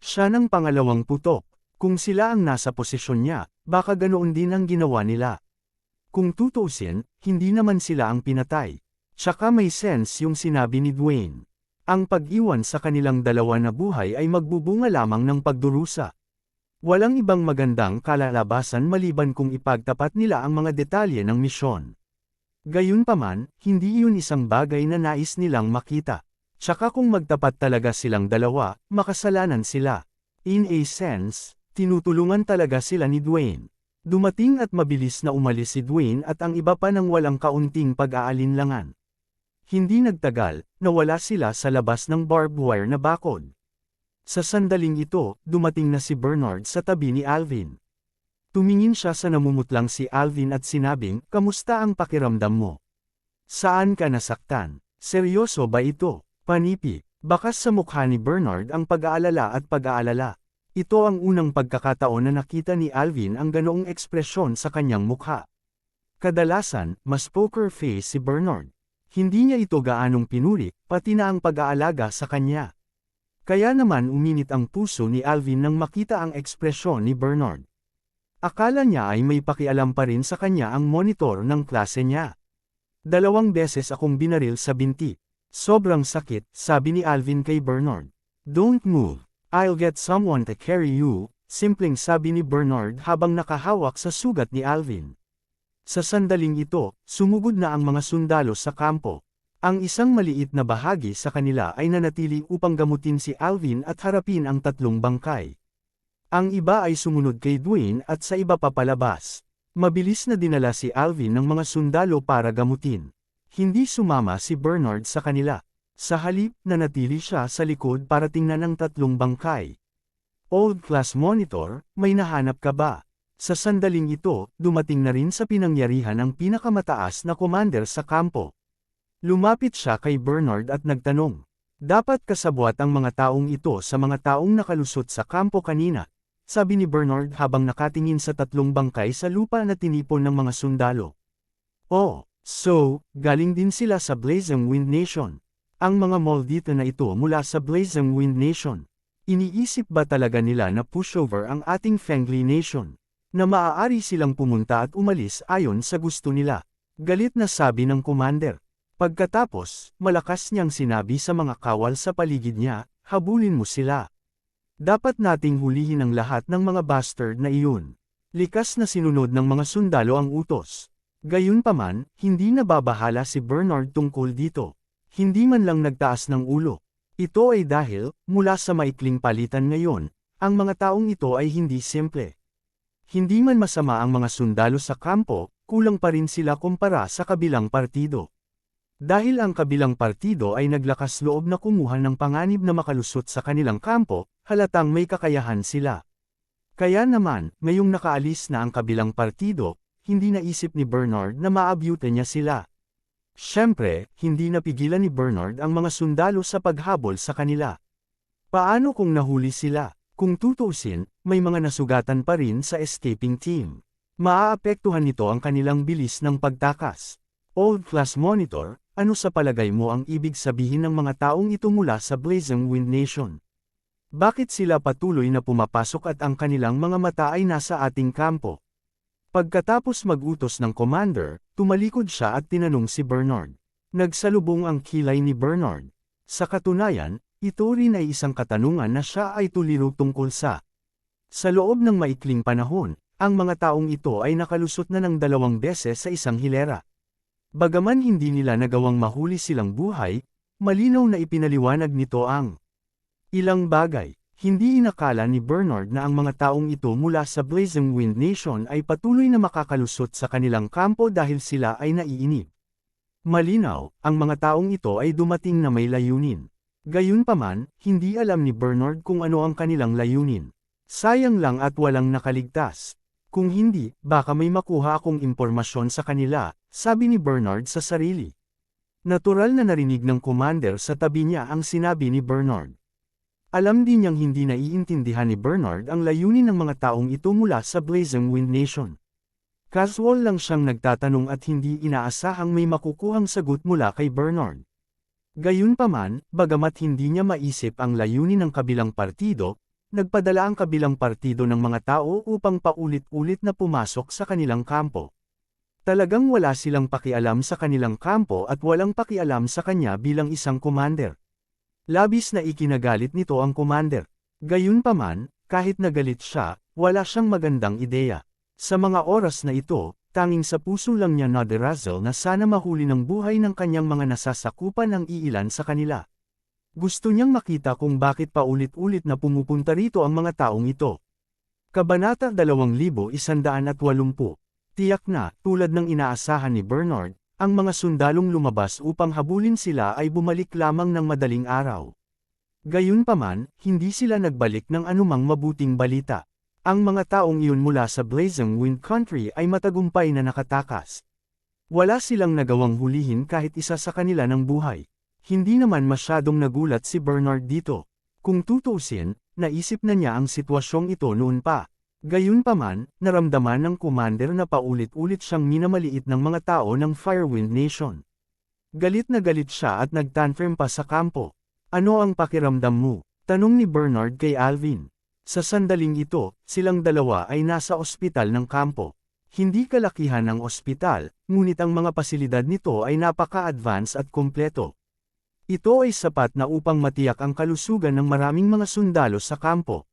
Siya ng pangalawang putok. Kung sila ang nasa posisyon niya, baka ganoon din ang ginawa nila. Kung tutuusin, hindi naman sila ang pinatay. Tsaka may sense yung sinabi ni Dwayne. Ang pag-iwan sa kanilang dalawa na buhay ay magbubunga lamang ng pagdurusa. Walang ibang magandang kalalabasan maliban kung ipagtapat nila ang mga detalye ng misyon. Gayunpaman, hindi iyon isang bagay na nais nilang makita. Tsaka kung magtapat talaga silang dalawa, makasalanan sila. In a sense, tinutulungan talaga sila ni Dwayne. Dumating at mabilis na umalis si Dwayne at ang iba pa ng walang kaunting pag-aalinlangan. Hindi nagtagal, nawala sila sa labas ng barbed wire na bakod. Sa sandaling ito, dumating na si Bernard sa tabi ni Alvin. Tumingin siya sa namumutlang si Alvin at sinabing, "Kamusta ang pakiramdam mo? Saan ka nasaktan? Seryoso ba ito?" Panipi, bakas sa mukha ni Bernard ang pag-aalala at pag-aalala. Ito ang unang pagkakataon na nakita ni Alvin ang ganoong ekspresyon sa kanyang mukha. Kadalasan, mas poker face si Bernard. Hindi niya ito gaanong pinuri, pati na ang pag-aalaga sa kanya. Kaya naman uminit ang puso ni Alvin nang makita ang ekspresyon ni Bernard. Akala niya ay may pakialam pa rin sa kanya ang monitor ng klase niya. 2 beses akong binaril sa binti. Sobrang sakit, sabi ni Alvin kay Bernard. "Don't move. I'll get someone to carry you," simpleng sabi ni Bernard habang nakahawak sa sugat ni Alvin. Sa sandaling ito, sumugod na ang mga sundalo sa kampo. Ang isang maliit na bahagi sa kanila ay nanatili upang gamutin si Alvin at harapin ang 3 bangkay. Ang iba ay sumunod kay Dwayne at sa iba pa palabas. Mabilis na dinala si Alvin ng mga sundalo para gamutin. Hindi sumama si Bernard sa kanila. Sa halip, nanatili siya sa likod para tingnan ang 3 bangkay. "Old class monitor, may nahanap ka ba?" Sa sandaling ito, dumating na rin sa pinangyarihan ang pinakamataas na commander sa kampo. Lumapit siya kay Bernard at nagtanong, "Dapat kasabwat ang mga taong ito sa mga taong nakalusot sa kampo kanina," sabi ni Bernard habang nakatingin sa 3 bangkay sa lupa na tinipon ng mga sundalo. "Oh, so, galing din sila sa Blazing Wind Nation. Ang mga Maldita na ito mula sa Blazing Wind Nation. Iniisip ba talaga nila na pushover ang ating Fengli Nation? Na maaari silang pumunta at umalis ayon sa gusto nila?" Galit na sabi ng commander. Pagkatapos, malakas niyang sinabi sa mga kawal sa paligid niya, "Habulin mo sila. Dapat nating hulihin ang lahat ng mga bastard na iyon." Likas na sinunod ng mga sundalo ang utos. Gayunpaman, hindi nababahala si Bernard tungkol dito. Hindi man lang nagtaas ng ulo. Ito ay dahil, mula sa maikling palitan ngayon, ang mga taong ito ay hindi simple. Hindi man masama ang mga sundalo sa kampo, kulang pa rin sila kumpara sa kabilang partido. Dahil ang kabilang partido ay naglakas loob na kumuha ng panganib na makalusot sa kanilang kampo, halatang may kakayahan sila. Kaya naman, ngayong nakaalis na ang kabilang partido, hindi naisip ni Bernard na maabyutan niya sila. Siyempre, hindi napigilan ni Bernard ang mga sundalo sa paghabol sa kanila. Paano kung nahuli sila? Kung tutuusin, may mga nasugatan pa rin sa escaping team. Maaapektuhan nito ang kanilang bilis ng pagtakas. Old Class Monitor, ano sa palagay mo ang ibig sabihin ng mga taong ito mula sa Blazing Wind Nation? Bakit sila patuloy na pumapasok at ang kanilang mga mata ay nasa ating kampo? Pagkatapos mag-utos ng commander, tumalikod siya at tinanong si Bernard. Nagsalubong ang kilay ni Bernard. Sa katunayan, ito rin ay isang katanungan na siya ay tuliro tungkol sa. Sa loob ng maikling panahon, ang mga taong ito ay nakalusot na ng 2 beses sa isang hilera. Bagaman hindi nila nagawang mahuli silang buhay, malinaw na ipinaliwanag nito ang ilang bagay. Hindi inakala ni Bernard na ang mga taong ito mula sa Blazing Wind Nation ay patuloy na makakalusot sa kanilang kampo dahil sila ay naiinip. Malinaw, ang mga taong ito ay dumating na may layunin. Gayunpaman, hindi alam ni Bernard kung ano ang kanilang layunin. Sayang lang at walang nakaligtas. Kung hindi, baka may makuha akong impormasyon sa kanila, sabi ni Bernard sa sarili. Natural na narinig ng commander sa tabi niya ang sinabi ni Bernard. Alam din niyang hindi naiintindihan ni Bernard ang layunin ng mga taong ito mula sa Blazing Wind Nation. Casual lang siyang nagtatanong at hindi inaasahang may makukuhang sagot mula kay Bernard. Gayunpaman, bagamat hindi niya maisip ang layunin ng kabilang partido, nagpadala ang kabilang partido ng mga tao upang paulit-ulit na pumasok sa kanilang kampo. Talagang wala silang pakialam sa kanilang kampo at walang pakialam sa kanya bilang isang commander. Labis na ikinagalit nito ang commander. Gayunpaman, kahit nagalit siya, wala siyang magandang ideya. Sa mga oras na ito, tanging sa puso lang niya nadarazzle na sana mahuli ng buhay ng kanyang mga nasasakupan ang iilan sa kanila. Gusto niyang makita kung bakit paulit-ulit na pumupunta rito ang mga taong ito. Kabanata 2180. Tiyak na, tulad ng inaasahan ni Bernard, ang mga sundalong lumabas upang habulin sila ay bumalik lamang ng madaling araw. Gayunpaman, hindi sila nagbalik ng anumang mabuting balita. Ang mga taong iyon mula sa Blazing Wind Country ay matagumpay na nakatakas. Wala silang nagawang hulihin kahit isa sa kanila ng buhay. Hindi naman masyadong nagulat si Bernard dito. Kung tutuusin, naisip na niya ang sitwasyong ito noon pa. Gayunpaman, naramdaman ng commander na paulit-ulit siyang minamaliit ng mga tao ng Firewind Nation. Galit na galit siya at nagtantrum pa sa kampo. Ano ang pakiramdam mo? Tanong ni Bernard kay Alvin. Sa sandaling ito, silang dalawa ay nasa ospital ng kampo. Hindi kalakihan ang ospital, ngunit ang mga pasilidad nito ay napaka-advance at kompleto. Ito ay sapat na upang matiyak ang kalusugan ng maraming mga sundalo sa kampo.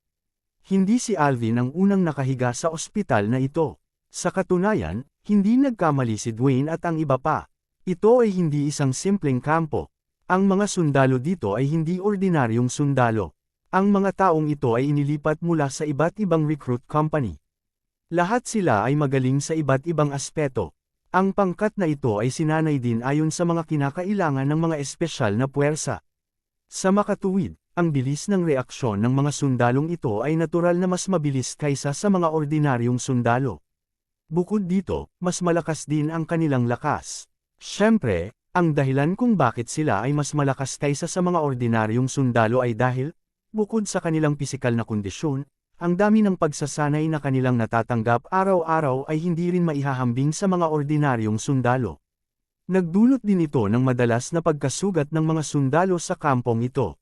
Hindi si Alvin ang unang nakahiga sa ospital na ito. Sa katunayan, hindi nagkamali si Dwayne at ang iba pa. Ito ay hindi isang simpleng kampo. Ang mga sundalo dito ay hindi ordinaryong sundalo. Ang mga taong ito ay inilipat mula sa iba't ibang recruit company. Lahat sila ay magaling sa iba't ibang aspeto. Ang pangkat na ito ay sinanay din ayon sa mga kinakailangan ng mga espesyal na puwersa. Sa makatuwid, ang bilis ng reaksyon ng mga sundalong ito ay natural na mas mabilis kaysa sa mga ordinaryong sundalo. Bukod dito, mas malakas din ang kanilang lakas. Siyempre, ang dahilan kung bakit sila ay mas malakas kaysa sa mga ordinaryong sundalo ay dahil, bukod sa kanilang pisikal na kondisyon, ang dami ng pagsasanay na kanilang natatanggap araw-araw ay hindi rin maihahambing sa mga ordinaryong sundalo. Nagdulot din ito ng madalas na pagkasugat ng mga sundalo sa kampong ito.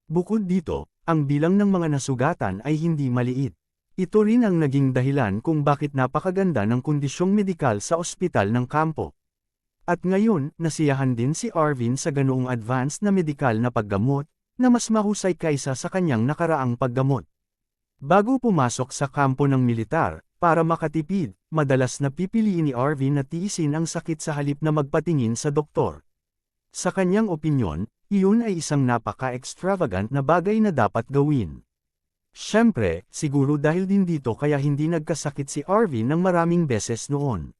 Bukod dito, ang bilang ng mga nasugatan ay hindi maliit. Ito rin ang naging dahilan kung bakit napakaganda ng kondisyong medikal sa ospital ng kampo. At ngayon, nasiyahan din si Arvin sa ganoong advanced na medikal na paggamot, na mas mahusay kaysa sa kanyang nakaraang paggamot. Bago pumasok sa kampo ng militar, para makatipid, madalas na pipiliin ni Arvin na tiisin ang sakit sa halip na magpatingin sa doktor. Sa kanyang opinyon, iyon ay isang napaka-extravagant na bagay na dapat gawin. Siyempre, siguro dahil din dito kaya hindi nagkasakit si Arvin ng maraming beses noon.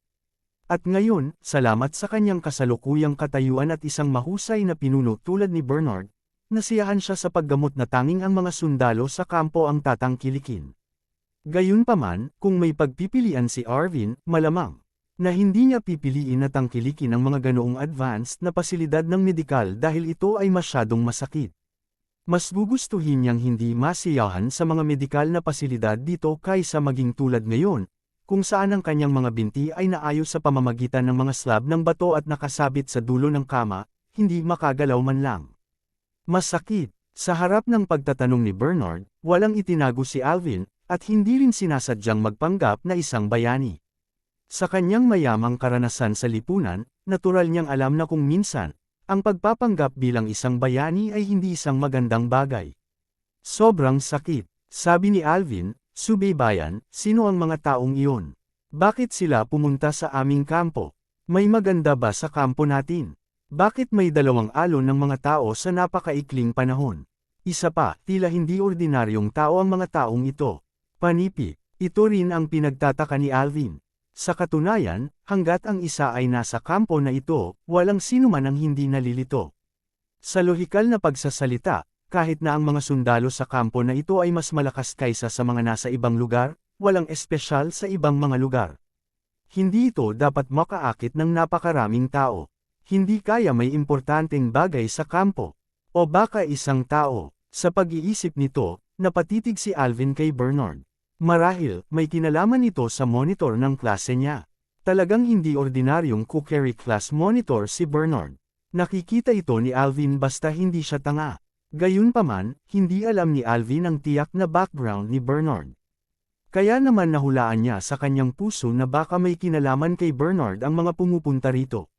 At ngayon, salamat sa kanyang kasalukuyang katayuan at isang mahusay na pinuno tulad ni Bernard, nasiyahan siya sa paggamot na tanging ang mga sundalo sa kampo ang tatangkilikin. Gayunpaman, kung may pagpipilian si Arvin, malamang na hindi niya pipiliin na tangkilikin ang mga ganoong advanced na pasilidad ng medikal dahil ito ay masyadong masakit. Mas gugustuhin niyang hindi masiyahan sa mga medikal na pasilidad dito kaysa maging tulad ngayon, kung saan ang kanyang mga binti ay naayos sa pamamagitan ng mga slab ng bato at nakasabit sa dulo ng kama, hindi makagalaw man lang. Masakit. Sa harap ng pagtatanong ni Bernard, walang itinago si Alvin, at hindi rin sinasadyang magpanggap na isang bayani. Sa kanyang mayamang karanasan sa lipunan, natural niyang alam na kung minsan, ang pagpapanggap bilang isang bayani ay hindi isang magandang bagay. Sobrang sakit. Sabi ni Alvin, "Subaybayan, sino ang mga taong iyon? Bakit sila pumunta sa aming kampo? May maganda ba sa kampo natin? Bakit may 2 alon ng mga tao sa napakaikling panahon? Isa pa, tila hindi ordinaryong tao ang mga taong ito." Panipi. Ito rin ang pinagtataka ni Alvin. Sa katunayan, hanggat ang isa ay nasa kampo na ito, walang sinuman ang hindi nalilito. Sa lohikal na pagsasalita, kahit na ang mga sundalo sa kampo na ito ay mas malakas kaysa sa mga nasa ibang lugar, walang espesyal sa ibang mga lugar. Hindi ito dapat makaakit ng napakaraming tao. Hindi kaya may importanteng bagay sa kampo. O baka isang tao. Sa pag-iisip nito, napatitig si Alvin kay Bernard. Marahil, may kinalaman ito sa monitor ng klase niya. Talagang hindi ordinaryong cookery class monitor si Bernard. Nakikita ito ni Alvin basta hindi siya tanga. Gayunpaman, hindi alam ni Alvin ang tiyak na background ni Bernard. Kaya naman nahulaan niya sa kanyang puso na baka may kinalaman kay Bernard ang mga pumupunta rito.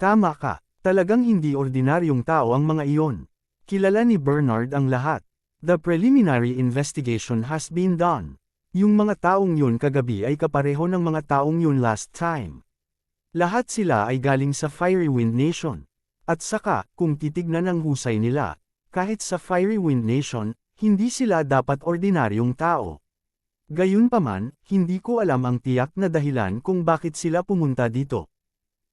Tama ka, talagang hindi ordinaryong tao ang mga iyon. Kilala ni Bernard ang lahat. The preliminary investigation has been done. Yung mga taong yun kagabi ay kapareho ng mga taong yun last time. Lahat sila ay galing sa Fiery Wind Nation. At saka, kung titignan ang husay nila, kahit sa Fiery Wind Nation, hindi sila dapat ordinaryong tao. Gayunpaman, hindi ko alam ang tiyak na dahilan kung bakit sila pumunta dito.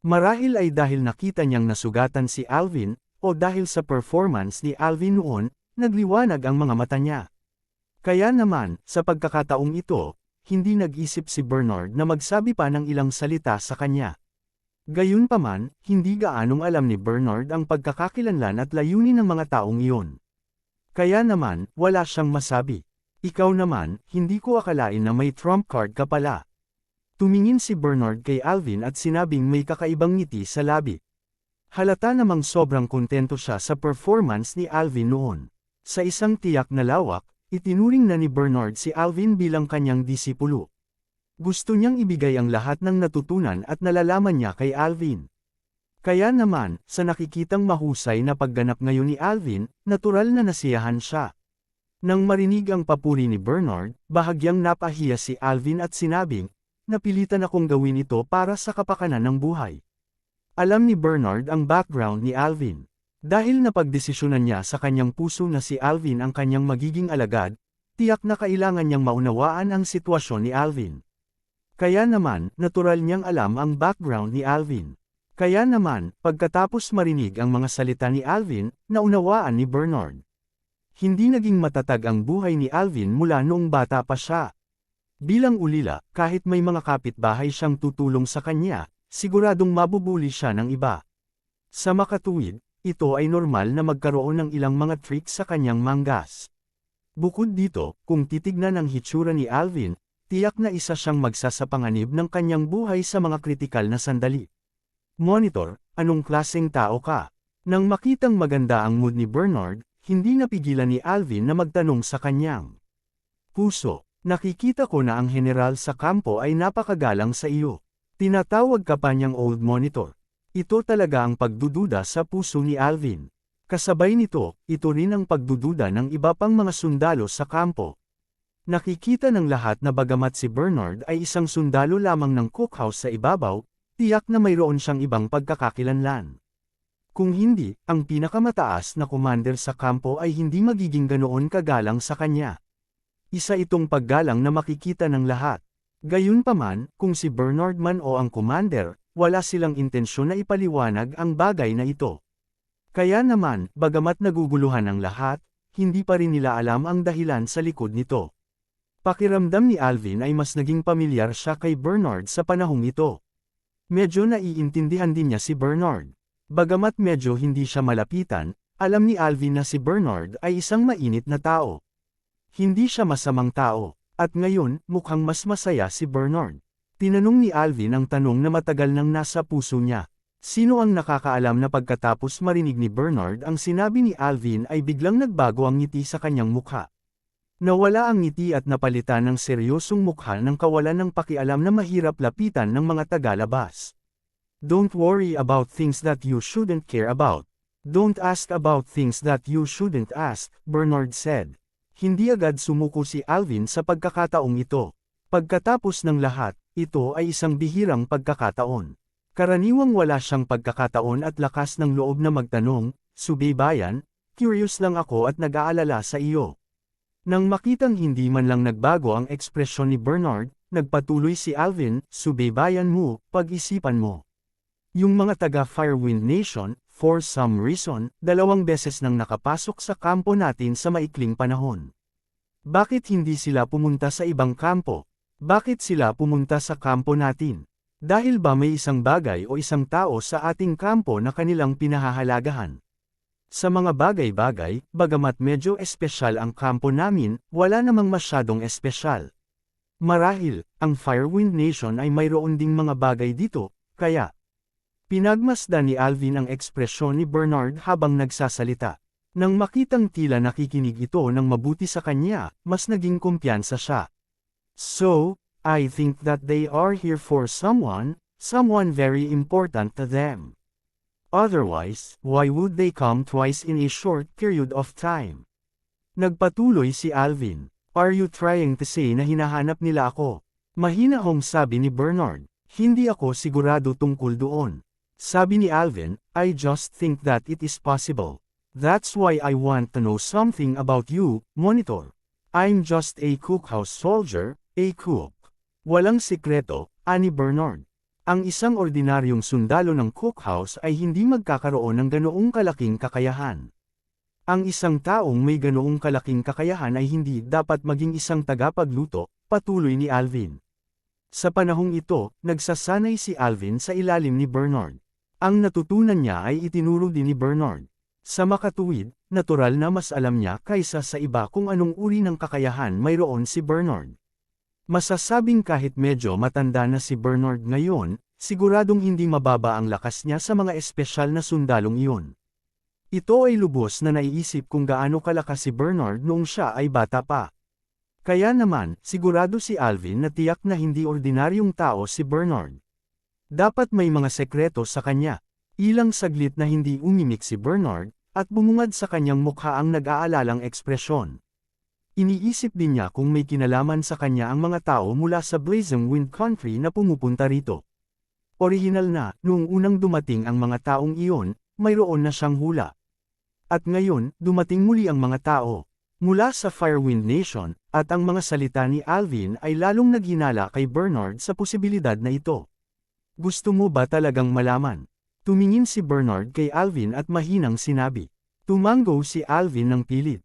Marahil ay dahil nakita niyang nasugatan si Alvin, o dahil sa performance ni Alvin noon, nagliwanag ang mga mata niya. Kaya naman, sa pagkakataong ito, hindi nag-isip si Bernard na magsabi pa ng ilang salita sa kanya. Gayunpaman, hindi gaanong alam ni Bernard ang pagkakakilanlan at layunin ng mga taong iyon. Kaya naman, wala siyang masabi. Ikaw naman, hindi ko akalain na may trump card ka pala. Tumingin si Bernard kay Alvin at sinabing may kakaibang ngiti sa labi. Halata namang sobrang kontento siya sa performance ni Alvin noon. Sa isang tiyak na lawak, itinuring na ni Bernard si Alvin bilang kanyang disipulo. Gusto niyang ibigay ang lahat ng natutunan at nalalaman niya kay Alvin. Kaya naman, sa nakikitang mahusay na pagganap ngayon ni Alvin, natural na nasiyahan siya. Nang marinig ang papuri ni Bernard, bahagyang napahiya si Alvin at sinabing, napilitan akong gawin ito para sa kapakanan ng buhay. Alam ni Bernard ang background ni Alvin. Dahil napagdesisyonan niya sa kanyang puso na si Alvin ang kanyang magiging alagad, tiyak na kailangan niyang maunawaan ang sitwasyon ni Alvin. Kaya naman, natural niyang alam ang background ni Alvin. Kaya naman, pagkatapos marinig ang mga salita ni Alvin, naunawaan ni Bernard. Hindi naging matatag ang buhay ni Alvin mula noong bata pa siya. Bilang ulila, kahit may mga kapitbahay siyang tutulong sa kanya, siguradong mabubuli siya ng iba. Sa makatuwid, ito ay normal na magkaroon ng ilang mga tricks sa kanyang manggas. Bukod dito, kung titignan ang hitsura ni Alvin, tiyak na isa siyang magsasapanganib ng kanyang buhay sa mga kritikal na sandali. Monitor, anong klaseng tao ka? Nang makitang maganda ang mood ni Bernard, hindi napigilan ni Alvin na magtanong sa kanyang puso. Nakikita ko na ang general sa kampo ay napakagalang sa iyo. Tinatawag ka pa niyang old monitor. Ito talaga ang pagdududa sa puso ni Alvin. Kasabay nito, ito rin ang pagdududa ng iba pang mga sundalo sa kampo. Nakikita ng lahat na bagamat si Bernard ay isang sundalo lamang ng cookhouse sa ibabaw, tiyak na mayroon siyang ibang pagkakakilanlan. Kung hindi, ang pinakamataas na commander sa kampo ay hindi magiging ganoon kagalang sa kanya. Isa itong paggalang na makikita ng lahat. Gayunpaman, kung si Bernard man o ang commander, wala silang intensyon na ipaliwanag ang bagay na ito. Kaya naman, bagamat naguguluhan ang lahat, hindi pa rin nila alam ang dahilan sa likod nito. Pakiramdam ni Alvin ay mas naging pamilyar siya kay Bernard sa panahong ito. Medyo naiintindihan din niya si Bernard. Bagamat medyo hindi siya malapitan, alam ni Alvin na si Bernard ay isang mainit na tao. Hindi siya masamang tao, at ngayon, mukhang mas masaya si Bernard. Tinanong ni Alvin ang tanong na matagal nang nasa puso niya. Sino ang nakakaalam na pagkatapos marinig ni Bernard ang sinabi ni Alvin ay biglang nagbago ang ngiti sa kanyang mukha. Nawala ang ngiti at napalitan ng seryosong mukha ng kawalan ng pakialam na mahirap lapitan ng mga tagalabas. Don't worry about things that you shouldn't care about. Don't ask about things that you shouldn't ask, Bernard said. Hindi agad sumuko si Alvin sa pagkakataong ito. Pagkatapos ng lahat, ito ay isang bihirang pagkakataon. Karaniwang wala siyang pagkakataon at lakas ng loob na magtanong, "Subaybayan, curious lang ako at nag-aalala sa iyo." Nang makitang hindi man lang nagbago ang ekspresyon ni Bernard, nagpatuloy si Alvin, "Subaybayan mo, pag-isipan mo. Yung mga taga Firewind Nation, For some reason, 2 beses nang nakapasok sa kampo natin sa maikling panahon. Bakit hindi sila pumunta sa ibang kampo? Bakit sila pumunta sa kampo natin? Dahil ba may isang bagay o isang tao sa ating kampo na kanilang pinahahalagahan? Sa mga bagay-bagay, bagamat medyo espesyal ang kampo namin, wala namang masyadong espesyal. Marahil, ang Firewind Nation ay mayroon ding mga bagay dito, kaya pinagmasdan ni Alvin ang ekspresyon ni Bernard habang nagsasalita. Nang makitang tila nakikinig ito ng mabuti sa kanya, mas naging kumpiyansa siya. So, I think that they are here for someone very important to them. Otherwise, why would they come twice in a short period of time? Nagpatuloy si Alvin. Are you trying to say na hinahanap nila ako? Mahinahong sabi ni Bernard. Hindi ako sigurado tungkol doon. Sabi ni Alvin, I just think that it is possible. That's why I want to know something about you, Monitor. I'm just a cookhouse soldier, a cook. Walang sikreto, ani Bernard. Ang isang ordinaryong sundalo ng cookhouse ay hindi magkakaroon ng ganoong kalaking kakayahan. Ang isang taong may ganoong kalaking kakayahan ay hindi dapat maging isang tagapagluto, patuloy ni Alvin. Sa panahong ito, nagsasanay si Alvin sa ilalim ni Bernard. Ang natutunan niya ay itinuro din ni Bernard. Sa makatuwid, natural na mas alam niya kaysa sa iba kung anong uri ng kakayahan mayroon si Bernard. Masasabing kahit medyo matanda na si Bernard ngayon, siguradong hindi mababa ang lakas niya sa mga espesyal na sundalong iyon. Ito ay lubos na naiisip kung gaano kalakas si Bernard noong siya ay bata pa. Kaya naman, sigurado si Alvin na tiyak na hindi ordinaryong tao si Bernard. Dapat may mga sekreto sa kanya. Ilang saglit na hindi umimik si Bernard, at bumungad sa kanyang mukha ang nag-aalalang ekspresyon. Iniisip din niya kung may kinalaman sa kanya ang mga tao mula sa Blazing Wind Country na pumupunta rito. Orihinal na, noong unang dumating ang mga taong iyon, mayroon na siyang hula. At ngayon, dumating muli ang mga tao mula sa Firewind Nation, at ang mga salita ni Alvin ay lalong naghinala kay Bernard sa posibilidad na ito. Gusto mo ba talagang malaman? Tumingin si Bernard kay Alvin at mahinang sinabi. Tumango si Alvin ng pilit.